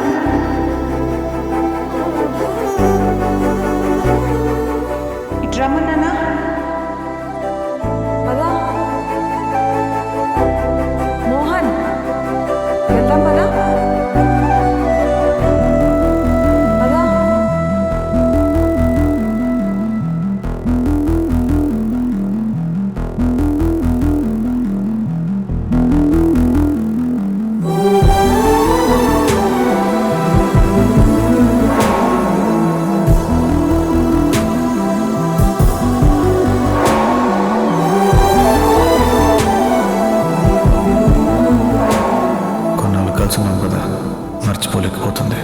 ఇటు రమ్మన్నా. పదా మోహన్, వెళ్దాం పదా. పదా. కొన్నాళ్ళు కలిసి ఉన్నాం కదా, మర్చిపోలేకపోతుంది.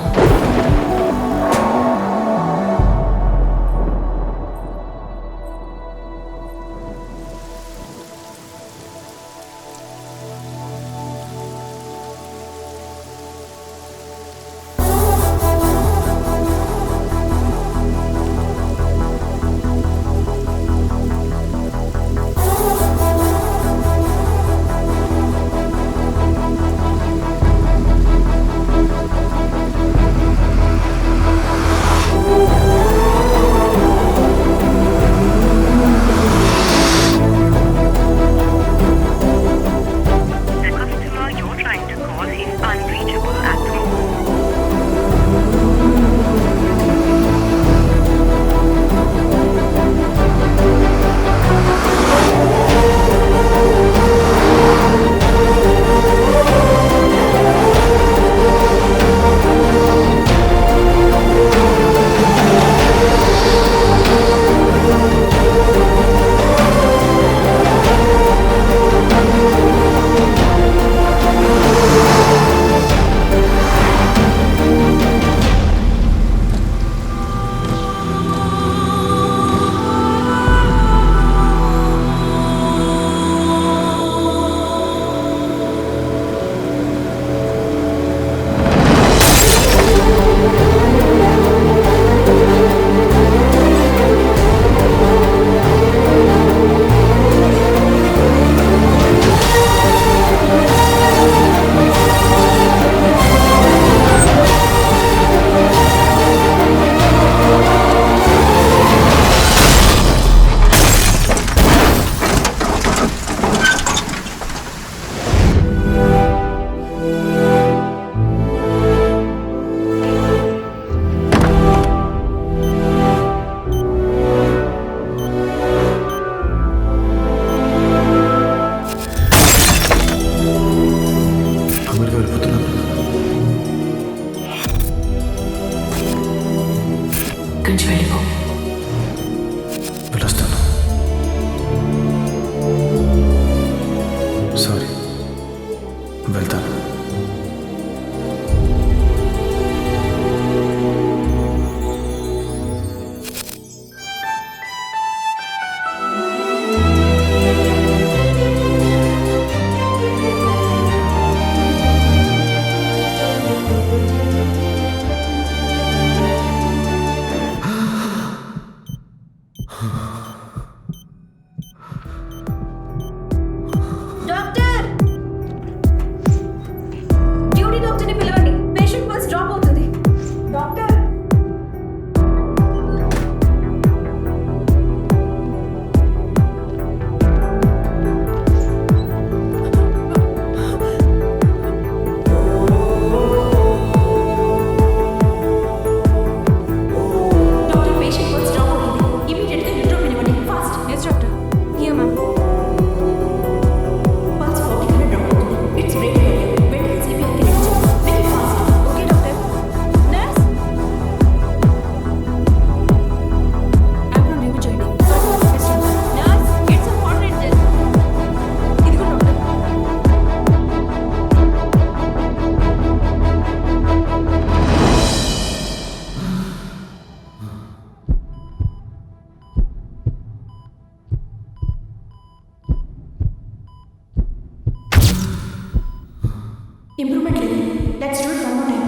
ఇంప్రూవ్మెంట్ లేదు. Let's do it one more time.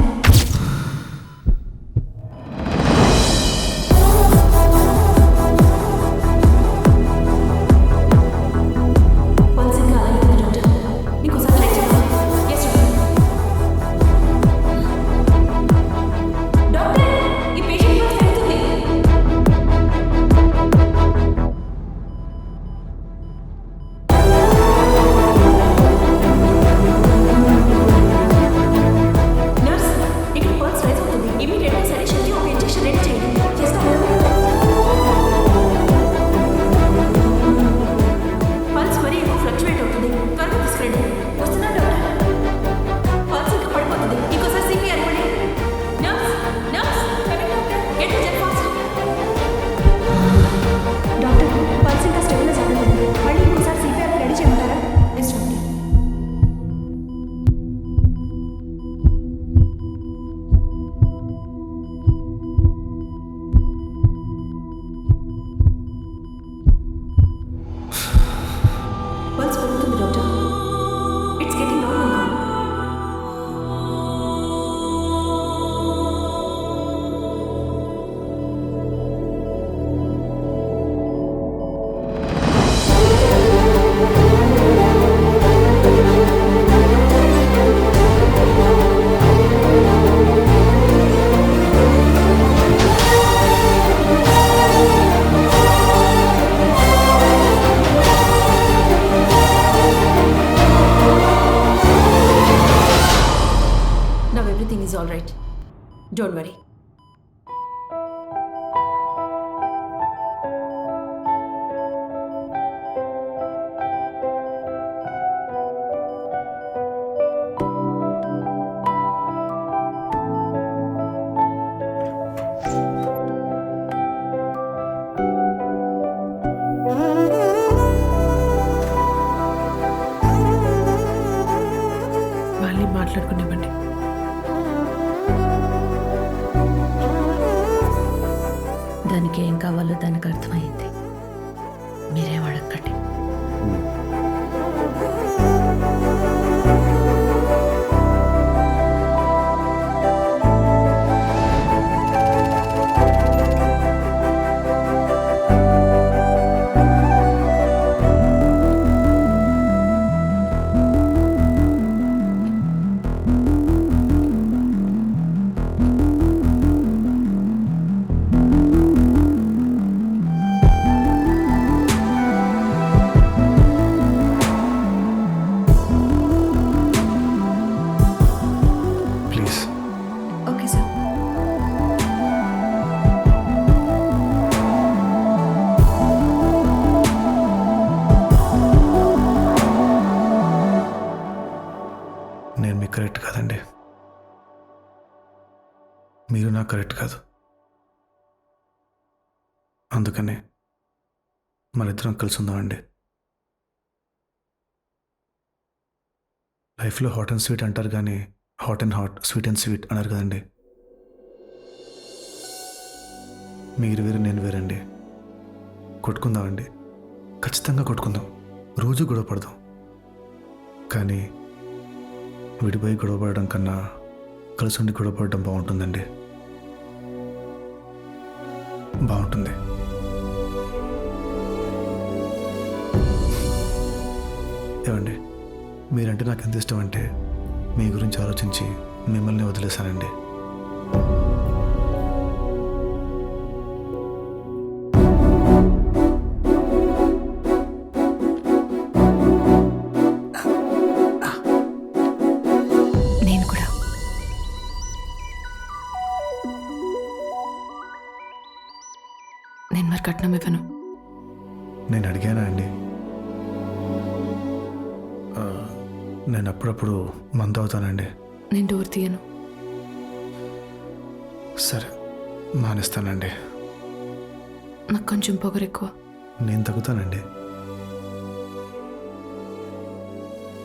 Pulse ఇంకా అలాగే ఉంది డాక్టర్. ఇంకోసారి ట్రై చేద్దాం. ఎస్ డాక్టర్, ఈ పేషెంట్ పల్స్ పెరుగుతుంది. నర్స్, ఇక్కడ పల్స్ రైజ్ అవుతుంది. ఇమీడియట్గా సెడేషన్కి ఒక ఇంజెక్షన్ రెడీ చేయండి. చేస్తాను. పల్స్ మరీ ఎక్కువ ఫ్లక్చువేట్ అవుతుంది. త్వరగా తీసుకురండి. వస్తున్నా డాక్టర్. పల్స్ ఇంకా పడిపోతుంది. ఇంకోసారి సిపిఆర్ ఇవ్వండి. Nurse, nurse, coming doctor. Get him jet fast. Doctor, pulse ఇంకా స్టెబిలైజ్ అవుతుంది. మళ్ళీ ఇంకోసారి సిపిఆర్ రెడీ చేయమంటారా? Yes doctor. పల్స్ పెరుగుతుంది doctor. It's getting normal now. Now everything is all right. Don't worry. వాళ్ళని మాట్లాడుకునేవ్వండి. దానికి ఏం కావాలో దానికి అర్థమైంది. మీరేం అడగండి. ప్లీజ్. Okay sir. నేను మీకు కరెక్ట్ కాదండి. మీరు నాకు కరెక్ట్ కాదు. అందుకని మన ఇద్దరం కలిసి ఉందామండి. లైఫ్లో హాట్ అండ్ స్వీట్ అంటారు కానీ hot and hot, sweet and sweet అన్నారు కదండి. మీరు వేరు, నేను వేరండి. కొట్టుకుందామండి, ఖచ్చితంగా కొట్టుకుందాం. రోజు గొడవ పడదాం. కానీ విడిపోయి గొడవ పడడం కన్నా కలిసి ఉండి గొడవ పడడం బాగుంటుందండి. బాగుంటుంది. ఏమండి, మీరంటే నాకు ఎంత ఇష్టం అంటే మీ గురించి ఆలోచించి మిమ్మల్ని వదిలేశానండి. నేను కూడా. నేను మరి కట్నం ఇవ్వను. నేను అడిగానా అండి? నేను అప్పుడప్పుడు మందు అవుతానండి. నేను డోర్ తీయను. సరే, మానేస్తానండి. నాకు కొంచెం పొగరు ఎక్కువ. నేను తగ్గుతానండి.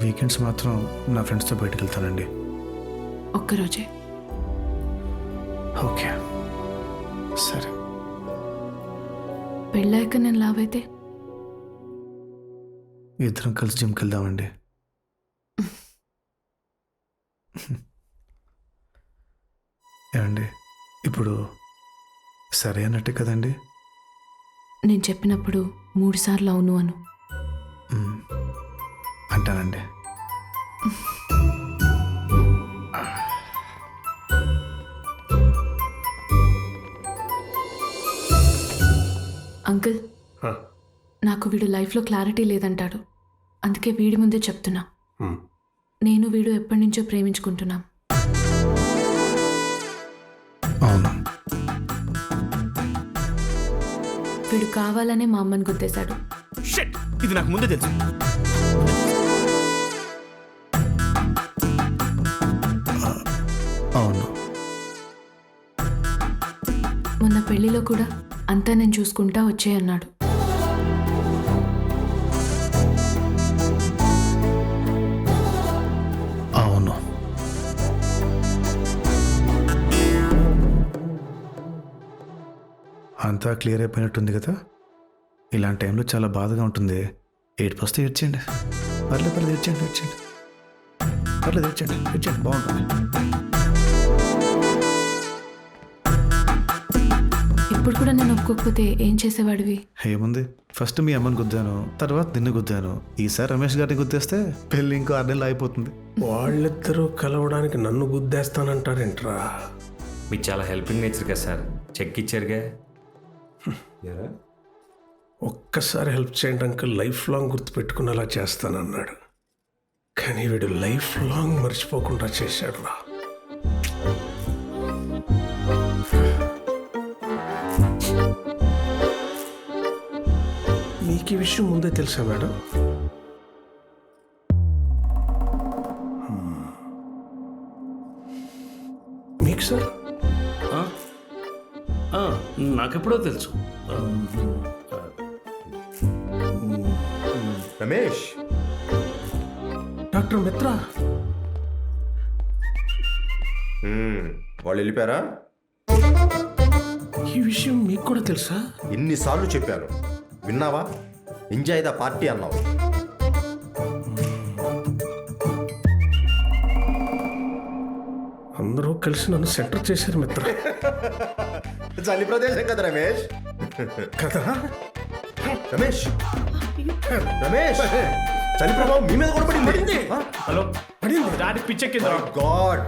వీకెండ్స్ మాత్రం నా ఫ్రెండ్స్తో బయటకు వెళ్తానండి. ఒక్కరోజే. ఓకే, సరే. పెళ్ళాక నేను లావైతే ఇద్దరం కలిసి జిమ్కి వెళ్దామండి. అంటానండి. ఇప్పుడు సరే అన్నట్టే కదండి. నేను చెప్పినప్పుడు 3 సార్లు అవును అను. అంటానండి. అంకుల్, నాకు వీడు లైఫ్లో క్లారిటీ లేదంటాడు. అందుకే వీడి ముందే చెప్తున్నా, నేను వీడు ఎప్పటి నుంచో ప్రేమించుకుంటున్నాం. అవును. వీడు కావాలనే మా అమ్మని గుద్దేశాడు. షిట్, ఇది నాకు ముందే తెలుసు. అవును. మొన్న పెళ్లిలో కూడా అంతా నేను చూసుకుంటా వచ్చేయన్నాడు. అవును. అంతా క్లియర్ అయిపోయినట్టుంది కదా. ఇలాంటి టైంలో చాలా బాధగా ఉంటుంది. ఏడుపు వస్తే ఏడ్చండి. పర్లేదు ఏడ్చండి. పర్లేదు ఏడ్చండి. బాగుంటుంది. ఇప్పుడు కూడా నేను ఒప్పుకోకపోతే ఏం చేసేవాడివి? ఏముంది, ఫస్ట్ మీ అమ్మని గుద్దాను, తర్వాత నిన్ను గుద్దాను. ఈసారి రమేష్ గారిని గుద్దేస్తే పెళ్ళి ఇంకో 6 నెలలు అయిపోతుంది. వాళ్ళిద్దరూ కలవడానికి నన్ను గుద్దేస్తానంటారేంట్రా? మీకు చాలా హెల్పింగ్ నేచర్ కదా సార్, చెక్ ఇచ్చారుగా. ఒక్కసారి హెల్ప్ చేయండి అంకుల్, లైఫ్ లాంగ్ గుర్తుపెట్టుకునేలా చేస్తానన్నాడు. కానీ వీడు లైఫ్ లాంగ్ మర్చిపోకుండా చేశాడు రా. మీకు ఈ విషయం ముందే తెలుసా మేడం? మీకు సార్? నాకెప్పుడో తెలుసు. రమేష్, డాక్టర్ మిత్ర, వాళ్ళు వెళ్ళిపోయారా? ఈ విషయం మీకు కూడా తెలుసా? ఎన్నిసార్లు చెప్పాను, విన్నావా? ఎంజాయ్ ద పార్టీ అన్నావు. అందరూ కలిసి నన్ను సెంటర్ చేశారు మిత్ర. చలి ప్రదేశం కదా రమేష్. కదా రమేష్, చలి ప్రభావం మీ మీద కూడా పడింది. Hello, daddy పిచ్చెక్కిందా? గాడ్